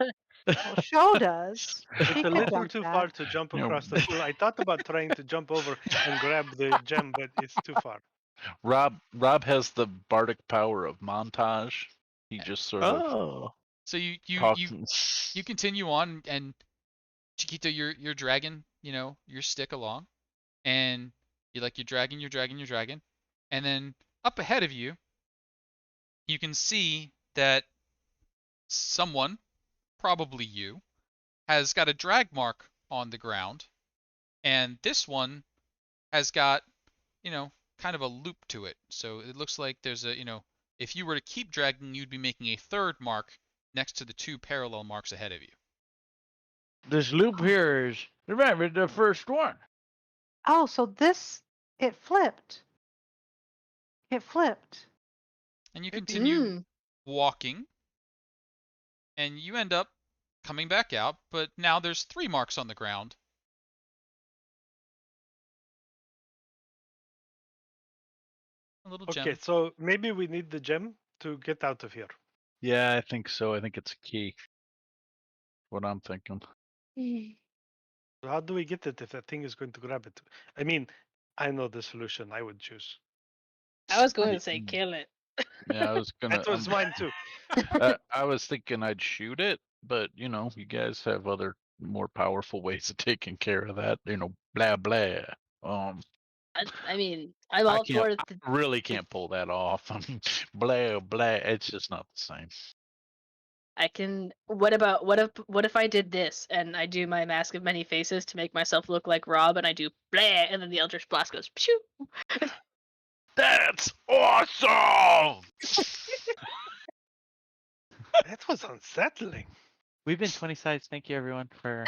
show does. It's She a could little jump too that. far to jump No. across the pool. I thought about trying to jump over and grab the gem, but it's too far. Rob has the bardic power of montage. He just sort of Oh, So you talks. continue on, and Chiquito, you're dragging, your stick along, and you're dragging, and then up ahead of you, you can see that someone, probably you, has got a drag mark on the ground, and this one has got, kind of a loop to it. So it looks like there's if you were to keep dragging, you'd be making a third mark next to the 2 parallel marks ahead of you. this loop here is remember the first one. Oh, so it flipped. It flipped. And you Maybe. continue walking, and you end up coming back out, but now there's 3 marks on the ground. A little Okay, gem. so maybe we need the gem to get out of here. Yeah, I think so. I think it's a key. What I'm thinking. So how do we get it if that thing is going to grab it? I mean, I know the solution I would choose. I was going Ye- to say kill it. Yeah, I was gonna. That was mine too. I was thinking I'd shoot it, but you guys have other more powerful ways of taking care of that. Blah blah. I mean, I'm I all can't. for I really can't pull that off. I mean, blah blah. It's just not the same. I can. What if I did this and I do my mask of many faces to make myself look like Rob, and I do blah, and then the Eldritch Blast goes pshoo. That's awesome. That was unsettling. We've been 20 sides. Thank you, everyone, for.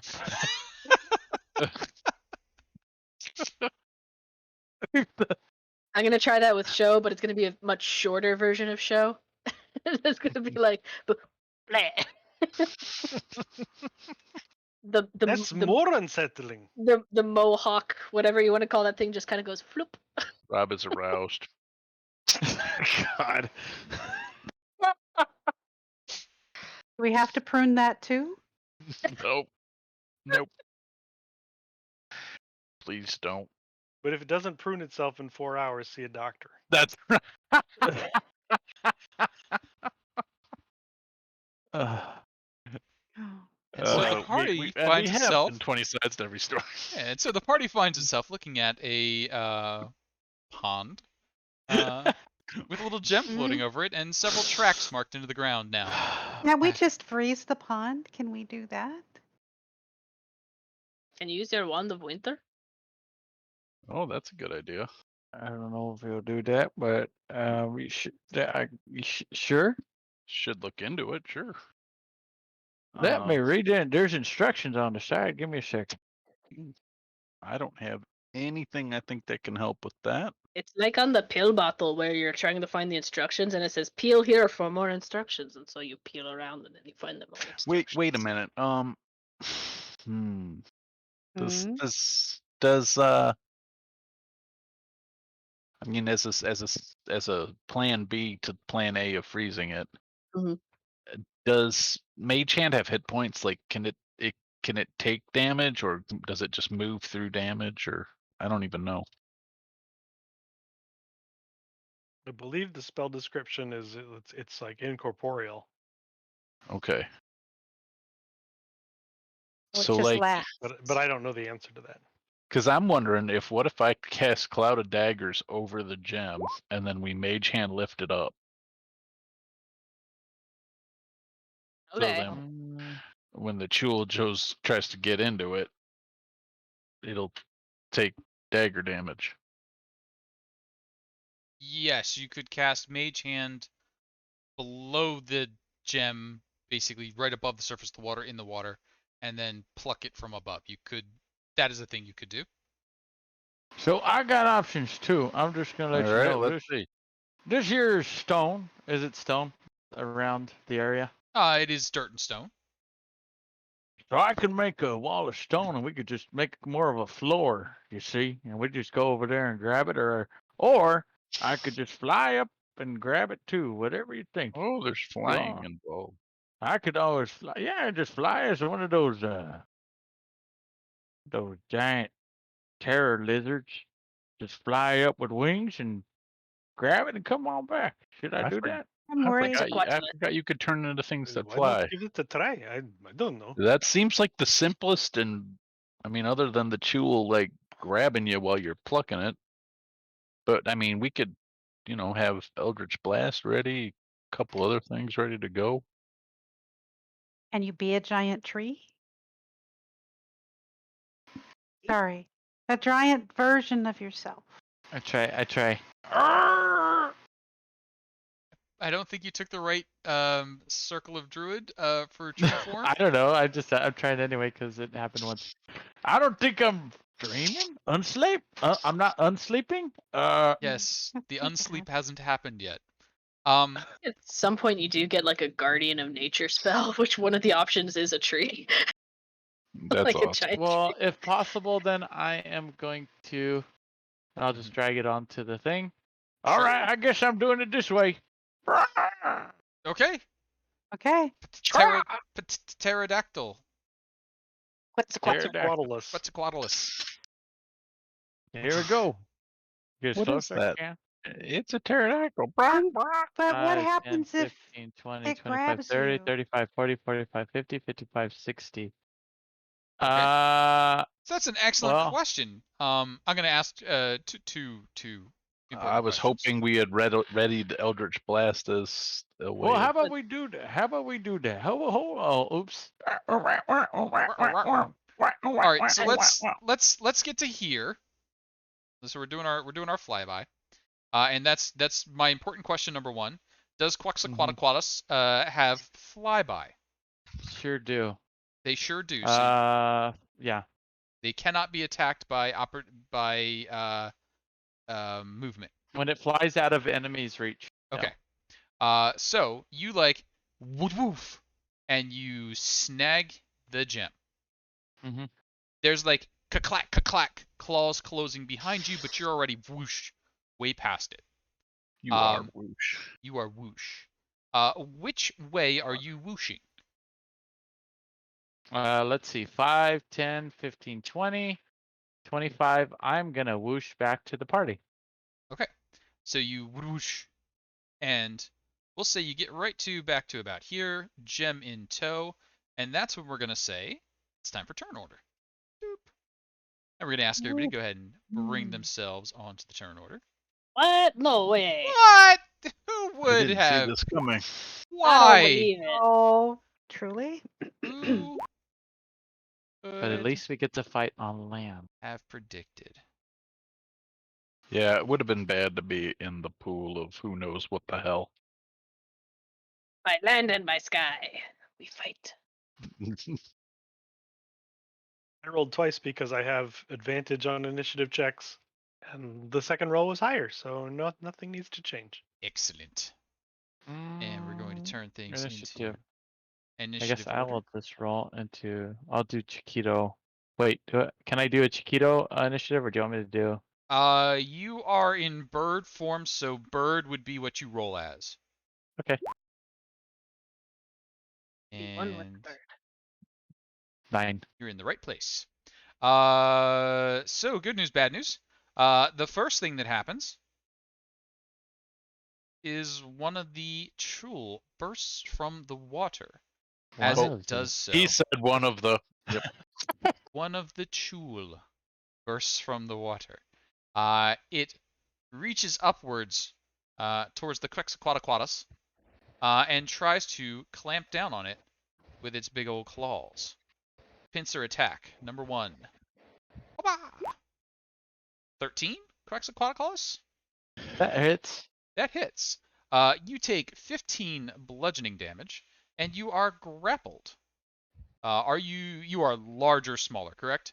I'm gonna try that with show, but it's gonna be a much shorter version of show. It's gonna be like blah. That's more unsettling. the mohawk, whatever you want to call that thing, just kind of goes floop. Rob is aroused. God. Do we have to prune that too? Nope. Nope. Please don't. But if it doesn't prune itself in 4 hours, see a doctor. That's right. Oh. And so the we party and finds we have itself. been 20 sides to every story. And so the party finds itself looking at a pond with a little gem floating over it and several tracks marked into the ground now. Now we just freeze the pond. Can we do that? Can you use your wand of winter? Oh, that's a good idea. I don't know if he'll do that, but we should. Sure. Should look into it, sure. Let me read it. There's instructions on the side. Give me a second. I don't have anything I think that can help with that. It's like on the pill bottle where you're trying to find the instructions and it says peel here for more instructions, and so you peel around and then you find the more instructions. Wait a minute. Does Mhm. does I mean, as a plan B to plan A of freezing it, Mhm. does Mage Hand have hit points? Like, can it take damage, or does it just move through damage? Or I don't even know. I believe the spell description is it's like incorporeal, Okay. So So it just like, laughs. but I don't know the answer to that. because I'm wondering what if I cast Cloud of Daggers over the gem and then we Mage Hand lift it up? So Okay. then when the Chul Joes tries to get into it, it'll take dagger damage. Yes, you could cast Mage Hand below the gem, basically right above the surface of the water, in the water, and then pluck it from above. You could. That is a thing you could do. So I got options too. I'm just gonna let All you right, know. let's see. This here is stone. Is it stone around the area? It is dirt and stone. So I could make a wall of stone, and we could just make more of a floor. You see, and we just go over there and grab it, or I could just fly up and grab it too. Whatever you think. Oh, there's flying Yeah. involved. I could always fly. Yeah, just fly as one of those giant terror lizards. Just fly up with wings and grab it and come on back. Should I I do for- that? I'm I worried. forgot you could turn into things that Why not fly. give it a try? I don't know. That seems like the simplest, and I mean, other than the Chul like grabbing you while you're plucking it. But I mean, we could, have Eldritch Blast ready, a couple other things ready to go. Can you be a giant tree? Sorry. A giant version of yourself. I try. I don't think you took the right circle of druid for tree form. I don't know. I'm trying anyway because it happened once. I don't think I'm dreaming. Unsleep. I'm not unsleeping. Yes, the Think unsleep that. hasn't happened yet. At some point, you do get like a guardian of nature spell, which one of the options is a tree, That's like a awesome. giant Well, tree. if possible, then I am going to. I'll just drag it onto the thing. All Sure. right. I guess I'm doing it this way. Okay. Okay. Pterodactyl. Pterodactyl. Quaddalus. Quetzalcoatlus. Here we go. Get as What close is as I that? can. It's a pterodactyl. But what 5, 10, happens if 15, 20, it 25, grabs 30, you? 35, 40, 45, 50, 55, 60. Okay. Uh, So that's an excellent well, question. I'm going to ask two important I was questions. hoping we had readied Eldritch Blast as a way. Well, how of- about we do that? How about we do that? Oops. All right, so let's get to here. So we're doing our flyby, and that's my important question number one. Does Quetzalcoatlus have flyby? sure do. They sure do. So Yeah. they cannot be attacked by movement. When it flies out of enemy's reach. no. Okay. So you woof, and you snag the gem. Mhm. There's like clack, claws closing behind you, but you're already whoosh, way past it. You are whoosh. You are whoosh. Which way are you whooshing? Let's see. 5, 10, 15, 20, 25. I'm gonna whoosh back to the party. Okay, so you whoosh, and we'll say you get right to back to about here, gem in tow, and that's when we're gonna say it's time for turn order. Boop. And we're gonna ask everybody to go ahead and bring themselves onto the turn order. What? No way. What? Who I would didn't see have? this coming. I don't Why? believe it. Oh, truly? Who But at would least we get to fight on land. have predicted? Yeah, it would have been bad to be in the pool of who knows what the hell. By land and by sky, we fight. I rolled twice because I have advantage on initiative checks, and the second roll was higher, so nothing needs to change. Excellent. And we're going to turn things Initiative. into I initiative guess I order. will just roll into. I'll do Chiquito. Wait, can I do a Chiquito initiative, or do you want me to do? You are in bird form, so bird would be what you roll as. Okay. Be one with the And bird. 9. you're in the right place. So good news, bad news. The first thing that happens is one of the Chul bursts from the water. As One it of the- does so, He said one of the. one of the Chul bursts from the water. It reaches upwards towards the Quetzalcoatlus and tries to clamp down on it with its big old claws. Pincer attack, number 1. 13, Quetzalcoatlus? That hits. That hits. You take 15 bludgeoning damage, and you are grappled. You are large or smaller, correct?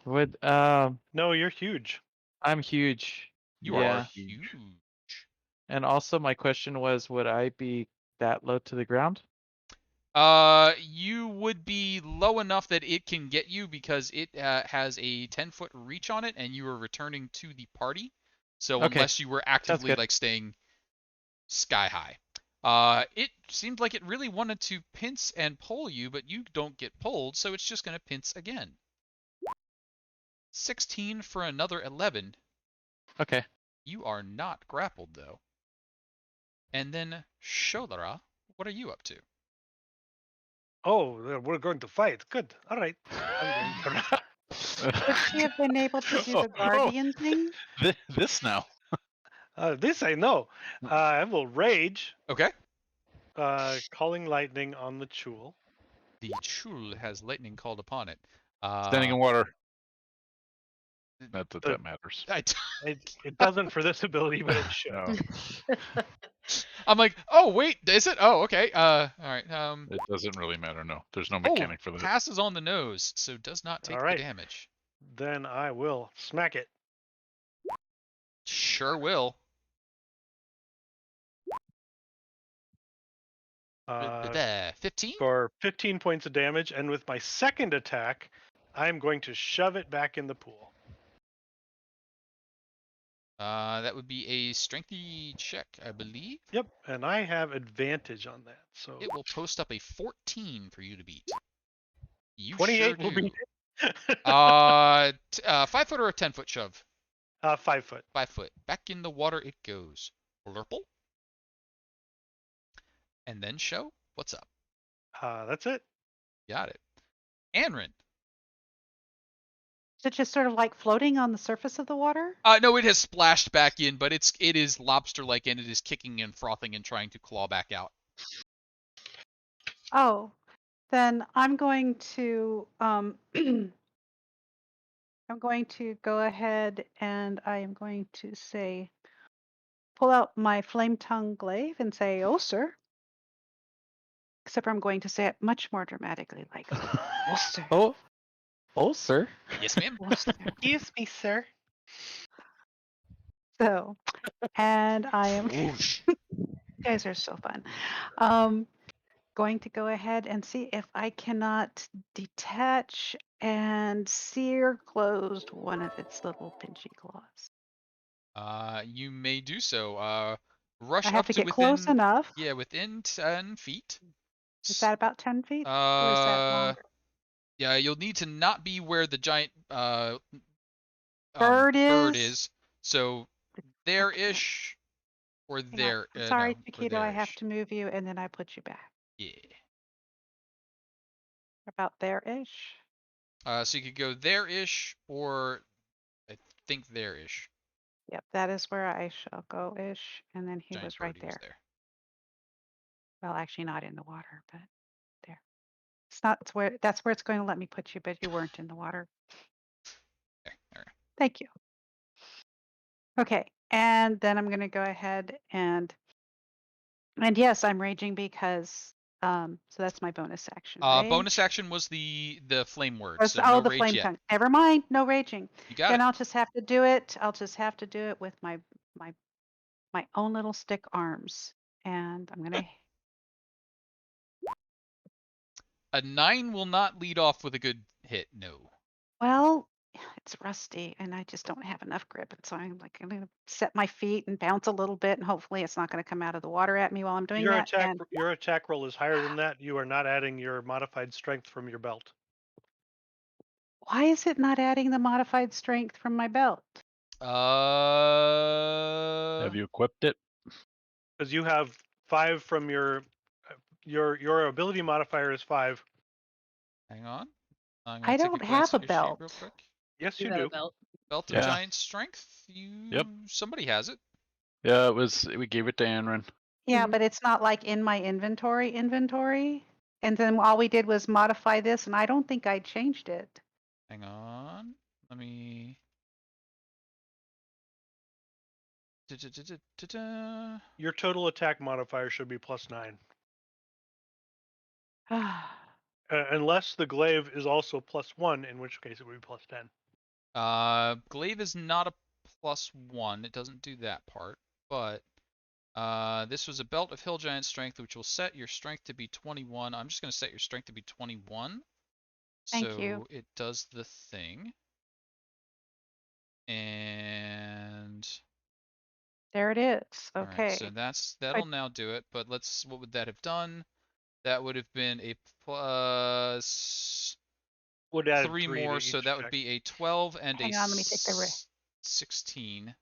Would No, you're huge. I'm huge. You You are are Yeah. huge. huge. And also my question was, would I be that low to the ground? You would be low enough that it can get you because it has a 10-foot reach on it, and you are returning to the party. So Okay. unless you were actively good. like staying sky high, it seemed like it really wanted to pinch and pull you, but you don't get pulled, so it's just gonna pinch again. 16 for another 11. Okay. You are not grappled though. And then Shodara, what are you up to? Oh, we're going to fight. Good. All right. I'm going to. Would she have been able to do the guardian thing? This now. This I know. I will rage, Okay. calling lightning on the Chul. The Chul has lightning called upon it. Standing in water. Not that The- that matters. It doesn't for this ability, but it should. No, I'm like, oh wait, is it? Oh, okay. All right. it doesn't really matter. No, there's no Oh, mechanic for that. passes on the nose, so does not take All the right. damage. Then I will smack it. Sure will. 15? For 15 points of damage, and with my second attack, I'm going to shove it back in the pool. That would be a strengthy check, I believe. Yep, and I have advantage on that, so It will post up a 14 for you to beat. You 28 sure will do. beat it. 5 foot or a 10-foot shove? 5 foot. 5 foot. Back in the water it goes. Blurple. And then show. What's up? That's it. Got it. Anrin. Is it just sort of like floating on the surface of the water? No, it has splashed back in, but it is lobster-like and it is kicking and frothing and trying to claw back out. Oh, then I'm going to I'm going to go ahead and I am going to say, pull out my flame tongue glaive and say, "Oh, sir." Except I'm going to say it much more dramatically, like, "Oh, sir." Oh, sir. Yes, ma'am. Oh, sir. Excuse me, sir. So, and I am. Whoosh. You guys are so fun. going to go ahead and see if I cannot detach and sear closed one of its little pinchy claws. You may do so. I Rush have up to to get close within, enough. yeah, within 10 feet. Is that about 10 feet? Or is that longer? Yeah, you'll need to not be where the giant Bird bird is? is. So Okay. there-ish, or Hang on. there, I'm sorry, no, or Chiquito, I have there-ish. to move you and then I put you back. Yeah. About there-ish. So you could go there-ish, or I think there-ish. Yep, that is where I shall go-ish. And then he Giant was right birdie was there. there. Well, actually not in the water, but there. It's not it's where that's where it's going to let me put you, but you weren't in the water. There. All right. Thank you. Okay, and then I'm gonna go ahead and yes, I'm raging because so that's my bonus action. Bonus Rage. action was the flame word, That's so no the rage flame yet. tongue. Never mind, no raging. You got Then it. I'll just have to do it. I'll just have to do it with my my own little stick arms. And I'm gonna A 9 will not lead off with a good hit. No. well, it's rusty and I just don't have enough grip. And so I'm like, I'm gonna set my feet and bounce a little bit and hopefully it's not gonna come out of the water at me while I'm doing Your that. attack And your attack roll is higher than that. You are not adding your modified strength from your belt. why is it not adding the modified strength from my belt? Have you equipped it? Because you have 5 from your ability modifier is 5. Hang on. I'm gonna I take a don't glance have a at your sheet real belt. quick. Yes, You you have a do. belt. Belt of Yeah. giant strength. Yep. Somebody has it. Yeah, we gave it to Anrin. Yeah, Mhm. but it's not like in my inventory. And then all we did was modify this and I don't think I changed it. Hang on. Let me. Da-da-da-da-da-da. Your total attack modifier should be +9. Unless the glaive is also +1, in which case it would be +10. Glaive is not a +1. It doesn't do that part. But this was a belt of hill giant strength, which will set your strength to be 21. I'm just gonna set your strength to be 21. Thank you. So it does the thing. And There it is. all right, so Okay. that'll now do it. But what would that have done? That would have been a plus Would add 3 3 to more, so each that would check. be a 12 and a Hang on, let me take the 16.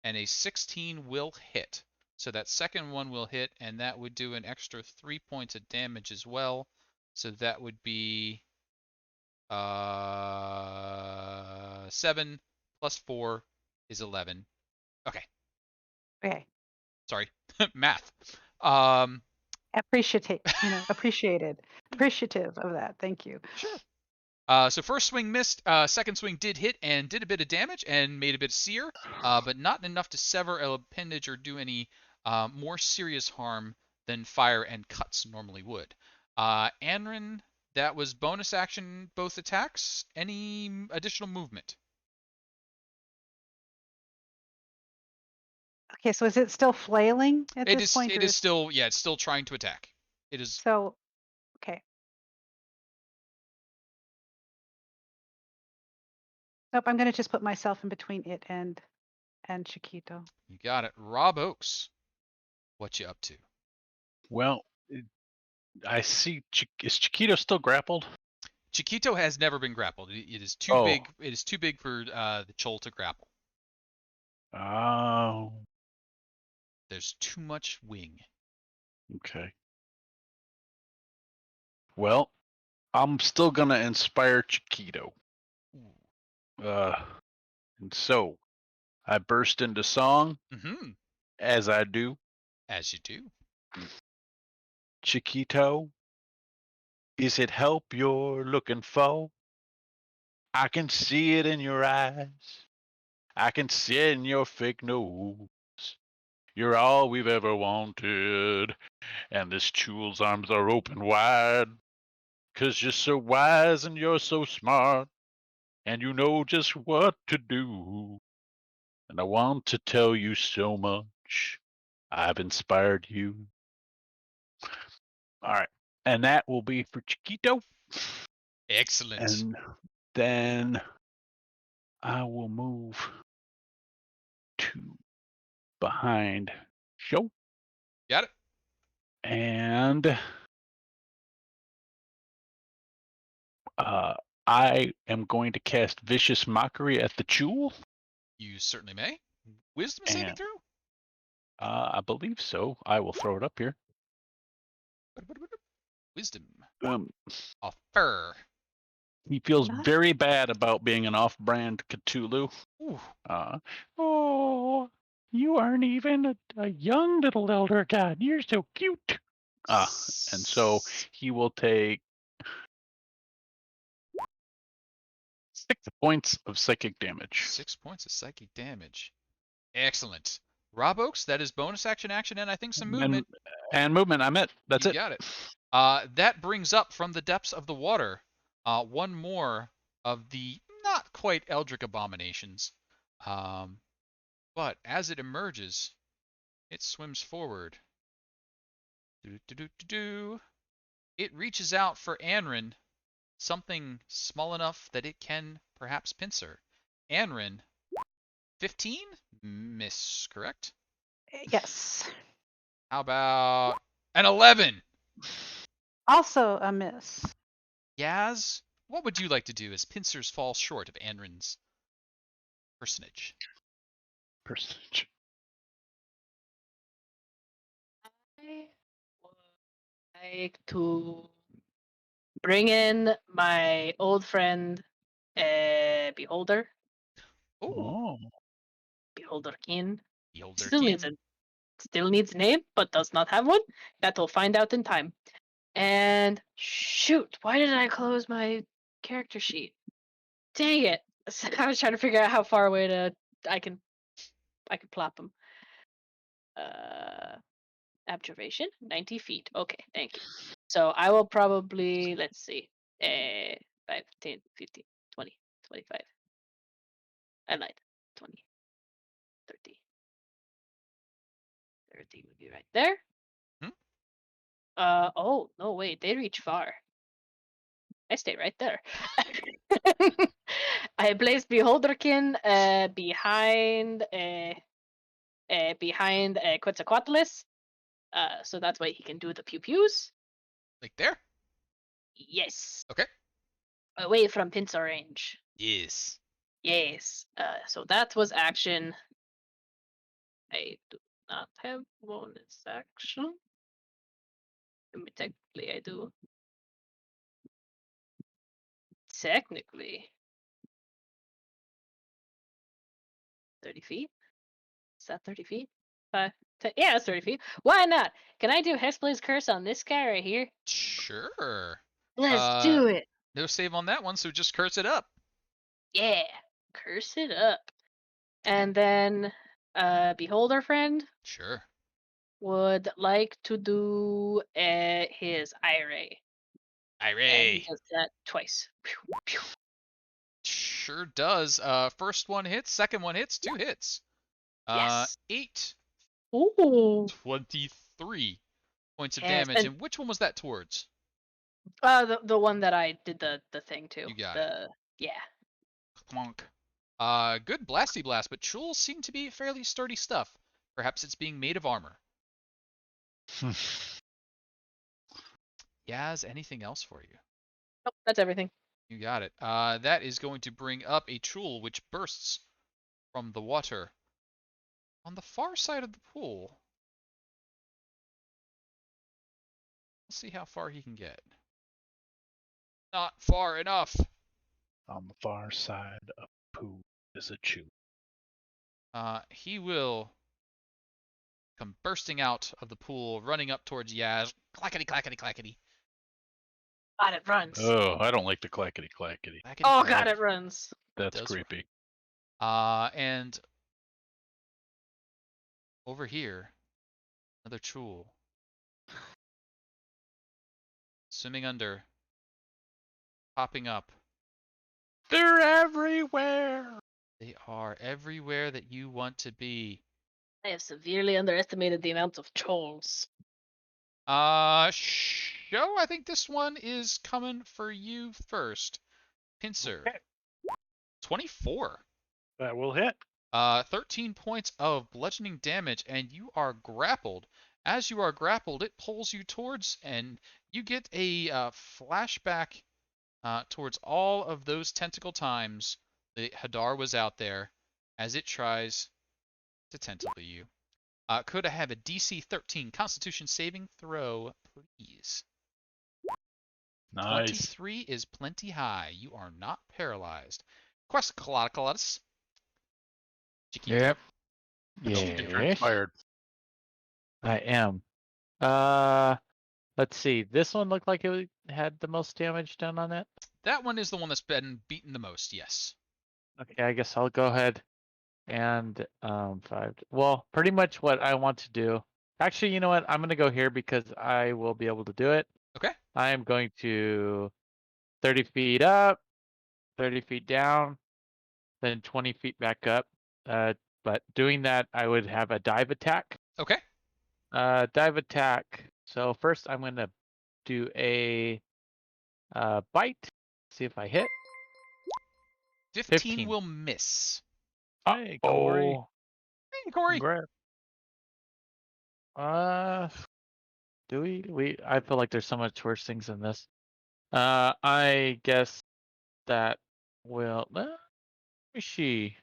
And a 16 will hit. So that second one will hit, and that would do an extra 3 points of damage as well. So that would be 7 plus 4 is 11. Okay, Okay. sorry, math. Um, Appreciated, appreciative of that. Thank you. sure. So first swing missed, second swing did hit and did a bit of damage and made a bit of sear, but not enough to sever an appendage or do any more serious harm than fire and cuts normally would. Anrin, that was bonus action, both attacks. Any additional movement? Okay, so is it still flailing at It this is. point, It or is still. Yeah, it's still trying to attack. It is. so? Okay. Nope. I'm going to just put myself in between it and Chiquito. You got it. Rob Oakes, what you up to? Well, I see. Is Chiquito still grappled? Chiquito has never been grappled. It is too Oh. big. It is too big for the Chol to grapple. Oh. There's too much wing. Okay. Well, I'm still gonna inspire Chiquito. And so I burst into song Mm-hmm. as I do. As you do. Chiquito, is it help you're looking for? I can see it in your eyes. I can see it in your fake nose. You're all we've ever wanted. And this Chul's arms are open wide. 'Cause you're so wise and you're so smart. And you know just what to do. And I want to tell you so much. I've inspired you. All right. And that will be for Chiquito. Excellent. And then I will move to behind Show. Got it. And I am going to cast Vicious Mockery at the Chul. You certainly may. Wisdom saving And throw? I believe so. I will throw it up here. Wisdom. Um, Offer. he feels Huh? very bad about being an off-brand Cthulhu. Ooh. Oh, you aren't even a young little elder god. You're so cute. And so he will take 6 points of psychic damage. 6 points of psychic damage. Excellent. Rob Oaks, that is bonus action, and I think some movement. And movement. I'm it. That's You it. got it. That brings up from the depths of the water one more of the not quite Eldritch abominations. But as it emerges, it swims forward. Do-do-do-do-do. It reaches out for Anrin, something small enough that it can perhaps pincer. Anrin, 15? Miss, correct? Yes. How about an 11? Also a miss. Yaz, what would you like to do as pincers fall short of Anrin's personage? Percentage. I would like to bring in my old friend, Beholder, Oh, Oh. Beholderkin. Beholderkin. Still needs a name, but does not have one. That we'll find out in time. And shoot, why did I close my character sheet? Dang it! I was trying to figure out how far away I can plop him. Observation, 90 feet. Okay, thank you. So I will probably, let's see, 5, 10, 15, 20, 25. I lied. 20, 30. 30 would be right there. Hmm? Oh, no, wait, they reach far. I stay right there. I place Beholderkin behind Quetzalcoatlus, so that's why he can do the pew pews. Like there? Yes. Okay. Away from pincer range. Yes. Yes. So that was action. I do not have bonus action. I mean, technically, I do. Technically. 30 feet? Is that 30 feet? Yeah, it's 30 feet. Why not? Can I do Hexblade's Curse on this guy right here? Sure. Let's do it. No save on that one, so just curse it up. Yeah. Curse it up. And then, Beholder Friend Sure. would like to do his eye ray. And he Irate. does that twice. Pew, pew. Sure does. First one hits, second one hits, 2 hits. Yes. 8, Ooh. 23 points of Yes. damage. And which one was that towards? The one that I did the thing to. You got it. Yeah. Clonk. Good blasty blast, but Chuls seem to be fairly sturdy stuff. Perhaps it's being made of armor. Yaz, anything else for you? Nope, that's everything. You got it. That is going to bring up a Chul which bursts from the water on the far side of the pool. Let's see how far he can get. Not far enough. On the far side of Pooh is a chew. He will come bursting out of the pool, running up towards Yaz. Clackety, clackety, clackety. God, it runs. Oh, I don't like the clackety clackety. Clackety, Oh, clackety. God, it runs. That's Does creepy. And over here, another Chul. Swimming under. Popping up. They're everywhere. They are everywhere that you want to be. I have severely underestimated the amount of trolls. Show, I think this one is coming for you first. Pincer, Okay, 24. that will hit. 13 points of bludgeoning damage, and you are grappled. As you are grappled, it pulls you towards, and you get a flashback towards all of those tentacle times that Hadar was out there as it tries to tentacle you. Could I have a DC 13 Constitution saving throw, please? Nice. 23 is plenty high. You are not paralyzed. Questcalocalus. Chiquito. Yep. Don't get Yes. fired. I am. Let's see. This one looked like it had the most damage done on it. That one is the one that's been beaten the most, yes. Okay, I guess I'll go ahead and well, pretty much what I want to do. Actually, you know what? I'm gonna go here because I will be able to do it. Okay. I am going to 30 feet up, 30 feet down, then 20 feet back up. But doing that, I would have a dive attack. Okay. Dive attack. So first, I'm gonna do a bite. See if I hit. 15 will miss. Hey, Corey. Oh, Hey, Corey. congrats. Do we? I feel like there's so much worse things than this. I guess that will. Let me see.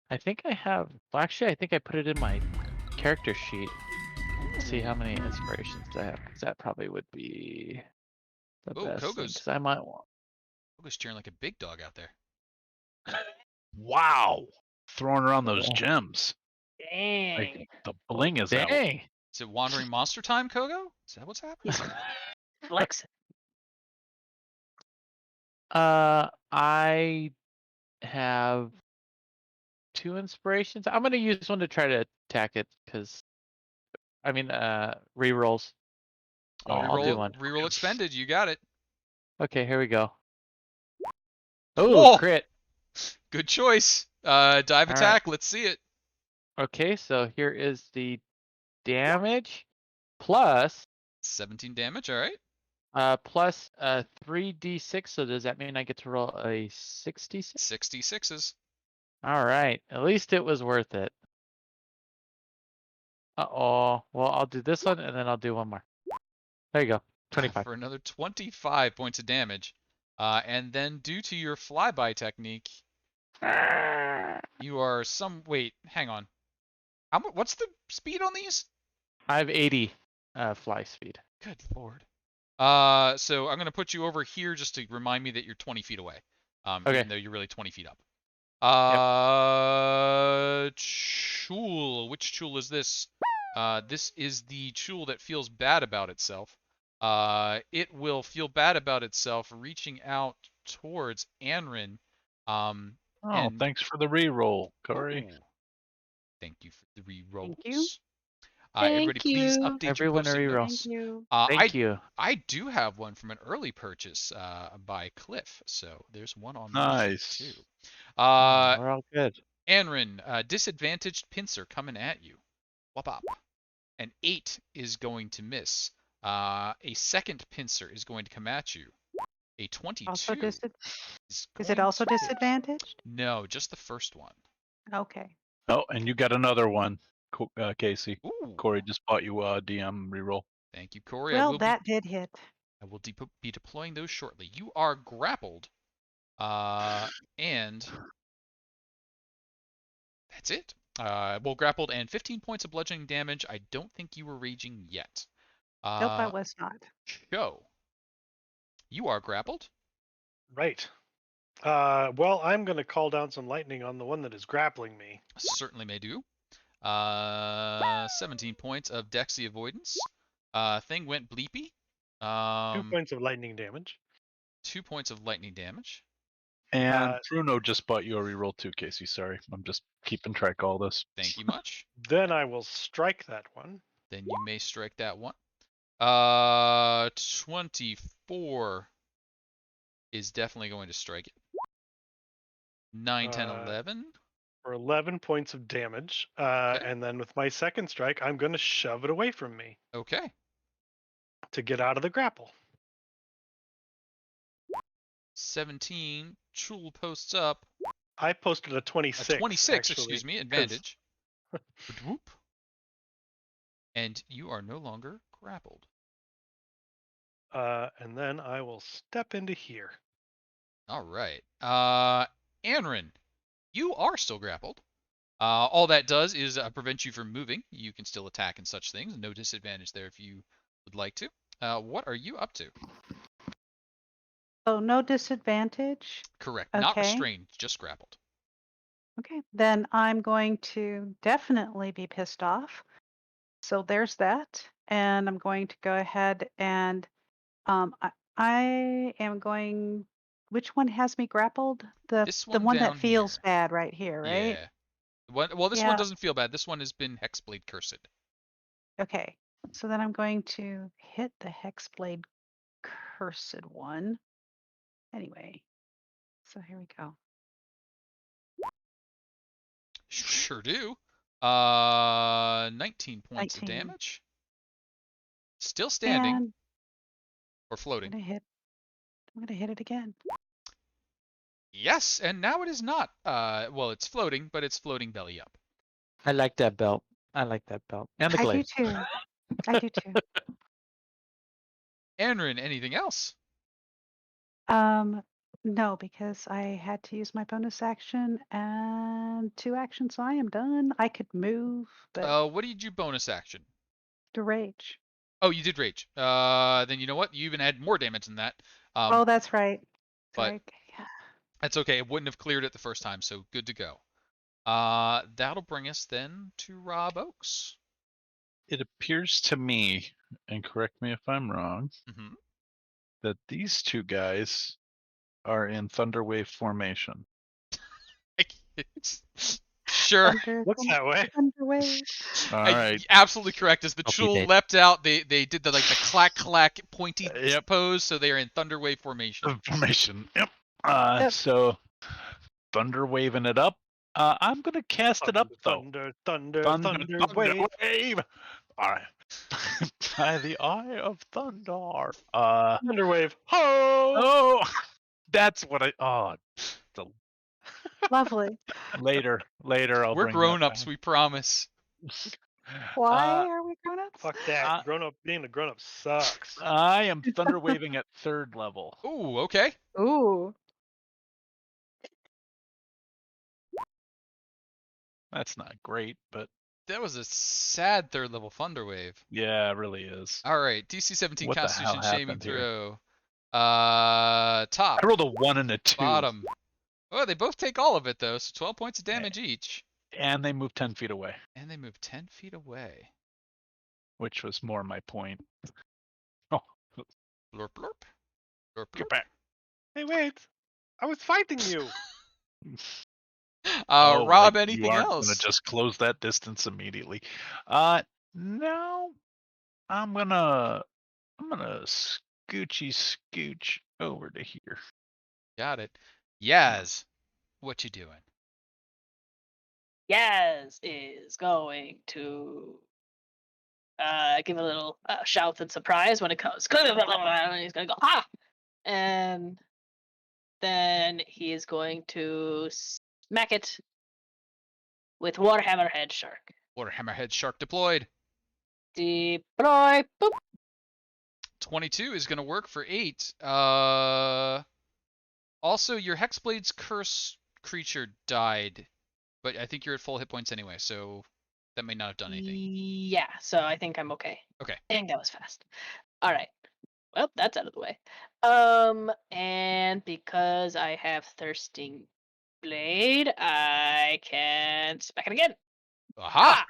I think I have. Well, actually, I think I put it in my character sheet. Let's see how many inspirations I have, because that probably would be the Oh, best thing. Kogo's Because I might want. cheering like a big dog out there. Wow. Throwing around those Oh. gems. Dang. Like, the bling is out. Dang. Is it wandering monster time, Kogo? Is that what's happening? Flex. I have 2 inspirations. I'm gonna use one to try to attack it, because I mean, rerolls. I'll do one. Reroll expended. You got it. Okay, here we go. Whoa. Oh, crit. Good choice. Dive All right. attack. Let's see it. Okay, so here is the damage plus 17 damage. All right. plus 3d6. So does that mean I get to roll a 66? 66s. All right, at least it was worth it. Uh-oh. Well, I'll do this one and then I'll do one more. There you go. 25. For another 25 points of damage. And then due to your flyby technique, you are wait, hang on. What's the speed on these? I have 80 fly speed. Good lord. So I'm gonna put you over here just to remind me that you're 20 feet away. Okay. Even though you're really 20 feet up. Chul. Which Chul is this? This is the Chul that feels bad about itself. It will feel bad about itself, reaching out towards Anrin. Oh, thanks for the reroll, Corey. Ooh. Thank you for the rerolls. Thank you. Everybody, please you. update Everyone your posting reroll. notes. Thank you. Thank you. I do have one from an early purchase by Cliff, so there's one on my Nice. sheet too. We're all good. Anrin, disadvantaged pincer coming at you. Wop up. An 8 is going to miss. A second pincer is going to come at you. A 22 Also is it going also to hit. disadvantaged? No, just the first one. Okay. Oh, and you got another one, Casey. Ooh. Corey just bought you a DM reroll. Thank you, Corey. Well, that did hit. I will be deploying those shortly. You are grappled. And that's it. Well, grappled and 15 points of bludgeoning damage. I don't think you were raging yet. Nope, I was not. Show. You are grappled. Right. Well, I'm going to call down some lightning on the one that is grappling me. Certainly may do. 17 points of Dexy avoidance. Thing went bleepy. 2 points of lightning damage. 2 points of lightning damage. And Bruno just bought you a reroll too, Casey. Sorry, I'm just keeping track of all this. Thank you much. Then I will strike that one. Then you may strike that one. 24 is definitely going to strike it. 9, 10, 11. For 11 points of damage. Okay. And then with my second strike, I'm going to shove it away from me. Okay. to get out of the grapple. 17. Chul posts up. I posted a A 26. 26, actually, excuse me, 'cause- advantage. Whoop. And you are no longer grappled. And then I will step into here. All right. Anrin, you are still grappled. All that does is prevent you from moving. You can still attack and such things. No disadvantage there if you would like to. What are you up to? So no disadvantage. Correct. Not Okay. restrained, just grappled. Okay. Then I'm going to definitely be pissed off. So there's that. And I'm going to go ahead and I am going. Which one has me grappled? This The one one that down feels here. bad right here, right? Yeah. Well, this one Yeah. doesn't feel bad. This one has been Hexblade cursed. Okay. So then I'm going to hit the Hexblade cursed one. Anyway. So here we go. Sure do. 19 points of 19. damage. Still standing And or floating. I'm gonna hit it again. Yes, and now it is not. Well, it's floating, but it's floating belly up. I like that belt. I like that belt. And the I do glaive. too. I do too. Anrin, anything else? No, because I had to use my bonus action and 2 actions, so I am done. I could move, but What did you bonus action? to rage. Oh, you did rage. Then you know what? You even had more damage than that. Oh, that's right. But Sorry. Yeah. that's okay. It wouldn't have cleared it the first time, so good to go. That'll bring us then to Rob Oakes. It appears to me, and correct me if I'm wrong, Mm-hmm. that these two guys are in Thunderwave formation. Sure. Looks that way. Thunderwave. All right. Absolutely correct. As the Okay, Chul Dave. leapt out, they did the clack clack pointy Yep. pose, so they are in Thunderwave formation. Formation. Yep. Yep. So thunder waving it up. I'm gonna cast it up though. Thunder wave. wave. All right. By the eye of thunder. Thunder wave. Ho! Oh, that's what I. Oh, Lovely. later. I'll We're bring grown-ups, that we promise. back. Why are we grown-ups? Fuck that. Uh, Being a grown up sucks. I am thunder waving at 3rd level. Ooh, okay. Ooh. That's not great, but That was a sad 3rd level Thunderwave. yeah, it really is. All right, DC 17 What the hell Constitution shaming happened here? throw. Top, I rolled a 1 and a 2, bottom. Oh, they both take all of it though, so 12 points of damage each. and they moved 10 feet away, And they move 10 feet away. which was more my point. Oh, Blurp, blurp. Blurp, get blurp. back. Hey, wait. I was fighting you. Oh, Rob, like, anything you aren't else? gonna just close that distance immediately. No, I'm gonna scooch over to here. Got it. Yaz, what you doing? Yaz is going to give a little shout and surprise when it comes. And he's going to go, ha! And then he is going to smack it with Warhammer Head Shark. Water Hammerhead Shark deployed. Deploy. Boop. 22 is going to work for 8. Also, your Hexblade's curse creature died, but I think you're at full hit points anyway, so that may not have done anything. Yeah, so I think I'm okay. Okay. Dang, that was fast. All right. Well, that's out of the way. And because I have Thirsting Blade, I can smack it again. Aha!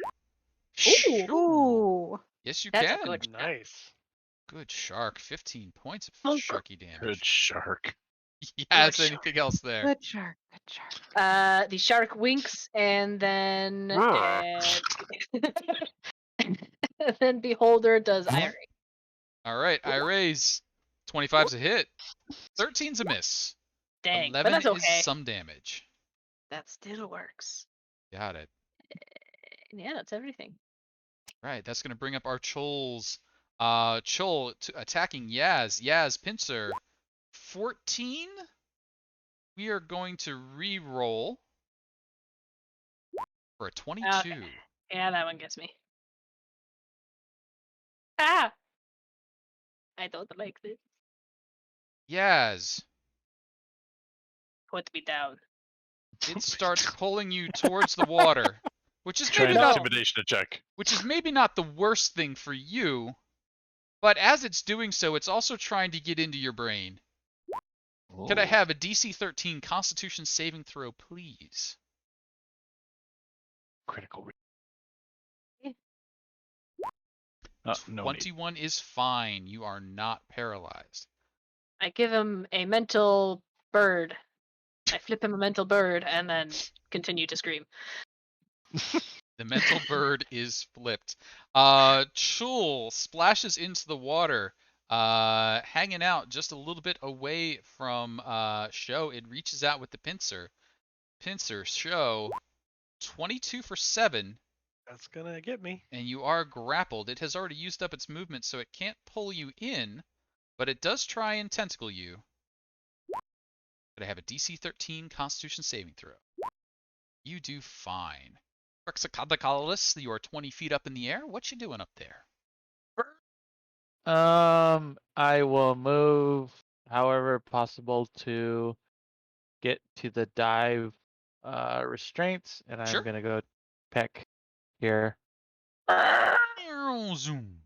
Ooh. Ooh. Yes, you That's a can. good shot. Nice. Good shark. 15 points of Oh, sharky Good damage. shark. Yes, shark. anything else there? Good shark. Good shark. The shark winks and then Roar. and then Beholder does irate. All right, I raise. 25's a hit. 13's a miss. Dang, but 11 that's okay. is some damage. That still works. Got it. Yeah, that's everything. Right, that's going to bring up our Chol's Chol attacking Yaz. Yaz pincer 14. We are going to re-roll for a 22. Okay. Yeah, that one gets me. Ah! I don't like this. Yaz, Put me down. it starts pulling you towards the water, which is Try maybe an not intimidation check. the worst thing for you, but as it's doing so, it's also trying to get into your brain. Could I Oh, have a DC 13 Constitution saving throw, please? critical? Eh. No need. 21 is fine. You are not paralyzed. I give him a mental bird. I flip him a mental bird and then continue to scream. The mental bird is flipped. Chul splashes into the water, hanging out just a little bit away from Show. It reaches out with the pincer. Pincer, Show, 22 for 7, That's gonna get me. and you are grappled. It has already used up its movement, so it can't pull you in, but it does try and tentacle you. But I have a DC 13 Constitution saving throw. You do fine. Rexacodacalus, you are 20 feet up in the air. What you doing up there? I will move however possible to get to the dive restraints, and Sure. I'm gonna go peck here Zoom.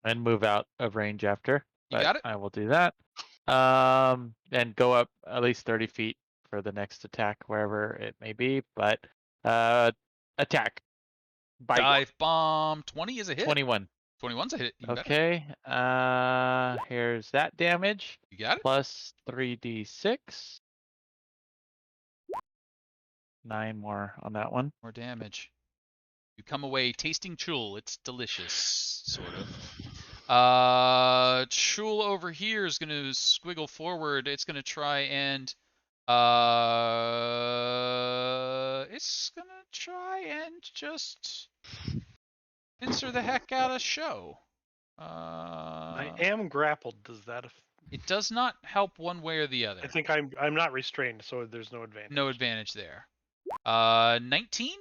and move out of range after. You But got it? I will do that. And go up at least 30 feet for the next attack, wherever it may be. But attack. Bite. Dive bomb. 20 is a hit. 21. 21's a hit. You got it. Okay. Here's that damage. You got it. Plus 3d6. 9 more on that one. More damage. You come away tasting chul. It's delicious, sort of. Chul over here is gonna squiggle forward. It's gonna try and just pincer the heck out of Show. I am grappled. Does that? It does not help one way or the other. I think I'm not restrained, so there's no advantage. No advantage there. 19?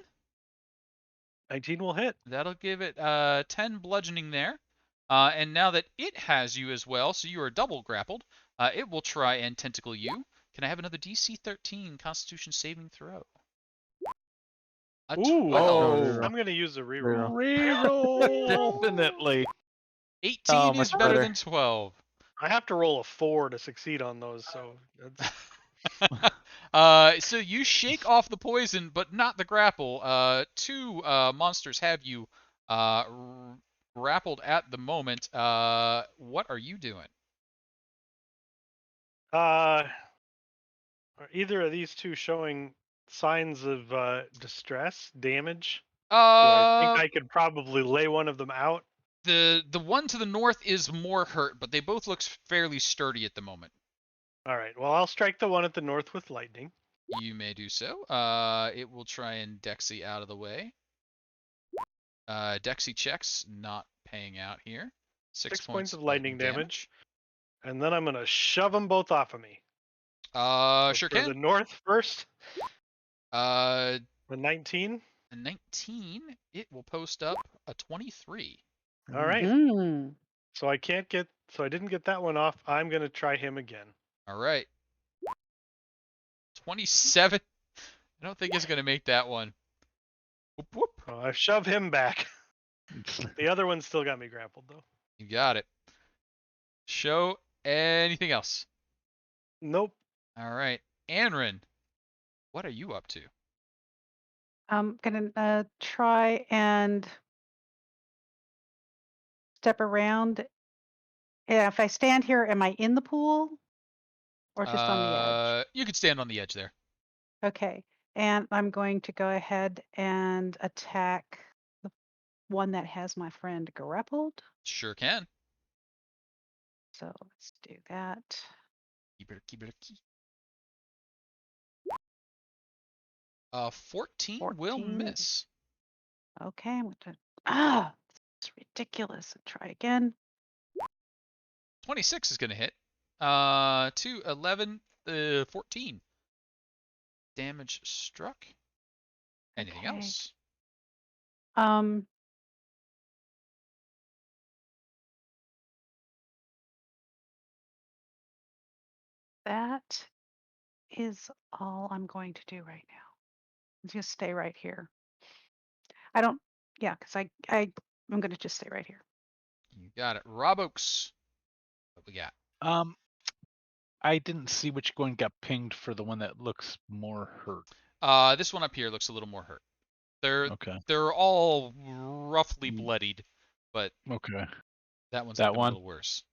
19 will hit. That'll give it 10 bludgeoning there. And now that it has you as well, so you are double grappled, it will try and tentacle you. Can I have another DC 13 Constitution saving throw? A Ooh, 12. I'm gonna use a reroll. Reroll. Definitely. 18 is much better better. than 12. I have to roll a 4 to succeed on those, so that's So you shake off the poison, but not the grapple. Two monsters have you grappled at the moment. What are you doing? Are either of these two showing signs of distress, damage? Do I think I could probably lay one of them out? The one to the north is more hurt, but they both look fairly sturdy at the moment. All right. Well, I'll strike the one at the north with lightning. You may do so. It will try and Dexy out of the way. Dexy checks, not paying out here. 6 points of lightning damage. And then I'm gonna shove them both off of me. Sure for can. the north first. The The 19. 19, it will post up a 23. All right. Mm. So I didn't get that one off. I'm gonna try him again. All right. 27. I don't think it's going to make that one. Whoop, whoop. Oh, I shove him back. The other one still got me grappled though. You got it. Show anything else. Nope. All right. Anrin, what are you up to? I'm gonna try and step around. Yeah, if I stand here, am I in the pool or just on the edge? You could stand on the edge there. Okay, and I'm going to go ahead and attack the one that has my friend grappled. Sure can. So let's do that. Keep it. 14 will 14. miss. Okay, I'm gonna it's ridiculous. Try again. 26 is going to hit. 2, 11, 14. Damage struck. Anything Okay. else? That is all I'm going to do right now. Just stay right here. I don't, yeah, because I'm going to just stay right here. You got it. Rob Oaks. What we got? I didn't see which one got pinged for the one that looks more hurt. This one up here looks a little more hurt. Okay. They're all roughly Mm. bloodied, but Okay. that one's That looking a one? little worse.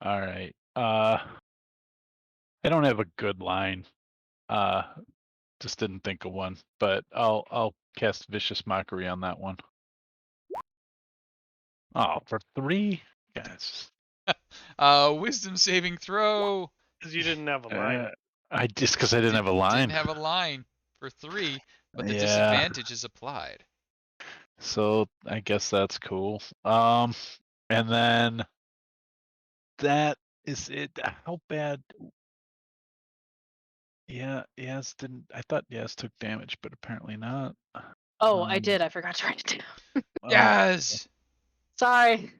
All right. I don't have a good line. Just didn't think of one, but I'll cast Vicious Mockery on that one. Oh, for 3? Yes. Wisdom saving throw. Because you didn't have a line. I just because I didn't have a line. Didn't have a line for 3, but the Yeah. disadvantage is applied. So I guess that's cool. And then that is it. How bad? Yeah, Yaz didn't. I thought Yaz took damage, but apparently not. Oh, I Um, did. I forgot to write it down. Oh, Yes. Sorry.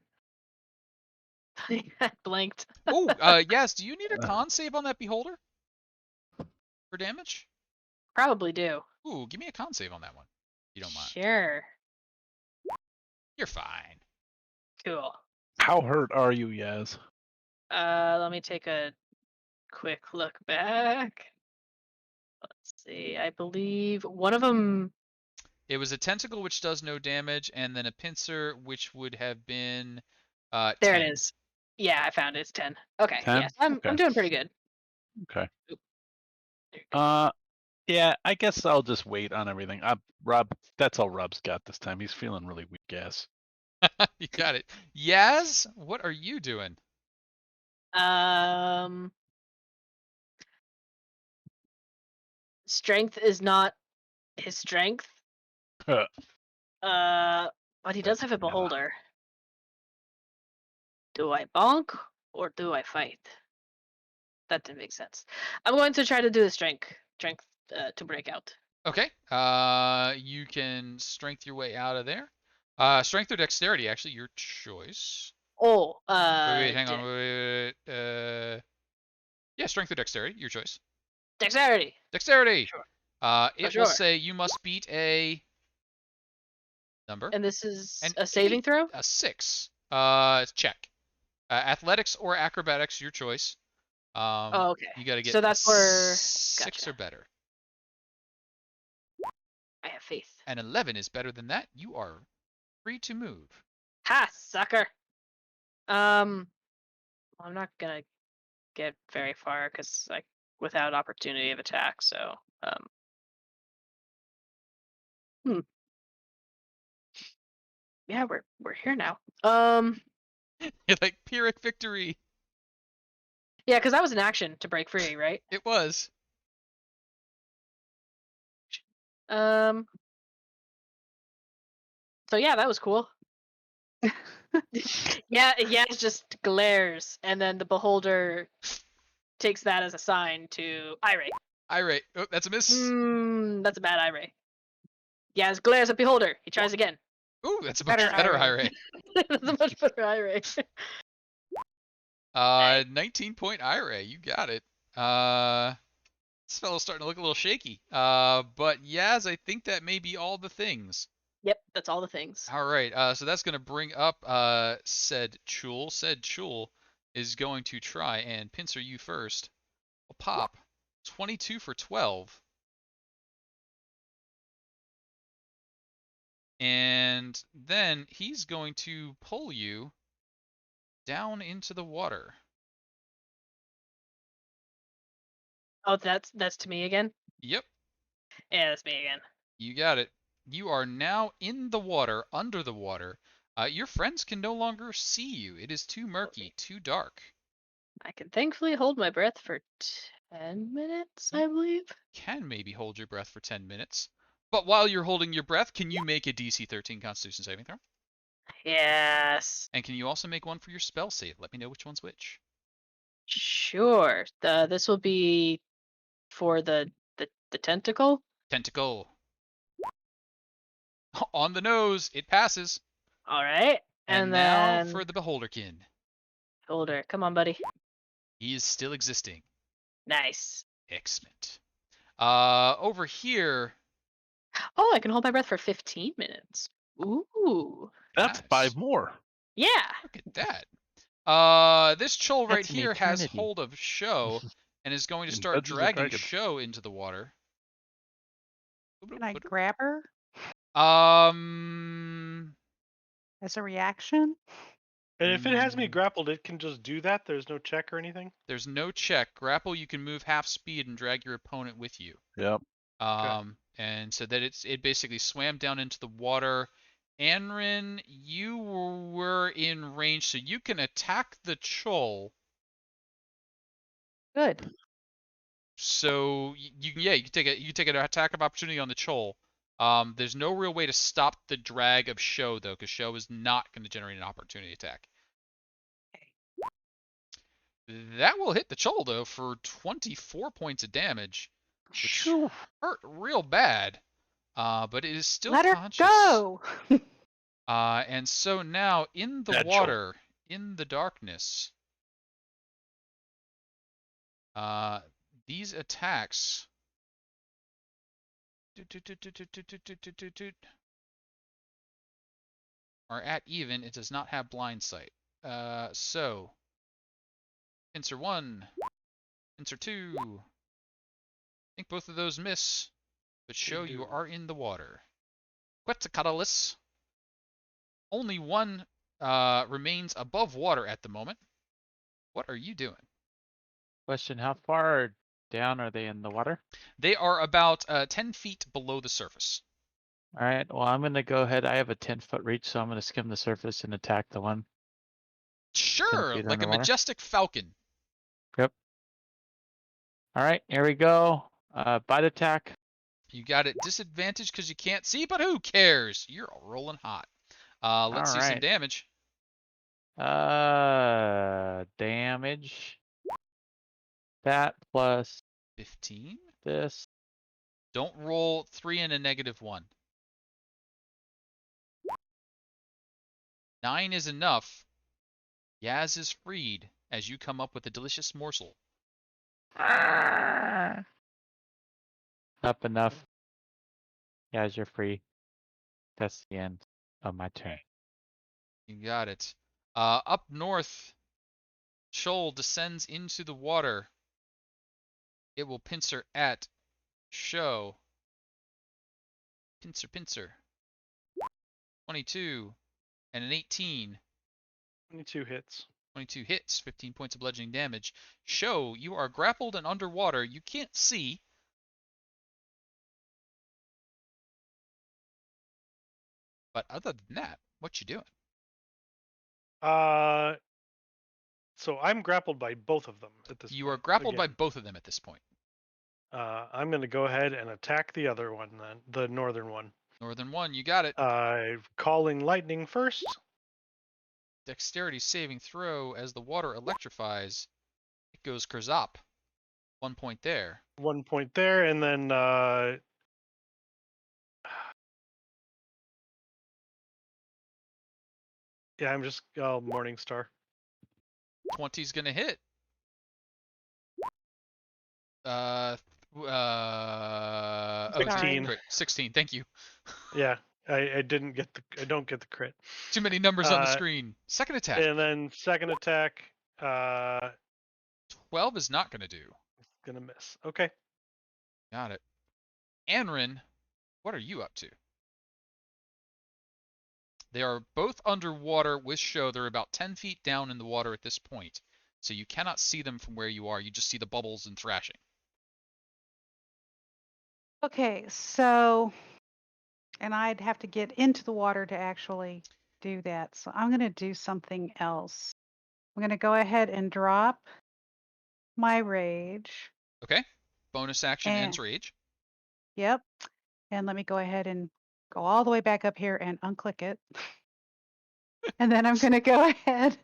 I blanked. Oh, yes. Do you need a Uh. con save on that beholder for damage? Probably do. Ooh, give me a con save on that one. If you don't mind. Sure. You're fine. Cool. How hurt are you, Yaz? Let me take a quick look back. Let's see. I believe one of them. It was a tentacle which does no damage, and then a pincer which would have been There 10. it is. Yeah, I found it. It's 10. Okay. 10? Yes, I'm Okay. doing pretty good. Okay. There you go. Yeah, I guess I'll just wait on everything. Rob, that's all Rob's got this time. He's feeling really weak ass. You got it. Yaz, what are you doing? Strength is not his strength. Huh. But he does That's have a vanilla. beholder. Do I bonk or do I fight? That didn't make sense. I'm going to try to do the strength to break out. Okay. You can strength your way out of there. Strength or dexterity, actually, your choice. Oh, Wait, hang on. Wait. Yeah, strength or dexterity, your choice. Dexterity. Dexterity. Sure. It will sure. say you must beat a number. And this is An a saving 8, throw? a 6. Check. Athletics or acrobatics, your choice. Oh, okay. You got to get So that's a where 6 gotcha. or better. I have faith. An 11 is better than that. You are free to move. Ha, sucker. I'm not gonna get very far because without opportunity of attack. So yeah, we're here now. You're like Pyrrhic victory. Yeah, because that was an action to break free, right? It was. So yeah, that was cool. yeah, it just glares, and then the beholder takes that as a sign to irate. Irate. Oh, that's a miss. That's a bad irate. Yeah, it glares at beholder. He tries again. Ooh, that's a much Better better irate. irate. That's a much better irate. 19-point irate. You got it. This fellow's starting to look a little shaky. But Yaz, I think that may be all the things. Yep, that's all the things. All right. So that's going to bring up said Chul. Said Chul is going to try and pincer you first. Will pop 22 for 12. And then he's going to pull you down into the water. Oh, that's to me again? Yep, Yeah, that's me again. you got it. You are now in the water, under the water. Your friends can no longer see you. It is too murky, too dark. I can thankfully hold my breath for 10 minutes, I believe. Can maybe hold your breath for 10 minutes. But while you're holding your breath, can you make a DC 13 Constitution saving throw? Yes. And can you also make one for your spell save? Let me know which one's which. Sure. This will be for the tentacle. Tentacle. On the nose, it passes. All right. And now for the Beholderkin. Holder. Come on, buddy. He is still existing. Nice. Excellent. Over here. Oh, I can hold my breath for 15 minutes. Ooh. That's Nice. 5 more. Yeah. Look at that. This Chol right That's an here has eternity. hold of Show and is going to In start Dungeons and dragging Dragons. Show into the water. Can I grab her Um, as a reaction? And if it has me Mm. grappled, it can just do that. There's no check or anything. there's no check. Grapple, you can move half speed and drag your opponent with you. Yep. And so that it basically swam down into the water. Anrin, you were in range, so you can attack the Chol. Good. So you can take an attack of opportunity on the Chol. There's no real way to stop the drag of Show though, because Show is not going to generate an opportunity attack. That will hit the Chol though for 24 points of damage, which hurt real bad. But it is still Let her conscious. go. And so now in the That Chol. water, in the darkness, these attacks are at even. It does not have blind sight. So pincer 1, pincer 2. I think both of those miss, but Show you do. are in the water. Quetzalcoatlus. Only one remains above water at the moment. What are you doing? Question: how far down are they in the water? They are about 10 feet below the surface. All right. Well, I'm gonna go ahead. I have a 10-foot reach, so I'm gonna skim the surface and attack the one. Sure, feet like a underwater. majestic falcon. Yep. All right. Here we go. Bite attack. You got it disadvantaged because you can't see, but who cares? You're rolling hot. Let's see some Alright. damage. Damage. That plus 15. this. Don't roll 3 and a -1. 9 is enough. Yaz is freed as you come up with a delicious morsel. Up enough. Guys, you're free. That's the end of my turn. You got it. Up north, Shoal descends into the water. It will pincer at Show. Pincer. 22 and an 18. 22 hits. 22 hits, 15 points of bludgeoning damage. Show, you are grappled and underwater. You can't see. But other than that, what you doing? So I'm grappled by both of them at this point. You are grappled by again. both of them at this point. I'm going to go ahead and attack the other one then, the northern one. Northern one, you got it. Calling lightning first. Dexterity saving throw as the water electrifies. It goes Kerzop. 1 point there. 1 point there, and then yeah, I'm just Morning Star. 20's gonna hit. Okay, 16. crit. 16, thank you. Yeah, I don't get the crit. Too many numbers on the screen. Second attack. And then second attack, 12 is not gonna do. gonna miss. Okay. Got it. Anrin, what are you up to? They are both underwater with Show. They're about 10 feet down in the water at this point. So you cannot see them from where you are. You just see the bubbles and thrashing. Okay, so, and I'd have to get into the water to actually do that. So I'm going to do something else. I'm going to go ahead and drop my rage. Okay. Bonus action And- ends rage. Yep. And let me go ahead and go all the way back up here and unclick it. And then I'm going to go ahead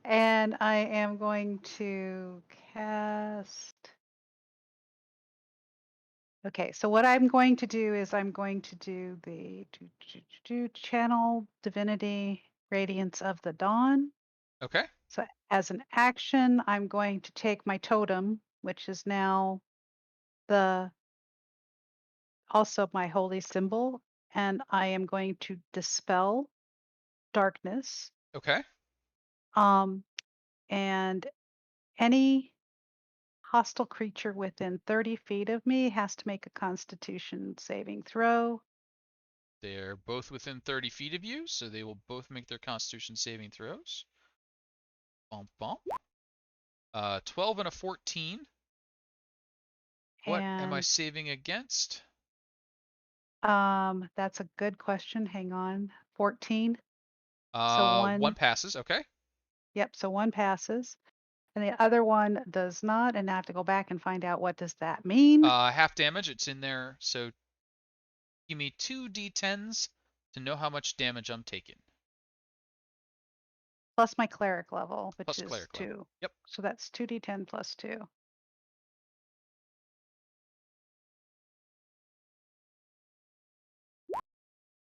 and I am going to cast. Okay, so what I'm going to do is I'm going to do the channel divinity radiance of the dawn. Okay. So as an action, I'm going to take my totem, which is now the also my holy symbol, and I am going to dispel darkness. Okay. And any hostile creature within 30 feet of me has to make a Constitution saving throw. They're both within 30 feet of you, so they will both make their Constitution saving throws. Bump, bump. 12 and a 14. What am I And saving against? that's a good question. Hang on. 14. So One one, passes. Okay. yep, so one passes. And the other one does not, and I have to go back and find out what does that mean. Half damage. It's in there. So give me 2d10s to know how much damage I'm taking. Plus my cleric level, which Plus is cleric level. 2. Yep. So that's 2d10 plus 2.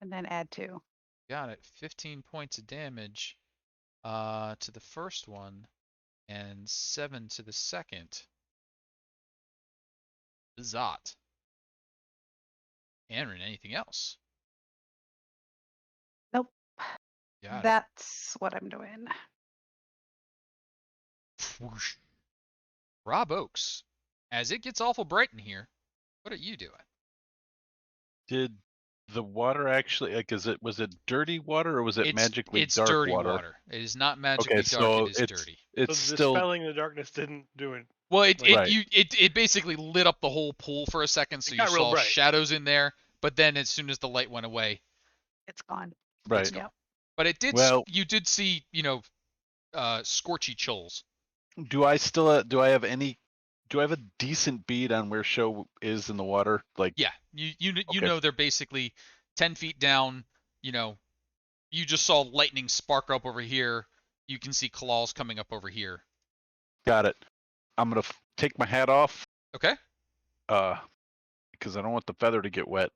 And then add 2. Got it. 15 points of damage to the first one and 7 to the second. Zot. Aaron, anything else? Nope. Got it. That's what I'm doing. Whoosh. Rob Oakes, as it gets awful bright in here, what are you doing? Did the water actually like was it dirty water or was it magically It's dark dirty water? water. It is not magically Okay, dark. so It is dirty. it's So still dispelling the darkness didn't do it. Well, Right. it basically lit up the whole pool for a second, so It you got real saw bright. shadows in there. But then, as soon as the light went away, It's gone. right. it's gone. Yep. But it did. Well- You did see, scorchy chills. Do I still do I have any? Do I have a decent bead on where show is in the water? Like Yeah, you Okay. know they're basically 10 feet down. You know, you just saw lightning spark up over here. You can see claws coming up over here. got it. I'm gonna take my hat off, Okay. because I don't want the feather to get wet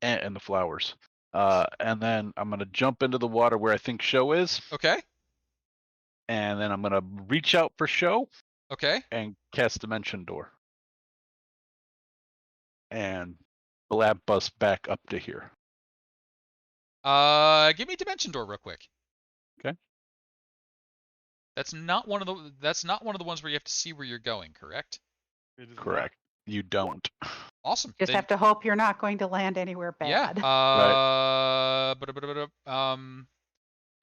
and the flowers. And then I'm gonna jump into the water where I think show is, Okay. and then I'm gonna reach out for show Okay. and cast dimension door, and blab bus back up to here. Give me dimension door real quick. Okay. That's not one of the ones where you have to see where you're going, correct? It is not. Correct. You don't. Awesome. Just Then- have to hope you're not going to land anywhere Yeah. bad.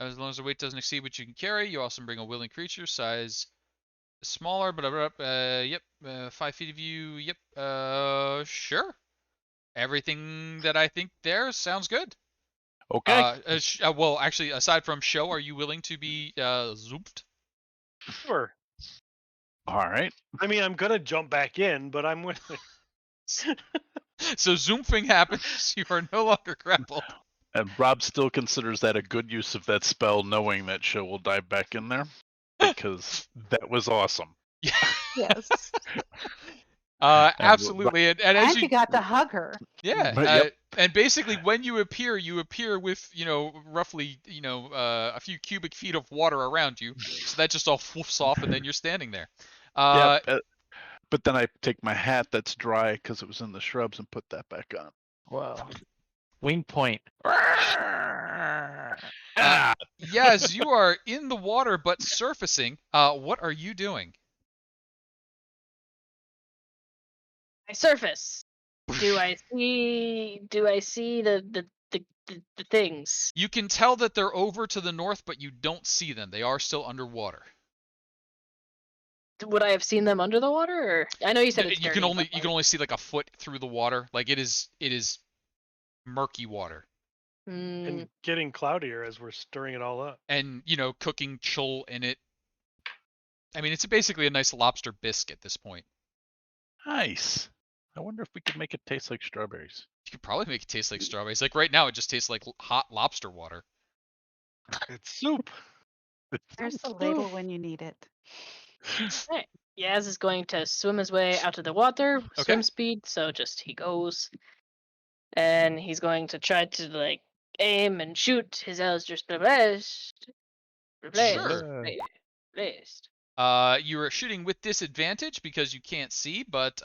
As long as the weight doesn't exceed what you can carry, you also bring a willing creature size smaller. 5 feet of you. Yep. Sure. Everything that I think there sounds good. Okay. Well, actually, aside from show, are you willing to be zooped? Sure. All right. I mean, I'm gonna jump back in, but I'm willing. So zoomfing happens. You are no longer grappled. And Rob still considers that a good use of that spell, knowing that show will dive back in there, because that was awesome. Yes. Absolutely. And as And you got to hug her. yeah, But, yep. and basically when you appear with roughly a few cubic feet of water around you, so that just all woofs off, and then you're standing there. Yeah. But then I take my hat that's dry because it was in the shrubs and put that back on. Wow. Wing point. Yes, you are in the water but surfacing. What are you doing? I surface. Do I see the things? You can tell that they're over to the north, but you don't see them. They are still underwater. Would I have seen them under the water? Or I know you said it's You dirty, can only but, you can only see like a foot through the water. Like it is murky water. And getting cloudier as we're stirring it all up. And cooking chul in it. I mean, it's basically a nice lobster bisque at this point. Nice. I wonder if we could make it taste like strawberries. You could probably make it taste like strawberries. Like right now, it just tastes like hot lobster water. It's soup. There's the Soup. ladle when you need it. Alright. Yaz is going to swim his way out of the water, swim Okay. speed, so just he goes. And he's going to try to like aim and shoot. His arrows just replaced. Sure. Replaced. You are shooting with disadvantage because you can't see, but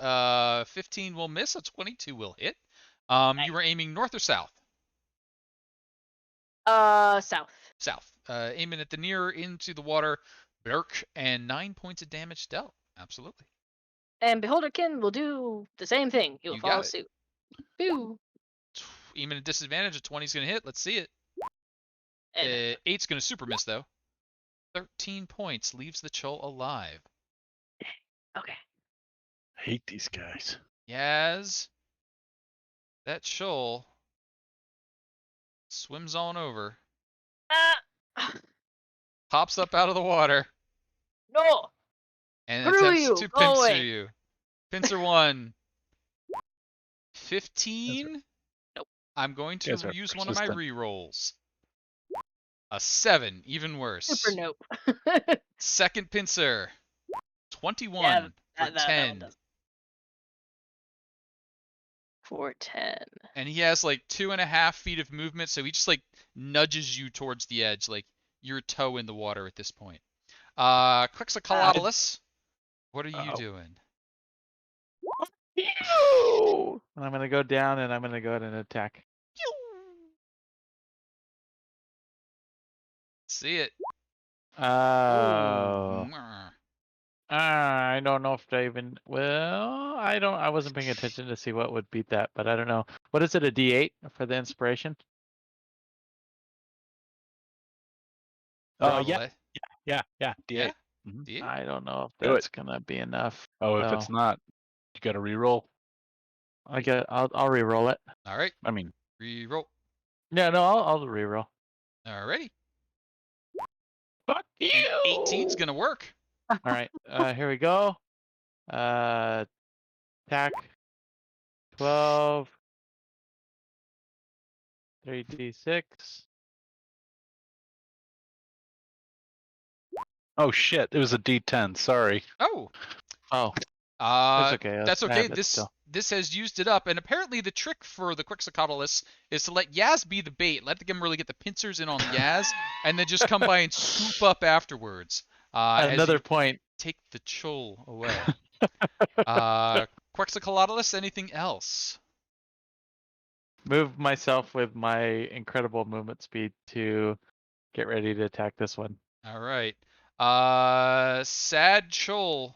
15 will miss, a 22 will hit. You were aiming north or south? South. South. Aiming at the near into the water, Berk, and 9 points of damage dealt. Absolutely. And Beholderkin will do the same thing. He will You follow got it. suit. Boo. Aiming at disadvantage, a 20 is going to hit. Let's see it. And 8's going to super miss, though. 13 points leaves the Chol alive. okay. Hate these guys. Yaz, that Chol swims on over, pops up out of the water, No. and Screw attempts you. to Go pincer away. you. Pincer 1. 15? Nope. I'm going You guys to are use one of my persistent. re-rolls. A 7, even worse. Super nope. Second pincer. 21 Yeah, for that 10. one does. For 10. And he has like 2.5 feet of movement, so he just like nudges you towards the edge, like your toe in the water at this point. Quixocolotolus, what are you Uh-oh. doing? Ew! And I'm gonna go down and I'm gonna go ahead and attack. See it. Oh. Mwah. I don't know if I even. Well, I don't. I wasn't paying attention to see what would beat that, but I don't know. What is it? A D8 for the inspiration? Oh, Probably. yeah. D8. Yeah. Mhm. D8. I don't know if Do that's gonna be enough. Oh, if so it's not, you got to re-roll. I'll re-roll it. All right. I mean, Reroll. Yeah, no, I'll re-roll. Alrighty. Fuck you. And 18's gonna work. All right. Here we go. Attack. 12. 3d6. oh shit, it was a D10. Sorry. Oh. Oh, Uh, it's okay. that's I okay. have it still. This has used it up, and apparently the trick for the Quixocolotolus is to let Yaz be the bait. Let them really get the pincers in on Yaz, and then just come by and swoop up afterwards. As Another you point. take the Chol away. Quixocolotolus, anything else? Move myself with my incredible movement speed to get ready to attack this one. All right. Sad Chol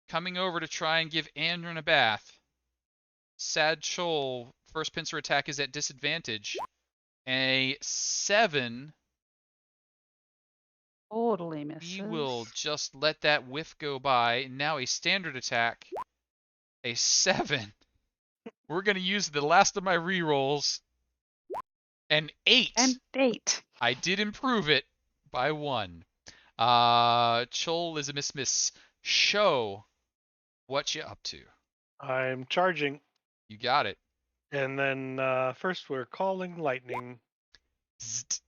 coming over to try and give Andrin a bath. Sad Chol, first pincer attack is at disadvantage. A 7. Totally misses. He will just let that whiff go by. Now a standard attack. A 7. We're going to use the last of my rerolls. An 8. And 8. I did improve it by 1. Chol is a miss. Show what you up to. I'm charging, You got it. and then first we're calling lightning. Zzzt.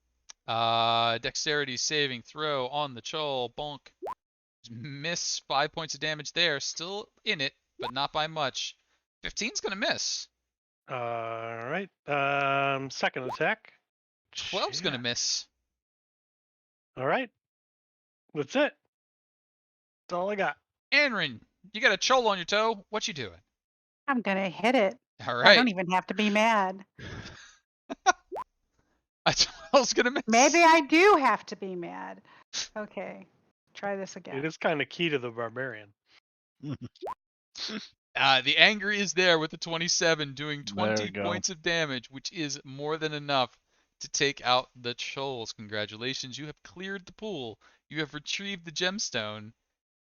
Dexterity saving throw on the Chol. Bonk. Miss 5 points of damage there. Still in it, but not by much. 15's gonna miss. All right. Second attack. 12's gonna miss. All right. That's it. That's all I got. Anrin, you got a Chol on your toe. What you doing? I'm going to hit it. All I don't right. even have to be mad. A 12's gonna miss. Maybe I do have to be mad. Okay. Try this again. It is kind of key to the barbarian. The anger is there with the 27 doing There 20 we go. points of damage, which is more than enough to take out the Chols. Congratulations, you have cleared the pool. You have retrieved the gemstone.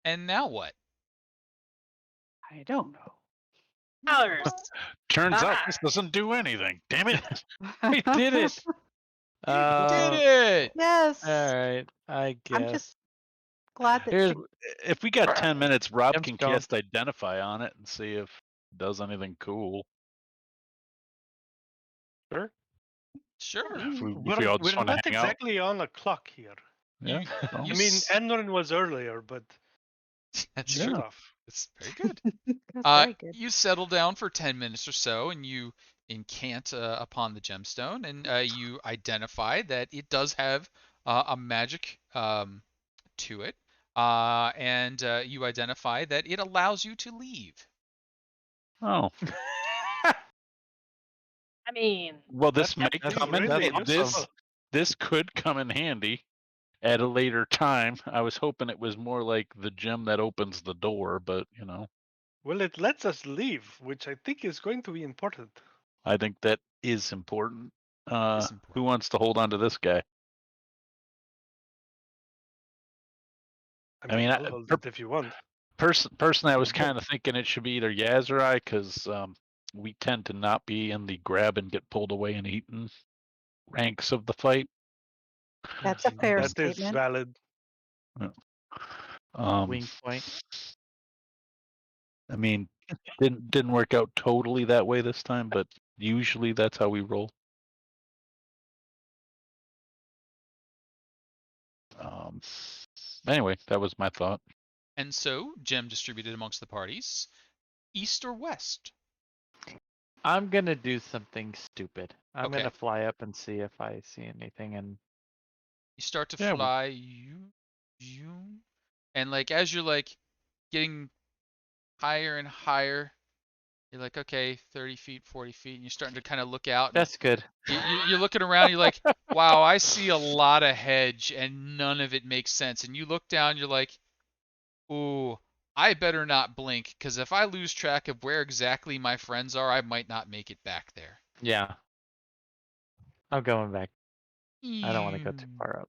And now what? I don't know. Ours. Turns out this doesn't do anything. Damn it. I did it. Did it! Yes. All right. I guess. I'm just glad that Here's If we got 10 minutes, Rob can Gemstone. cast Identify on it and see if it does anything cool. Sure. Sure. If we We're, all just we're want to not hang out. exactly on a clock here. Yeah. You- well, you I mean, s- Enron was earlier, but That's Yeah. true. tough. It's very good. That's very good. You settle down for 10 minutes or so, and you incant upon the gemstone, and you identify that it does have a magic to it, and you identify that it allows you to leave. oh. I mean, Well, this That may could be come in. really This useful. this could come in handy at a later time. I was hoping it was more like the gem that opens the door, but Well, it lets us leave, which I think is going to be important. I think that is important. It's Who important. wants to hold on to this guy? I mean, I'll hold it if you want. personally, I was kind of thinking it should be either Yaz or I, because we tend to not be in the grab and get pulled away and eaten ranks of the fight. That's a fair That is statement. valid. Wing point. I mean, didn't work out totally that way this time, but usually that's how we roll. Anyway, that was my thought. And so, gem distributed amongst the parties, east or west? I'm gonna do something stupid. I'm Okay. gonna fly up and see if I see anything, and You start to Yeah, fly, and like as you're like getting higher and higher, you're like, okay, 30 feet, 40 feet, and you're starting to kind of look out, and that's good. you're looking around, you're like, wow, I see a lot of hedge, and none of it makes sense. And you look down, you're like, ooh, I better not blink, because if I lose track of where exactly my friends are, I might not make it back there. Yeah. I'm going back. I don't want to go too far up.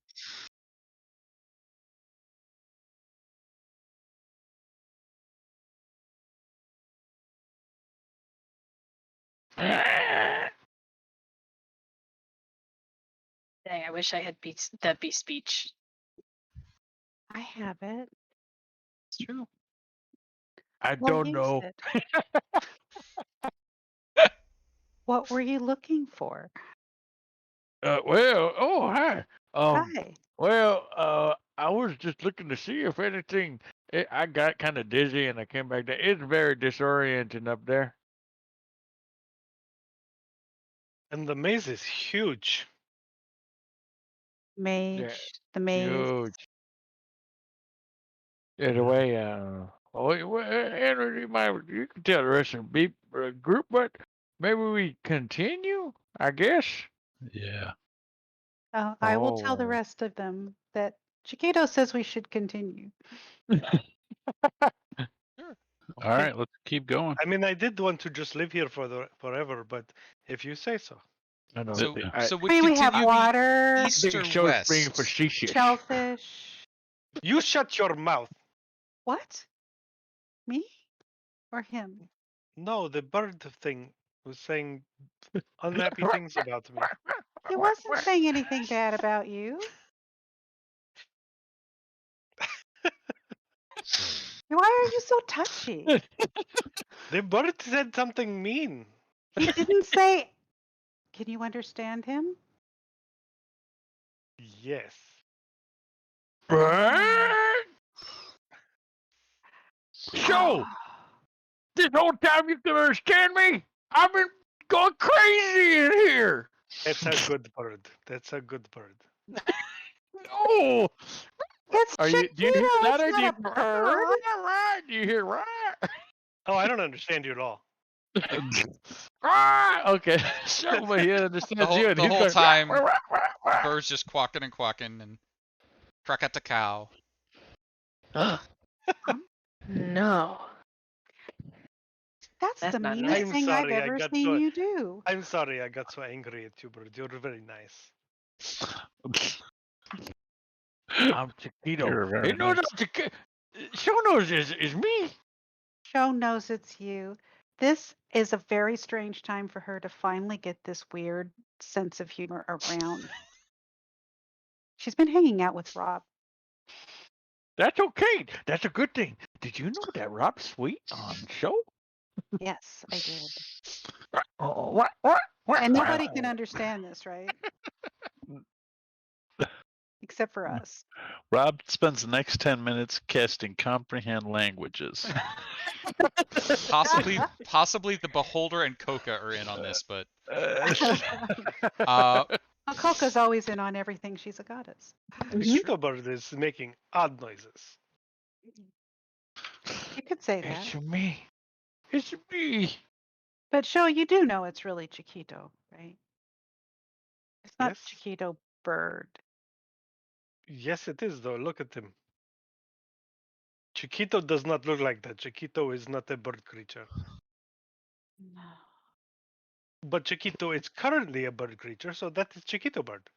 dang, I wish I had that beast speech. I have it. It's true. I Well, don't use know. it. What were you looking for? Hi. Hi. I was just looking to see if anything. I got kind of dizzy and I came back down. It's very disorienting up there. And the maze is huge. Mage. The maze. Huge. Either way, Henry, you can tell the rest of the group, but maybe we continue, I guess. Yeah. I will tell the Oh. rest of them that Chiquito says we should continue. Sure. All right, let's keep going. I mean, I did want to just live here forever, but if you say so. I know. So, I so I would mean, we have continue be water, east think or show's being west? facetious. shellfish. You shut your mouth. What? Me? Or him? No, the bird thing was saying unhappy things about me. He wasn't saying anything bad about you. Why are you so touchy? The bird said something mean. He didn't say. Can you understand him? Yes. So, this whole time you can understand me? I've been going crazy in here. That's a good bird. That's a good bird. No. It's Do you hear Chiquito. that? It's Do you, not a bird. right? Do you hear right? Oh, I don't understand you at all. Okay. Somebody here understands you. And The he's whole going, time, "Rah, rah, rah, rah." birds just quacking and quacking and crack at the cow. No. That's That's the not meanest nice. I'm thing I've sorry. I ever got seen so. you do. I'm sorry. I got so angry at you, bird. You're very nice. I'm Chiquito. You're very Hey, no, nice. Chiquito. Show knows is me. Show knows it's you. This is a very strange time for her to finally get this weird sense of humor around. She's been hanging out with Rob. That's okay. That's a good thing. Did you know that Rob's sweet on show? Yes, I did. What? And nobody can understand this, right? Except for us. Rob spends the next 10 minutes casting comprehend languages. Possibly the Beholder and Coca are in on this, but Uh, Well, Coco's always in on everything. She's a goddess. that is Mhm. true. Cheeto bird is making odd noises. You could say that. It's me. It's me. But Show, you do know it's really Chiquito, right? It's not Yes. Chiquito bird. Yes, it is though. Look at him. Chiquito does not look like that. Chiquito is not a bird creature. No. But Chiquito is currently a bird creature, so that is Chiquito bird.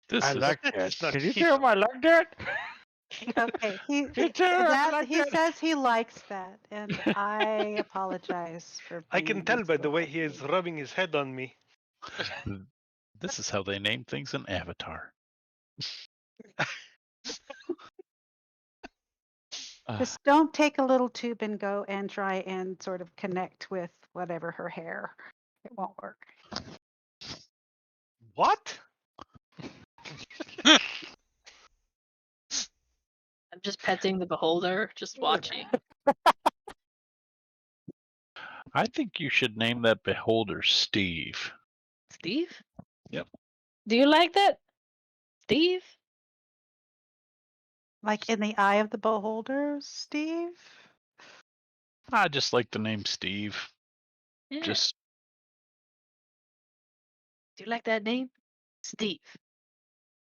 this I is like That that. is not Can you Chiquito. tell him I like that? Okay, he Can you tell him I that like he that? says he likes that, and I apologize for I can being tell by the so way he is ugly. rubbing his head on me. this is how they name things in Avatar. Just don't take a little tube and go and try and sort of connect with whatever her hair. It won't work. What? I'm just petting the beholder, just watching. I think you should name that beholder Steve. Steve? Yep. Do you like that? Steve? Like in the eye of the beholder, Steve. I just like the name Steve. Yeah. Just Do you like that name? Steve.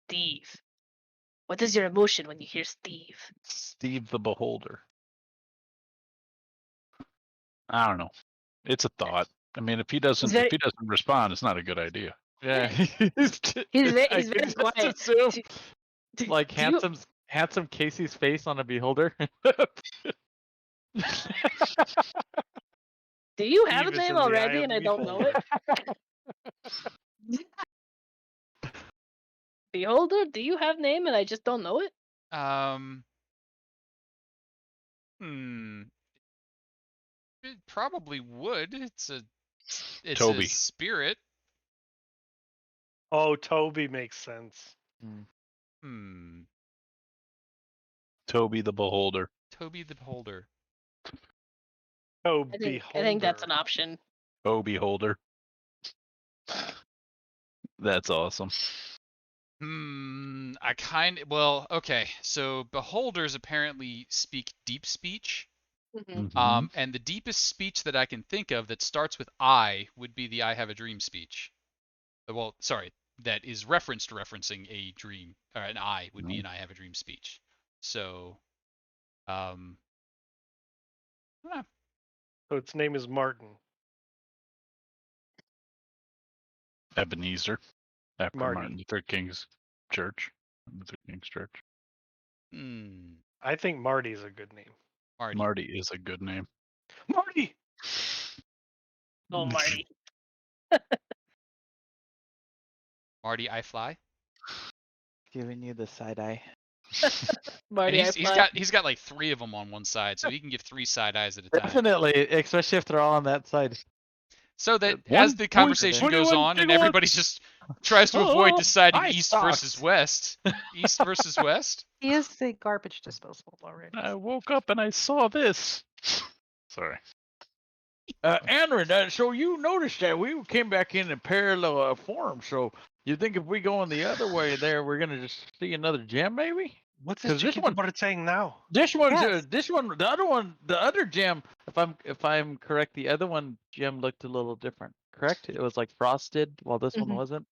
Steve. What is your emotion when you hear Steve? Steve the Beholder. I don't know. It's a thought. I mean, if he doesn't respond, it's not a good idea. Yeah, Yeah. I He's can very just quiet. assume like Do you handsome Casey's face on a beholder. do you have a Steve is name in the eye already of and the I don't know it? beholder. Beholder, do you have name and I just don't know it? Um, hmm. It probably would. It's a Toby. spirit. Oh, Toby makes sense. Hmm. Toby the Beholder. Toby the Beholder. Toby I think that's an Holder. option. Toby Holder. That's awesome. Well, okay. So beholders apparently speak deep speech. Mhm. Mhm. And the deepest speech that I can think of that starts with I would be the I have a dream speech. Well, sorry, that is referencing a dream, or an I would be an I have a dream speech. So, um, ah, So its name is Martin. Ebenezer, after Marty. Martin Luther King's church. Luther King's church. hmm, I think Marty's a good name. Marty. Marty is a good name. Marty! Oh, Marty. Marty, I fly. Giving you the side eye. And Marty, I he's fly. got like 3 of them on one side, so he can give 3 side eyes at a time. Definitely, especially if they're all on that side. So that One as the point conversation goes 21 on and gigawatts. everybody just tries to avoid Oh, deciding ice east versus socks. west, east versus west. He is the garbage disposal already. I woke up and I saw this. Sorry. Aaron, so you noticed that we came back in a parallel form. So you think if we go on the other way there, we're gonna just see another gem, maybe? What's this 'Cause this Chiquito one- bird saying now? This one's Yes. this one, the other one, the other gem. If I'm correct, the other one gem looked a little different. Correct? It was like frosted, while this one Mhm. wasn't.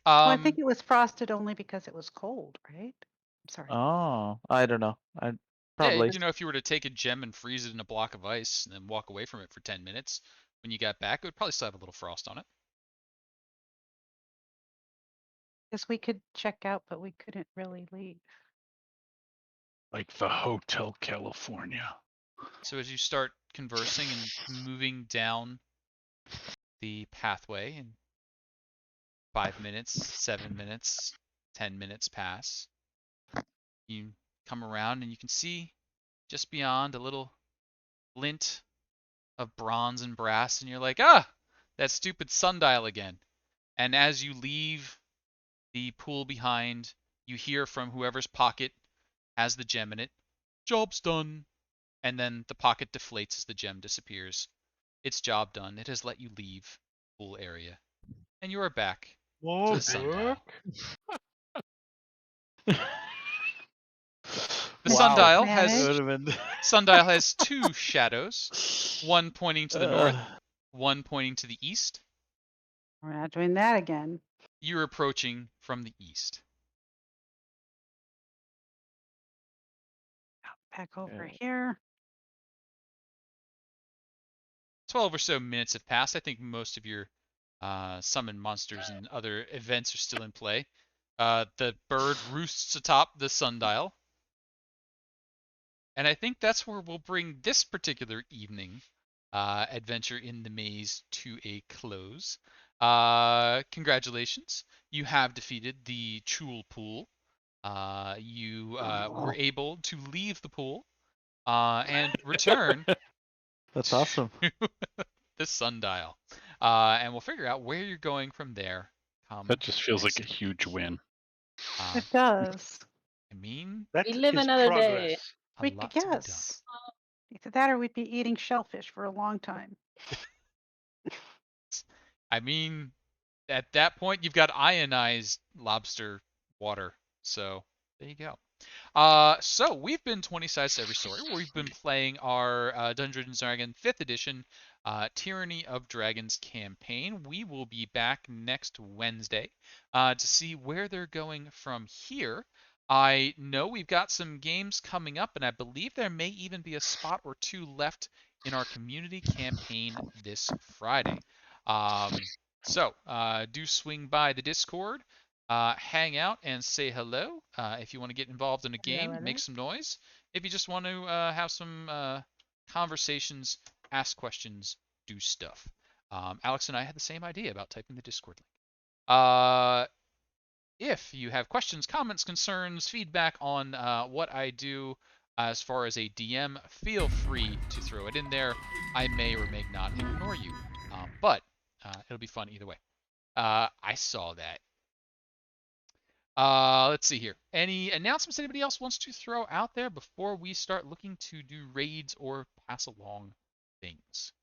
Well, I think it was frosted only because it was cold, right? I'm sorry. Oh, I don't know. I Yeah, probably. you know, if you were to take a gem and freeze it in a block of ice and then walk away from it for 10 minutes, when you got back, it would probably still have a little frost on it. Guess we could check out, but we couldn't really leave. Like the Hotel California. So as you start conversing and moving down the pathway, and 5 minutes, 7 minutes, 10 minutes pass, you come around and you can see just beyond a little glint of bronze and brass, and you're like, ah, that stupid sundial again. And as you leave the pool behind, you hear from whoever's pocket has the gem in it, job's done. And then the pocket deflates as the gem disappears. Its job done. It has let you leave the pool area. And you are back to the sundial. The sundial has Managed. sundial has two shadows, one pointing to the north, one pointing to the east. We're not doing that again. You're approaching from the east. Back over Yeah. here. 12 or so minutes have passed. I think most of your summon monsters and other events are still in play. The bird roosts atop the sundial. And I think that's where we'll bring this particular evening adventure in the maze to a close. Congratulations. You have defeated the Chul pool. You were able to leave the pool and return That's awesome. to the sundial. And we'll figure out where you're going from there. That just feels like a next huge win. Uh, It does. I mean, That We live is another day. progress. a We lot could to be done. guess. Either that or we'd be eating shellfish for a long time. I mean, at that point, you've got ionized lobster water. So there you go. So we've been 20 Sides to Every Story, where we've been playing our Dungeons & Dragons 5th edition Tyranny of Dragons campaign. We will be back next Wednesday to see where they're going from here. I know we've got some games coming up, and I believe there may even be a spot or two left in our community campaign this Friday. So do swing by the Discord. Hang out and say hello. If you want to get involved in a game, make some noise. If you just want to have some conversations, ask questions, do stuff. Alex and I had the same idea about typing the Discord link. If you have questions, comments, concerns, feedback on what I do as far as a DM, feel free to throw it in there. I may or may not ignore you, but it'll be fun either way. I saw that. Let's see here. Any announcements anybody else wants to throw out there before we start looking to do raids or pass along things?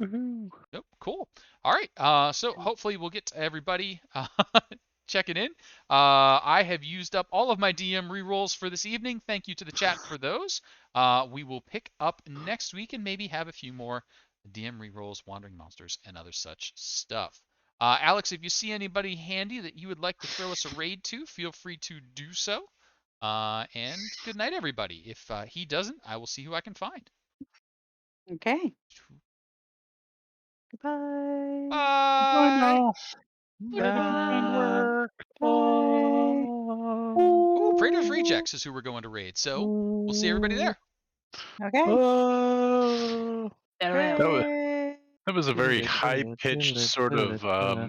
Nope. Cool. All right. So hopefully we'll get to everybody checking in. I have used up all of my DM rerolls for this evening. Thank you to the chat for those. We will pick up next week and maybe have a few more DM rerolls, Wandering Monsters, and other such stuff. Alex, if you see anybody handy that you would like to throw us a raid to, feel free to do so. And good night, everybody. If he doesn't, I will see who I can find. Okay. Goodbye. Bye. Bye. Bye. Ooh, Praetor's Rejects is who we're going to raid. So we'll see everybody there. Okay. Oh. Farewell. That was a very high-pitched sort of